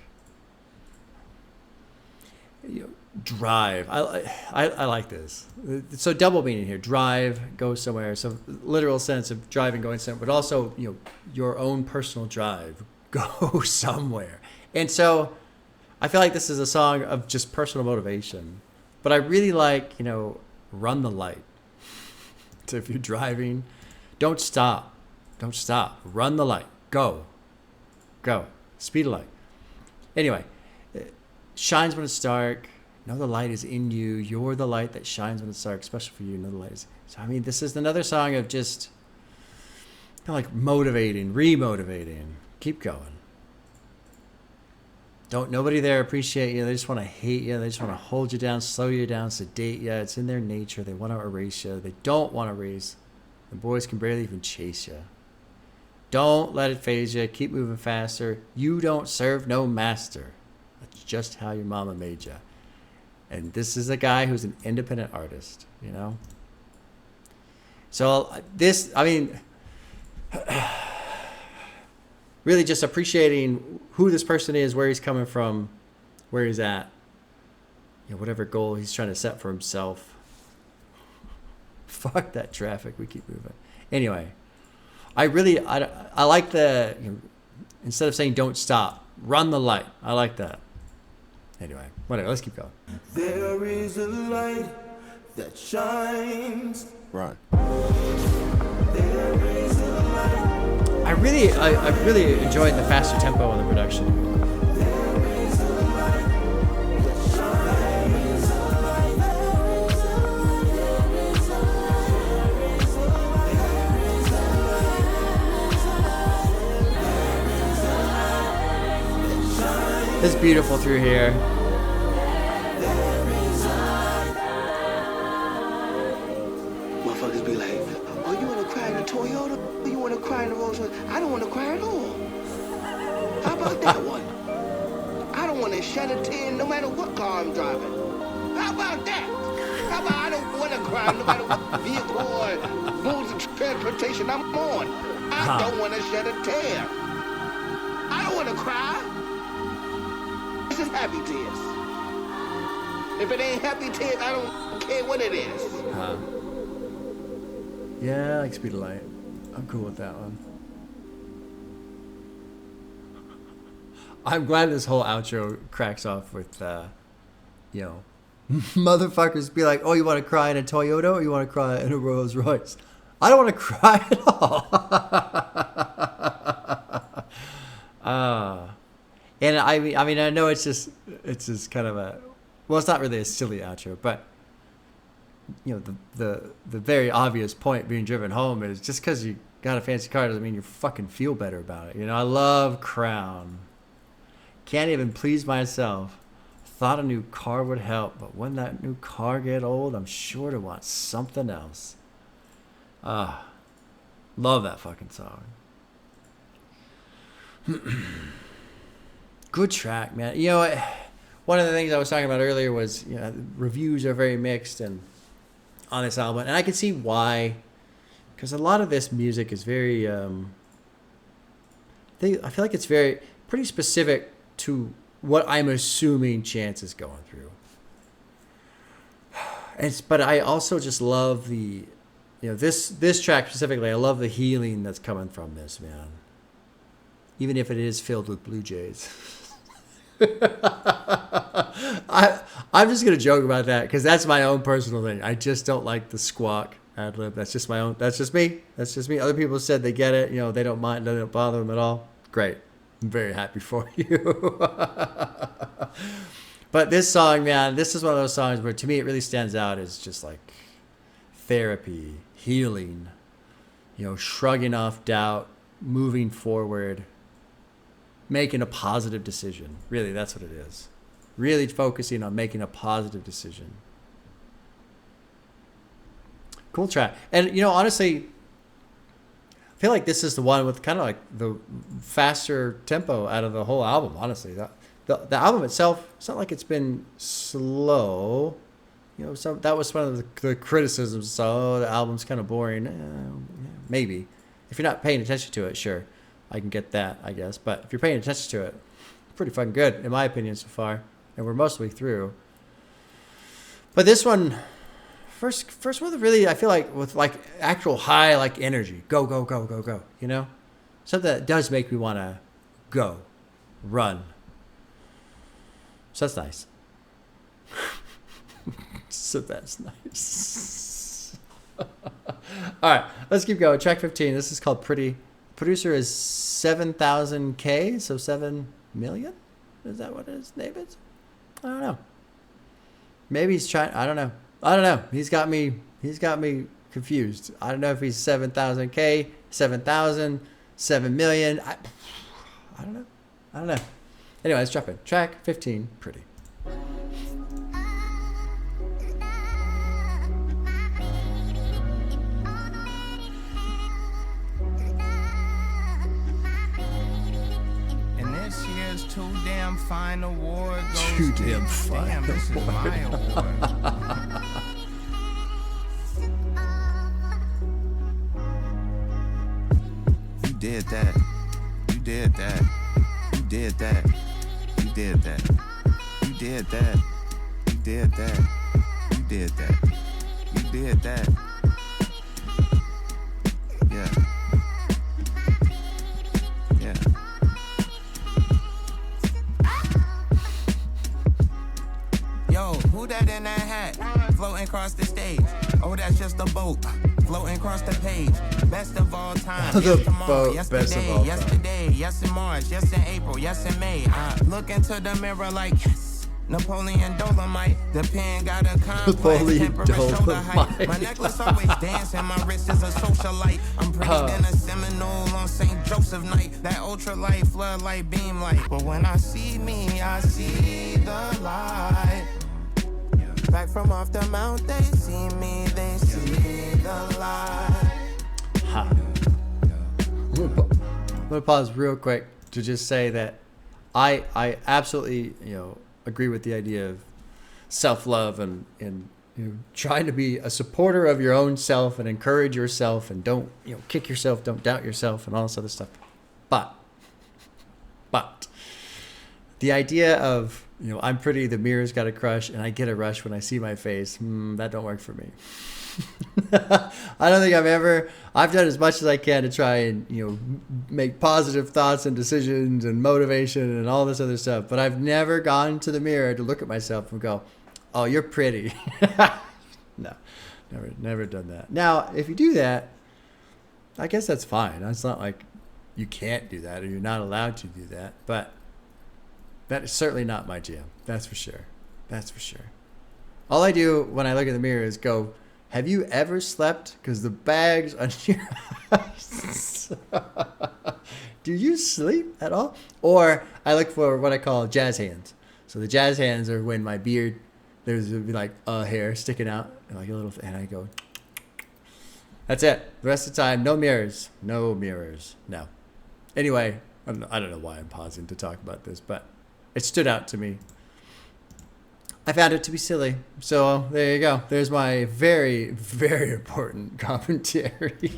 Speaker 1: Drive. I like this. So double meaning here. Drive, go somewhere. So literal sense of driving, going somewhere, but also your own personal drive, go somewhere. And so I feel like this is a song of just personal motivation. But I really like run the light. So if you're driving, don't stop. Run the light. Go. Speed of light. Anyway, it shines when it's dark. Know the light is in you. You're the light that shines when it's dark, especially for you. Know the light is. So, I mean, this is another song of just like motivating, remotivating. Keep going. Nobody there appreciate you. They just want to hate you. They just want to hold you down, slow you down, sedate you. It's in their nature. They want to erase you. They don't want to erase. The boys can barely even chase you. Don't let it phase you. Keep moving faster. You don't serve no master. That's just how your mama made you. And this is a guy who's an independent artist, So really just appreciating who this person is, where he's coming from, where he's at, whatever goal he's trying to set for himself. Fuck that traffic. We keep moving. Anyway, I like the, instead of saying don't stop, run the light. I like that. Anyway, whatever, let's keep going.
Speaker 2: There is a light that shines.
Speaker 9: Run.
Speaker 2: There is a light.
Speaker 1: I really enjoyed the faster tempo on the production.
Speaker 2: There is a light that shines.
Speaker 1: It's beautiful through here.
Speaker 3: Motherfuckers be like, oh, you want to cry in the Toyota? You want to cry in the Rolls Royce? I don't want to cry at all. How about that one? I don't want to shed a tear no matter what car I'm driving. How about that? How about I don't want to cry no matter what vehicle or modes of transportation I'm on? I don't want to shed a tear. I don't cry. This is happy tears. If it ain't happy tears, I don't care what it is.
Speaker 1: Yeah, I like Speed of Light. I'm cool with that one. I'm glad this whole outro cracks off with, motherfuckers be like, oh, you want to cry in a Toyota or you want to cry in a Rolls Royce? I don't want to cry at all. And I mean, I know it's just kind of it's not really a silly outro, but the very obvious point being driven home is just because you got a fancy car doesn't mean you fucking feel better about it. I love Crown. Can't even please myself. Thought a new car would help, but when that new car get old, I'm sure to want something else. Love that fucking song. Good track, man. One of the things I was talking about earlier was reviews are very mixed and on this album, and I can see why, because a lot of this music is very I feel like it's pretty specific to what I'm assuming Chance is going through. But I also just love the this track specifically. I love the healing that's coming from this, man. Even if it is filled with Blue Jays. I'm just gonna joke about that because that's my own personal thing. I just don't like the squawk ad lib. That's just my own. That's just me. Other people said they get it. They don't mind. It doesn't bother them at all. Great. I'm very happy for you. But this song, man, this is one of those songs where to me it really stands out as just like therapy, healing, shrugging off doubt, moving forward, making a positive decision. Really, that's what it is. Really focusing on making a positive decision. Cool track. And, honestly, I feel like this is the one with kind of like the faster tempo out of the whole album, honestly. The album itself, it's not like it's been slow. So that was one of the criticisms. So the album's kind of boring. Maybe. If you're not paying attention to it, sure. I can get that, I guess. But if you're paying attention to it, pretty fucking good, in my opinion, so far. And we're mostly through. But this one, first one really, I feel like, with like actual high, like energy. Go, go, go, go, go. Something that does make me want to go, run. So that's nice. So that's nice. All right, let's keep going. Track 15. This is called Pretty. Producer is 7,000K, so 7 million? Is that what his name is? I don't know. Maybe he's trying. I don't know. He's got me confused. I don't know if he's 7,000K, 7,000, 7 million. I don't know. Anyway, let's drop in. Track 15, Pretty.
Speaker 2: Too damn fine award goes
Speaker 1: Too damn fine.
Speaker 2: Damn, this is my award. You did that. You did that. You did that. You did that. You did that. You did that. You did that. You did that. Yeah. Yeah. Yo, who that in that hat? Floating across the stage. Oh, that's just a boat. Floating across the page. Best of all time.
Speaker 1: The
Speaker 2: Yes, tomorrow.
Speaker 1: boat.
Speaker 2: Yesterday.
Speaker 1: Best of all time.
Speaker 2: Yesterday. Yes, in March. Yes, in April. Yes, in May. I look into the mirror like, yes. Napoleon Dolomite. The pen got a complex.
Speaker 1: Napoleon
Speaker 2: Temperate shoulder height.
Speaker 1: Dolomite.
Speaker 2: My necklace always dancing. My wrist is a socialite. I'm pretty than a Seminole on St. Joseph night. That ultralight, floodlight, beam light. But when I see me, I see the light. Back from off the mount, they see me, they see the light.
Speaker 1: I'm gonna pause real quick to just say that I absolutely agree with the idea of self-love and trying to be a supporter of your own self and encourage yourself and don't kick yourself, don't doubt yourself and all this other stuff. But the idea of, I'm pretty, the mirror's got a crush, and I get a rush when I see my face, that don't work for me. I don't think I've done as much as I can to try and, make positive thoughts and decisions and motivation and all this other stuff. But I've never gone to the mirror to look at myself and go, oh, you're pretty. No, never done that. Now, if you do that, I guess that's fine. It's not like you can't do that or you're not allowed to do that. But that is certainly not my jam. That's for sure. That's for sure. All I do when I look in the mirror is go, have you ever slept? Because the bags on your eyes. Do you sleep at all? Or I look for what I call jazz hands. So the jazz hands are when my beard, there's like a hair sticking out, like a little, and I go. That's it. The rest of the time, no mirrors. No mirrors. No. Anyway, I don't know why I'm pausing to talk about this, but it stood out to me. I found it to be silly. So there you go. There's my very, very important commentary.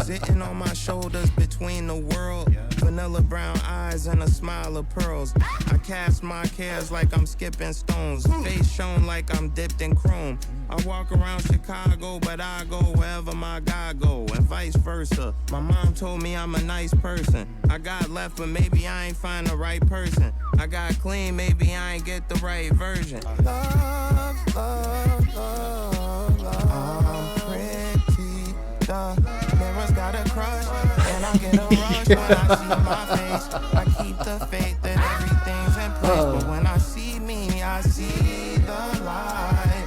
Speaker 2: Sitting on my shoulders between the world. Vanilla brown eyes and a smile of pearls. I cast my cares like I'm skipping stones. Face shown like I'm dipped in chrome. I walk around Chicago, but I go wherever my God go, and vice versa. My mom told me I'm a nice person. I got left, but maybe I ain't find the right person. I got clean, maybe I ain't get the right version. Love, love, love, love. I'm pretty. The mirror's got a crush, and I get a rush when I see my face. I keep the faith that everything's in place, but when I see me, I see the light.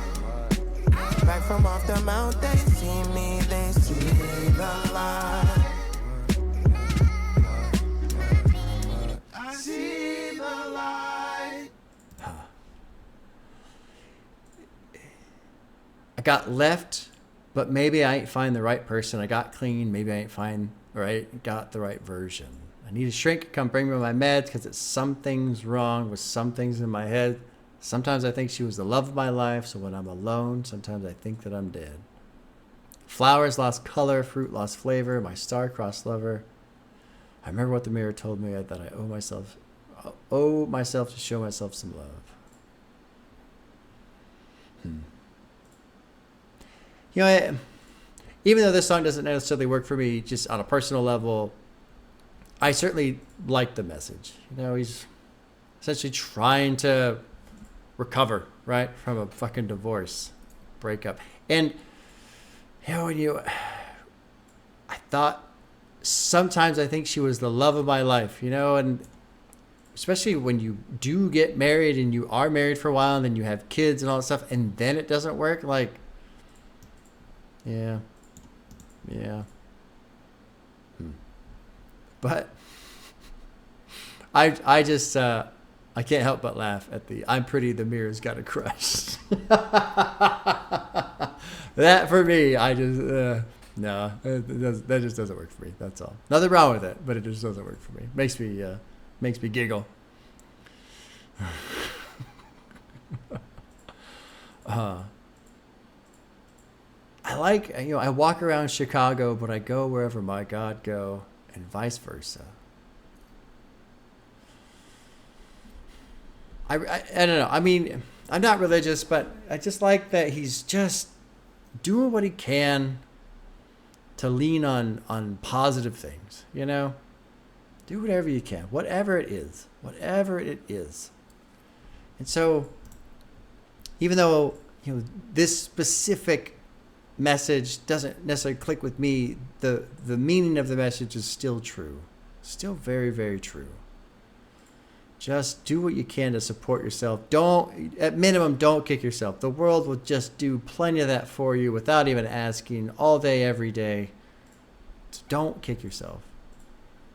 Speaker 2: Back from off the mount, they see me, they see the light. I see the light.
Speaker 1: I got left, but maybe I ain't find the right person. I got clean, maybe I ain't find got the right version. I need a shrink to come bring me my meds because it's something's wrong with some things in my head. Sometimes I think she was the love of my life, so when I'm alone, sometimes I think that I'm dead. Flowers lost color, fruit lost flavor, my star-crossed lover. I remember what the mirror told me, that I owe myself to show myself some love. Even though this song doesn't necessarily work for me just on a personal level, I certainly like the message. He's essentially trying to recover, right, from a fucking divorce, breakup. And, I thought sometimes I think she was the love of my life, and especially when you do get married and you are married for a while and then you have kids and all that stuff and then it doesn't work, like, yeah. But I just, I can't help but laugh at the I'm pretty, the mirror's got a crush. That for me, I just, no, that just doesn't work for me. That's all. Nothing wrong with it, but it just doesn't work for me. Makes me giggle. I like, I walk around Chicago, but I go wherever my God go, and vice versa. I don't know. I mean, I'm not religious, but I just like that he's just doing what he can to lean on positive things, Do whatever you can, whatever it is. And so, even though, this specific message doesn't necessarily click with me, the meaning of the message is still true. Still very, very true. Just do what you can to support yourself. At minimum, don't kick yourself. The world will just do plenty of that for you without even asking, all day, every day. So don't kick yourself.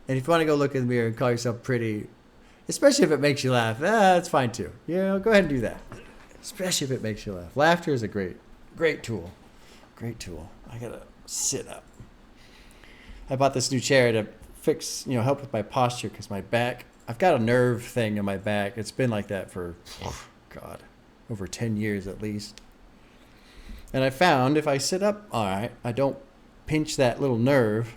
Speaker 1: And if you want to go look in the mirror and call yourself pretty, especially if it makes you laugh, that's fine too. Go ahead and do that. Especially if it makes you laugh. Laughter is a great tool. Great tool. I gotta sit up. I bought this new chair to fix, help with my posture because my back, I've got a nerve thing in my back. It's been like that for, over 10 years at least. And I found if I sit up all right, I don't pinch that little nerve,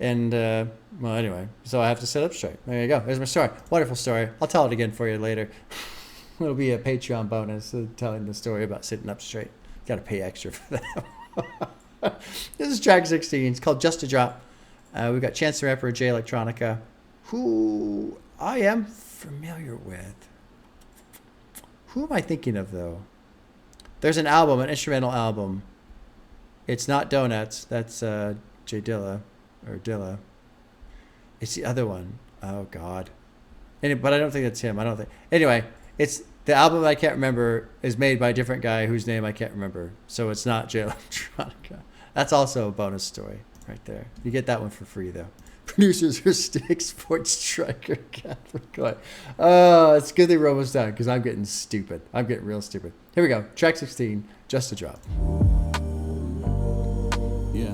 Speaker 1: And, well, anyway, so I have to sit up straight. There you go. There's my story. Wonderful story. I'll tell it again for you later. It'll be a Patreon bonus telling the story about sitting up straight. Got to pay extra for that. This is track 16. It's called Just a Drop. We've got Chance the Rapper, Jay Electronica, who I am familiar with. Who am I thinking of, though? There's an album, an instrumental album. It's not Donuts. That's Jay Dilla. Or Dilla. It's the other one. Oh, God. But I don't think that's him. I don't think. Anyway, it's the album I can't remember is made by a different guy whose name I can't remember. So it's not Jay Electronica. That's also a bonus story right there. You get that one for free, though. Producers are Stick, Sports Striker, Catholic Light. Oh, it's good they were almost done because I'm getting stupid. I'm getting real stupid. Here we go. Track 16, Just a Drop.
Speaker 2: Yeah.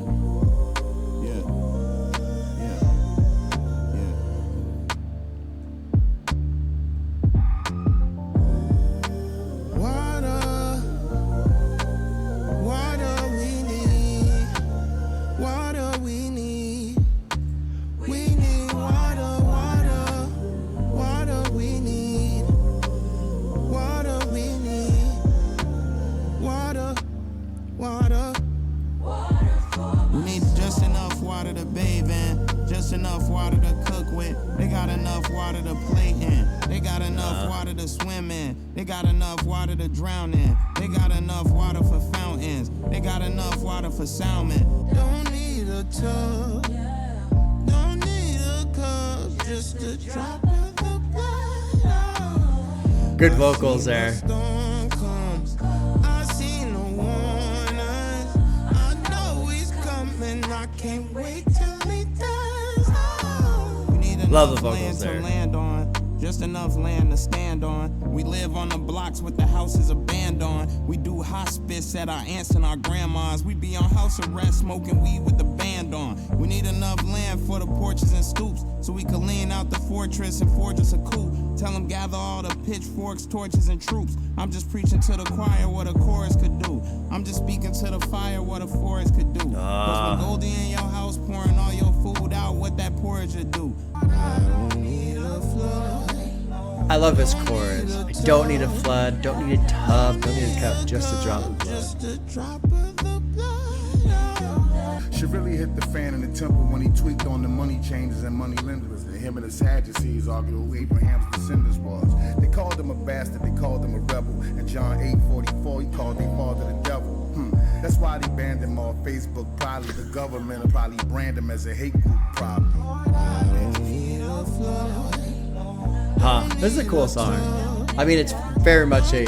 Speaker 2: Enough water to cook with. They got enough water to play in. They got enough water to swim in. They got enough water to drown in. They got enough water for fountains. They got enough water for salmon. Don't need a tub. Don't need a cup. Just a drop of the blood.
Speaker 1: Good vocals there.
Speaker 2: I see no warnings. I know he's coming. I can't wait till he does.
Speaker 1: Love the vocals there.
Speaker 2: Land on, just enough land to stand on. We live on the blocks with the houses abandoned. We do hospice at our aunts and our grandmas. We be on house arrest smoking weed with the band on. We need enough land for the porches and stoops so we can lean out the fortress and forge us a coup. Tell them gather all the pitchforks, torches, and troops. I'm just preaching to the choir what a chorus could do. I'm just speaking to the fire what a forest could do. Cause when Goldie in your house pouring all your food out, what that porridge would do.
Speaker 1: I love this chorus. I don't need a flood, don't need a tub, don't need a cup, just a drop of blood.
Speaker 10: She really hit the fan in the temple when he tweaked on the money changers and money lenders. And him and the Sadducees argued who Abraham's descendants was. They called him a bastard, they called him a rebel. And John 8:44, he called their father the devil. That's why they banned him off Facebook. Probably the government will probably brand him as a hate group problem.
Speaker 1: This is a cool song. I mean, it's very much a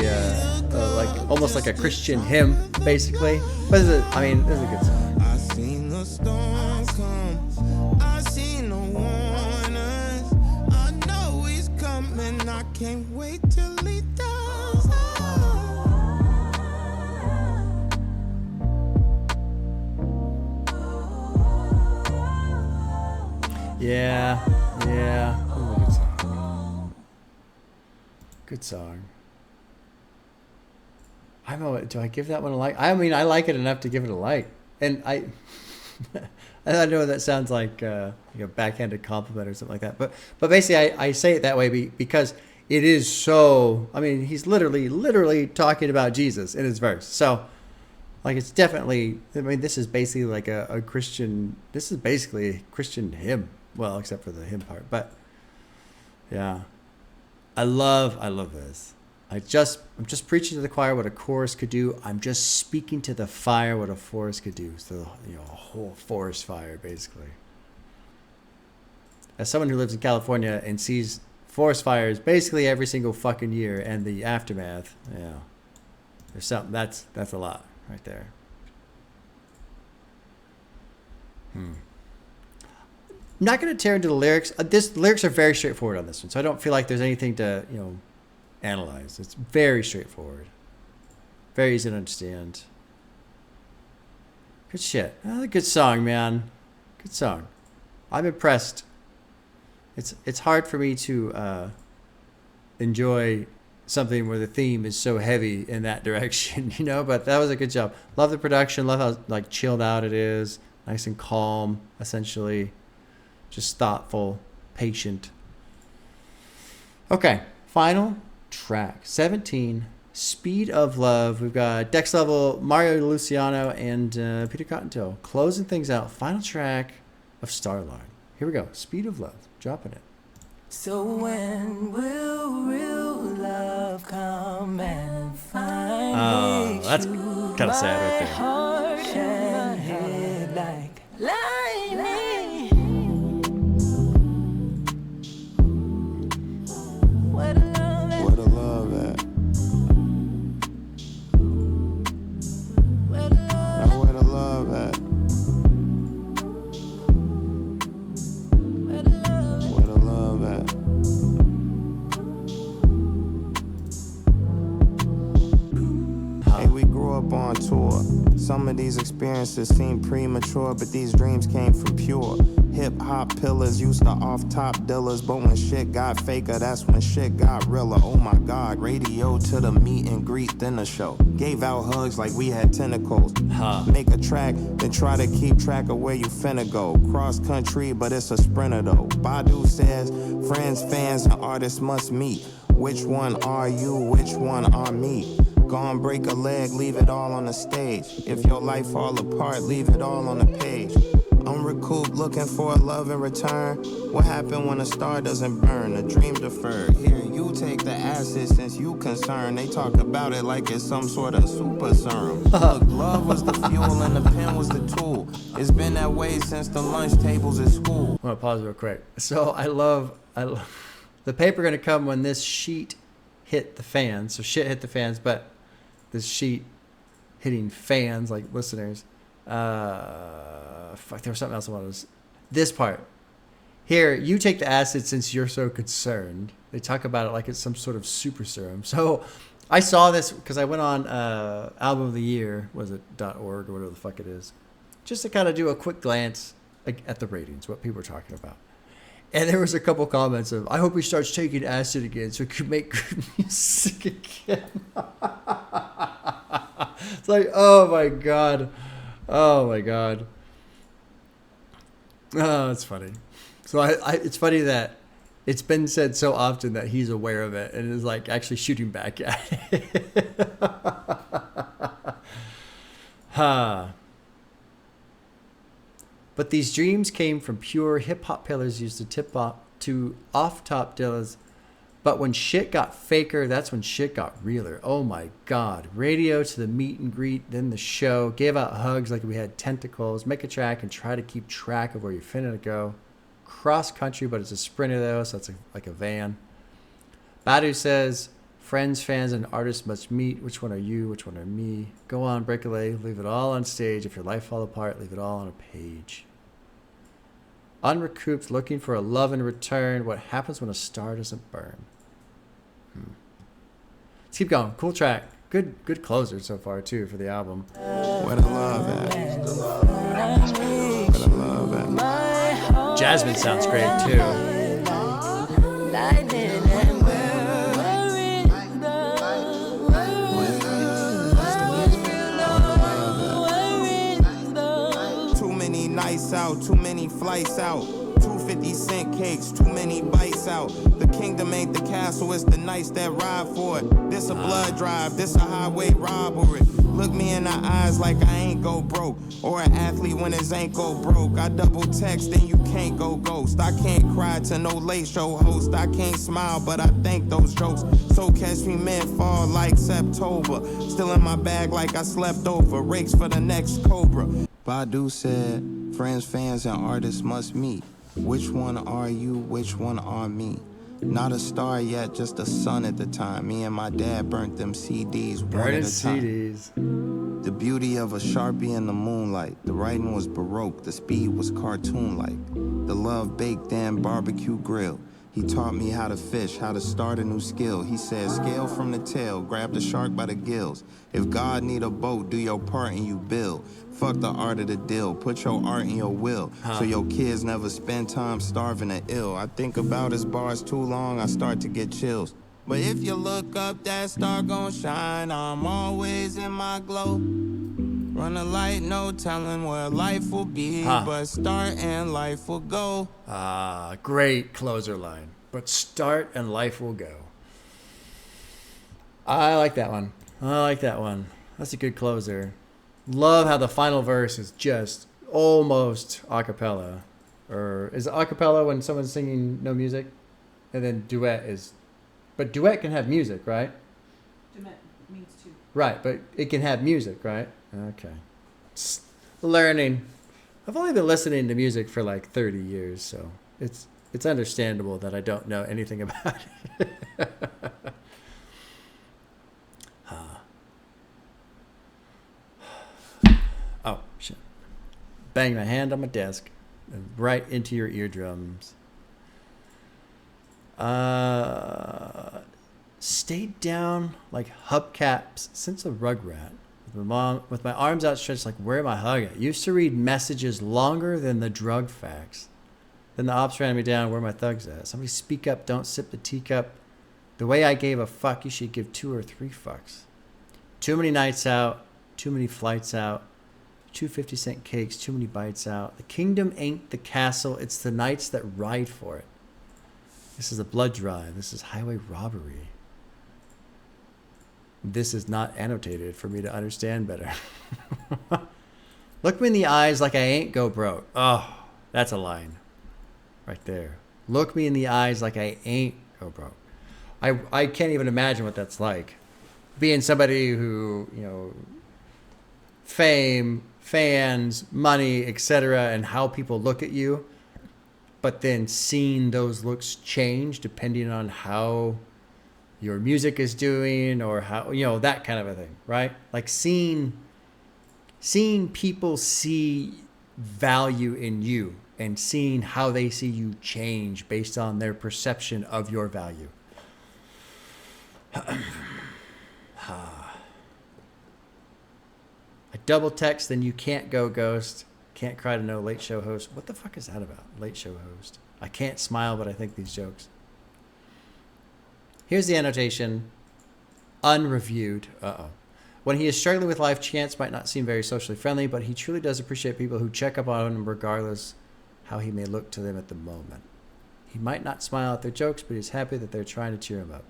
Speaker 1: like almost like a Christian hymn, basically. But this is a good song.
Speaker 2: I seen the storm come. I seen the warnings. I know he's coming. I can't wait till he does.
Speaker 1: Yeah. Ooh, good song. Good song. I don't know. Do I give that one a like? I mean, I like it enough to give it a like. And I know that sounds like a backhanded compliment or something like that. But basically, I say it that way because it is so. I mean, he's literally talking about Jesus in his verse. So, like, it's definitely. I mean, this is basically like a Christian. This is basically a Christian hymn. Well, except for the hymn part. But yeah, I love this. I'm just preaching to the choir what a chorus could do. I'm just speaking to the fire what a forest could do. So, a whole forest fire, basically. As someone who lives in California and sees forest fires basically every single fucking year and the aftermath, yeah, there's something, that's a lot right there. I'm not going to tear into the lyrics. The lyrics are very straightforward on this one, so I don't feel like there's anything to, analyze. It's very straightforward. Very easy to understand. Good shit. Another good song, man. Good song. I'm impressed. It's hard for me to enjoy something where the theme is so heavy in that direction, but that was a good job. Love the production. Love how chilled out it is. Nice and calm, essentially. just thoughtful, patient. Okay, final track 17, Speed of Love. We've got Dex Level, Mario Luciano, and Peter Cottontail closing things out. Final track of Starline. Here we go. Speed of Love. Dropping it.
Speaker 8: So when will real love come and find me?
Speaker 1: Oh, that's kind of sad right there.
Speaker 8: Heart and head like lightning. Where the love at?
Speaker 9: Where the love at?
Speaker 8: Where the love
Speaker 9: Now where the love at?
Speaker 8: Where the love at?
Speaker 9: Where the love at? Hey, we grew up on tour. Some of these experiences seem premature, but these dreams came from pure hip-hop pillars. Used to off-top dealers, but when shit got faker, that's when shit got realer. Oh my God, radio to the meet and greet, then the show. Gave out hugs like we had tentacles. Make a track, then try to keep track of where you finna go. Cross country, but it's a sprinter though. Badu says, friends, fans, and artists must meet. Which one are you? Which one are me? Gone break a leg, leave it all on the stage. If your life fall apart, leave it all on the page. I'm recouped, looking for a love in return. What happened when a star doesn't burn? A dream deferred. Here, you take the acid since you concerned. They talk about it like it's some sort of super serum. Look, love was the fuel and the pen was the tool. It's been that way since the lunch tables at school.
Speaker 1: I'm gonna pause real quick. So I love the paper gonna come when this sheet hit the fans. So shit hit the fans, but this sheet hitting fans like listeners. Fuck, there was something else I wanted to. This part here, you take the acid since you're so concerned. They talk about it like it's some sort of super serum. So I saw this because I went on Album of the Year, was it .org or whatever the fuck it is, just to kind of do a quick glance at the ratings, what people were talking about. And there was a couple comments of, I hope he starts taking acid again so he can make good music again. It's like, oh my God. Oh my God. Oh, it's funny. So it's funny that it's been said so often that he's aware of it and is like actually shooting back at it. But these dreams came from pure hip-hop pillars used to tip off to off-top dealers. But when shit got faker, that's when shit got realer. Oh my God. Radio to the meet and greet, then the show. Gave out hugs like we had tentacles. Make a track and try to keep track of where you're finna go. Cross country, but it's a sprinter though, so it's like a van. Badu says, friends, fans, and artists must meet. Which one are you? Which one are me? Go on, break a leg. Leave it all on stage. If your life fall apart, leave it all on a page. Unrecouped, looking for a love in return. What happens when a star doesn't burn? Let's keep going. Cool track. Good closer so far too for the album.
Speaker 9: Where the love at? Where the love at?
Speaker 1: Jasmine sounds great too.
Speaker 9: Too many nights out, too many flights out. 250-cent cakes, too many bites out. The kingdom ain't the castle, it's the knights that ride for it. This a blood drive, this a highway robbery. Look me in the eyes like I ain't go broke. Or an athlete when his ankle broke. I double text and you can't go ghost. I can't cry to no late show host. I can't smile but I think those jokes. So catch me men fall like September. Still in my bag like I slept over. Rakes for the next Cobra. Badu said, friends, fans, and artists must meet. Which one are you? Which one are me? Not a star yet, just a son at the time. Me and my dad burnt them CDs one at a time.
Speaker 1: CDs.
Speaker 9: The beauty of a Sharpie in the moonlight. The writing was Baroque, the speed was cartoon-like. The love baked in barbecue grill. He taught me how to fish, how to start a new skill. He said, scale from the tail, grab the shark by the gills. If God need a boat, do your part and you build. Fuck the art of the deal, put your art in your will. So your kids never spend time starving or ill. I think about his bars too long, I start to get chills. But if you look up, that star gon' shine. I'm always in my glow.
Speaker 2: Run a light, no telling where life will be, but start and life will go.
Speaker 1: Great closer line. But start and life will go. I like that one. That's a good closer. Love how the final verse is just almost a cappella. Or is it a cappella when someone's singing no music? And then duet is... But duet can have music, right?
Speaker 6: Duet means two.
Speaker 1: Right, but it can have music, right? Okay. Just learning. I've only been listening to music for like 30 years, so it's understandable that I don't know anything about it. Oh, shit. Bang my hand on my desk and right into your eardrums. Stayed down like hubcaps since a rugrat. With my arms outstretched like, where my hug at? Used to read messages longer than the drug facts. Then the ops ran me down, where my thugs at? Somebody speak up, don't sip the teacup. The way I gave a fuck, you should give 2 or 3 fucks. Too many nights out, too many flights out, 2 50-cent cakes, too many bites out. The kingdom ain't the castle, it's the knights that ride for it. This is a blood drive, this is highway robbery. This is not annotated for me to understand better. Look me in the eyes like I ain't go broke. Oh, that's a line right there. Look me in the eyes like I ain't go broke. I can't even imagine what that's like. Being somebody who, you know, fame, fans, money, etc., and how people look at you, but then seeing those looks change depending on how your music is doing or how, you know, that kind of a thing, right? Like seeing people see value in you and seeing how they see you change based on their perception of your value. A double text, then you can't go ghost. Can't cry to no late show host. What the fuck is that about? Late show host. I can't smile, but I think these jokes. Here's the annotation. Unreviewed. When he is struggling with life, Chance might not seem very socially friendly, but he truly does appreciate people who check up on him regardless how he may look to them at the moment. He might not smile at their jokes, but he's happy that they're trying to cheer him up.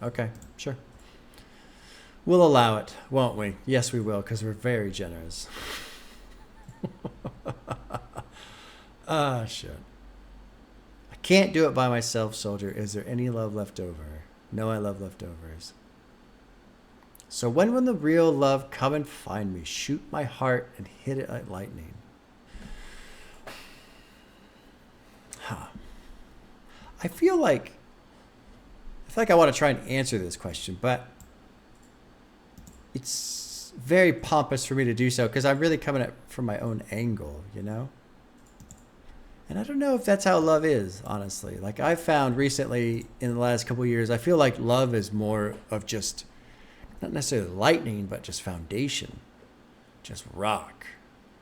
Speaker 1: Okay, sure. We'll allow it, won't we? Yes, we will, because we're very generous. Shit. I can't do it by myself, soldier. Is there any love left over? No, I love leftovers. So when will the real love come and find me? Shoot my heart and hit it like lightning. I feel like I want to try and answer this question, but it's very pompous for me to do so because I'm really coming at it from my own angle, you know? And I don't know if that's how love is, honestly. Like I've found recently in the last couple of years, I feel like love is more of just, not necessarily lightning, but just foundation. Just rock.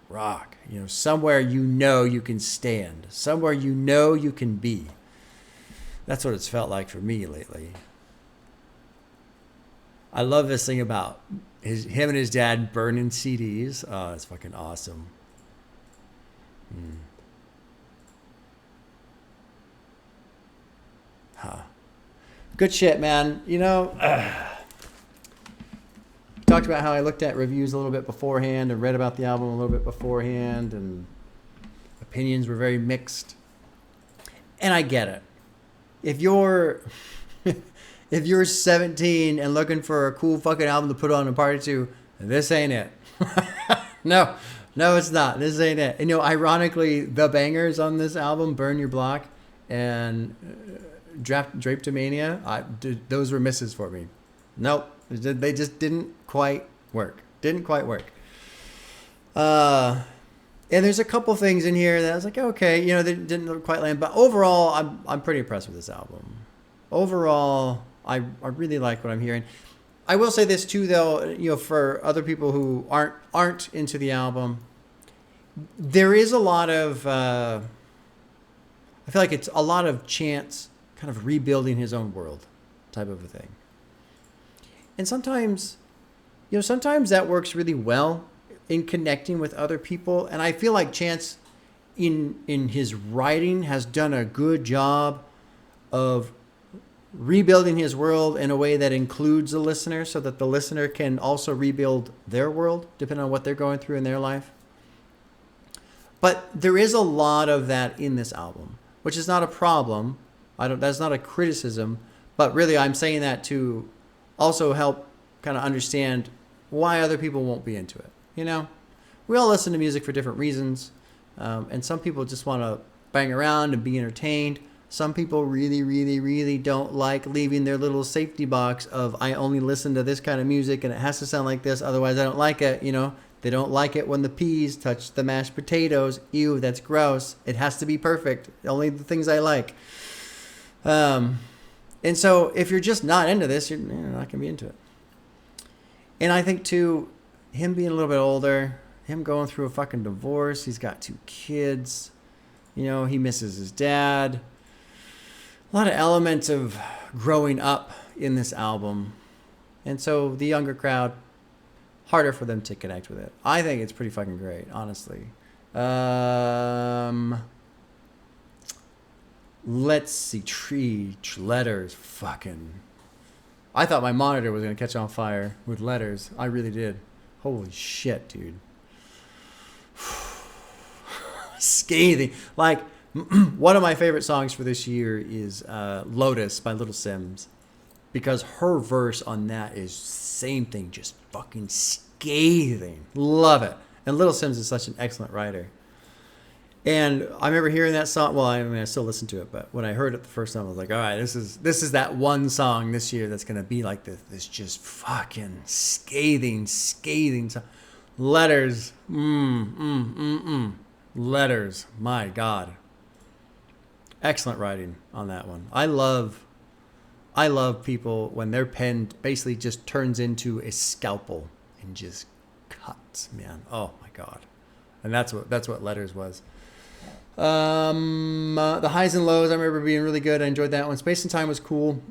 Speaker 1: You know, somewhere you know you can stand. Somewhere you know you can be. That's what it's felt like for me lately. I love this thing about him and his dad burning CDs. Oh, it's fucking awesome. Good shit, man. You know, talked about how I looked at reviews a little bit beforehand and read about the album a little bit beforehand, and opinions were very mixed. And I get it. If you're 17 and looking for a cool fucking album to put on a party to, this ain't it. No, it's not. This ain't it. And you know, ironically, the bangers on this album, Burn Your Block and Drapetomania, those were misses for me. Nope. They just didn't quite work. And there's a couple things in here that I was like, okay, you know, they didn't quite land. But overall, I'm pretty impressed with this album. Overall, I really like what I'm hearing. I will say this too, though, you know, for other people who aren't into the album, there is a lot of, I feel like it's a lot of Chance kind of rebuilding his own world type of a thing. And sometimes that works really well in connecting with other people. And I feel like Chance in his writing has done a good job of rebuilding his world in a way that includes the listener, so that the listener can also rebuild their world depending on what they're going through in their life. But there is a lot of that in this album, which is not a problem. That's not a criticism, but really I'm saying that to also help kind of understand why other people won't be into it. You know, we all listen to music for different reasons. And some people just want to bang around and be entertained. Some people really, really, really don't like leaving their little safety box of, I only listen to this kind of music and it has to sound like this, otherwise I don't like it. You know, they don't like it when the peas touch the mashed potatoes. Ew, that's gross. It has to be perfect. Only the things I like. And so if you're just not into this, you're not going to be into it. And I think too, him being a little bit older, him going through a fucking divorce, he's got 2 kids, you know, he misses his dad. A lot of elements of growing up in this album. And so the younger crowd, harder for them to connect with it. I think it's pretty fucking great, honestly. Let's see. Letters. Fucking. I thought my monitor was going to catch on fire with letters. I really did. Holy shit, dude. Scathing. Like, one of my favorite songs for this year is Lotus by Little Sims, because her verse on that is same thing, just fucking scathing. Love it. And Little Sims is such an excellent writer. And I remember hearing that song. Well, I mean, I still listen to it, but when I heard it the first time, I was like, all right, this is that one song this year that's going to be like this just fucking scathing song. Letters. Letters. My God. Excellent writing on that one. I love people when their pen basically just turns into a scalpel and just cuts, man. Oh my God. And that's what Letters was. The Highs and Lows, I remember being really good. I enjoyed that one. Space and Time was cool.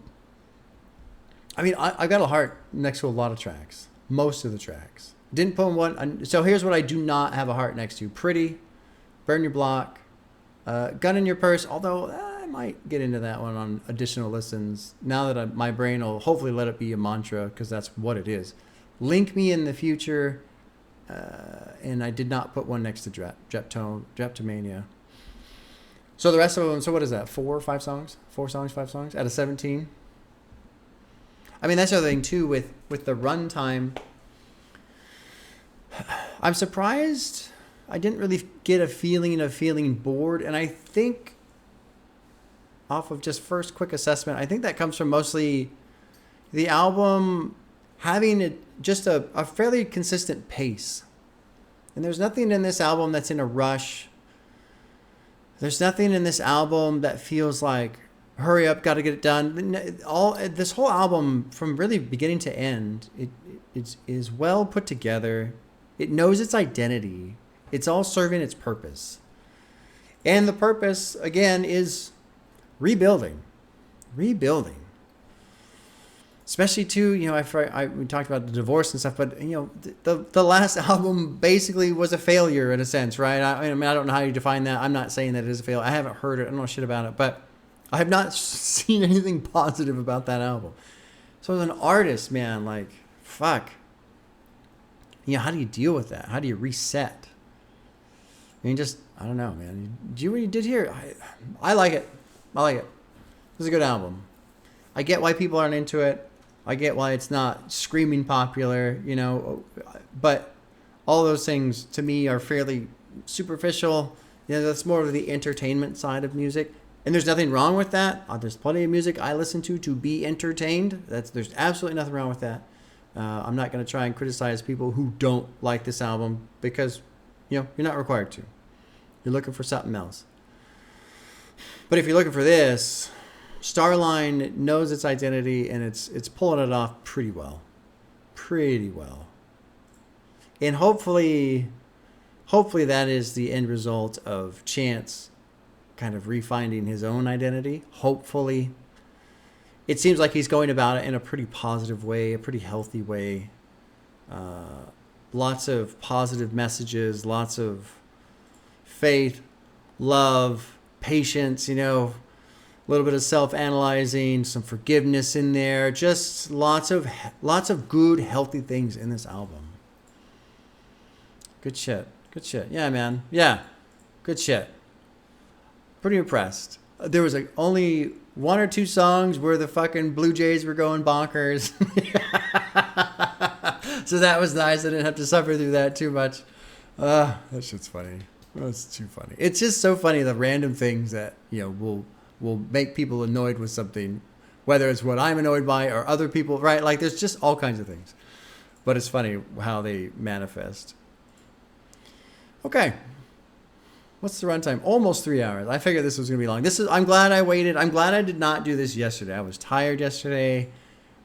Speaker 1: I mean, I got a heart next to a lot of tracks. Most of the tracks. Didn't put one. So here's what I do not have a heart next to. Pretty, Burn Your Block, Gun in Your Purse, although I might get into that one on additional listens. Now that my brain will hopefully let it be a mantra, because that's what it is. Link Me in the Future, and I did not put one next to Drapetomania. So the rest of them, so what is that, 4 or 5 songs? 4 songs, 5 songs out of 17? I mean, that's the other thing too with the runtime. I'm surprised I didn't really get a feeling of feeling bored, and I think off of just first quick assessment, I think that comes from mostly the album having just a fairly consistent pace. And there's nothing in this album that's in a rush. There's nothing in this album that feels like, hurry up, got to get it done. This whole album, from really beginning to end, it is well put together. It knows its identity. It's all serving its purpose. And the purpose, again, is rebuilding. Especially too, you know, we talked about the divorce and stuff, but you know, the last album basically was a failure in a sense, right? I mean, I don't know how you define that. I'm not saying that it is a failure. I haven't heard it. I don't know shit about it, but I have not seen anything positive about that album. So as an artist, man, like, fuck. You know, how do you deal with that? How do you reset? I mean, just, I don't know, man. Do what you did here. I like it. This is a good album. I get why people aren't into it. I get why it's not screaming popular, you know, but all those things to me are fairly superficial. You know, that's more of the entertainment side of music. And there's nothing wrong with that. There's plenty of music I listen to be entertained. There's absolutely nothing wrong with that. I'm not going to try and criticize people who don't like this album because, you know, you're not required to. You're looking for something else. But if you're looking for this, Starline knows its identity and it's pulling it off pretty well. And hopefully that is the end result of Chance kind of refinding his own identity. Hopefully. It seems like he's going about it in a pretty positive way, a pretty healthy way. lots of positive messages, lots of faith, love, patience, you know, a little bit of self-analyzing, some forgiveness in there, just lots of good, healthy things in this album. Good shit. Good shit. Yeah, man. Yeah. Good shit. Pretty impressed. There was like only 1 or 2 songs where the fucking Blue Jays were going bonkers. So that was nice. I didn't have to suffer through that too much. That shit's funny. That's too funny. It's just so funny, the random things that, you know, will make people annoyed with something, whether it's what I'm annoyed by or other people, right? Like there's just all kinds of things. But it's funny how they manifest. Okay. What's the runtime? Almost 3 hours. I figured this was going to be long. I'm glad I waited. I'm glad I did not do this yesterday. I was tired yesterday.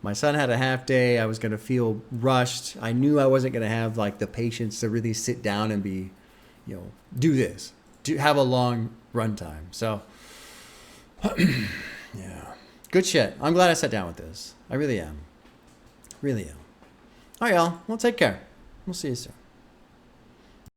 Speaker 1: My son had a half day. I was going to feel rushed. I knew I wasn't going to have like the patience to really sit down and be, you know, do this, to have a long runtime. So, yeah, good shit. I'm glad I sat down with this. I really am. Really am. All right, y'all. Well, take care. We'll see you soon.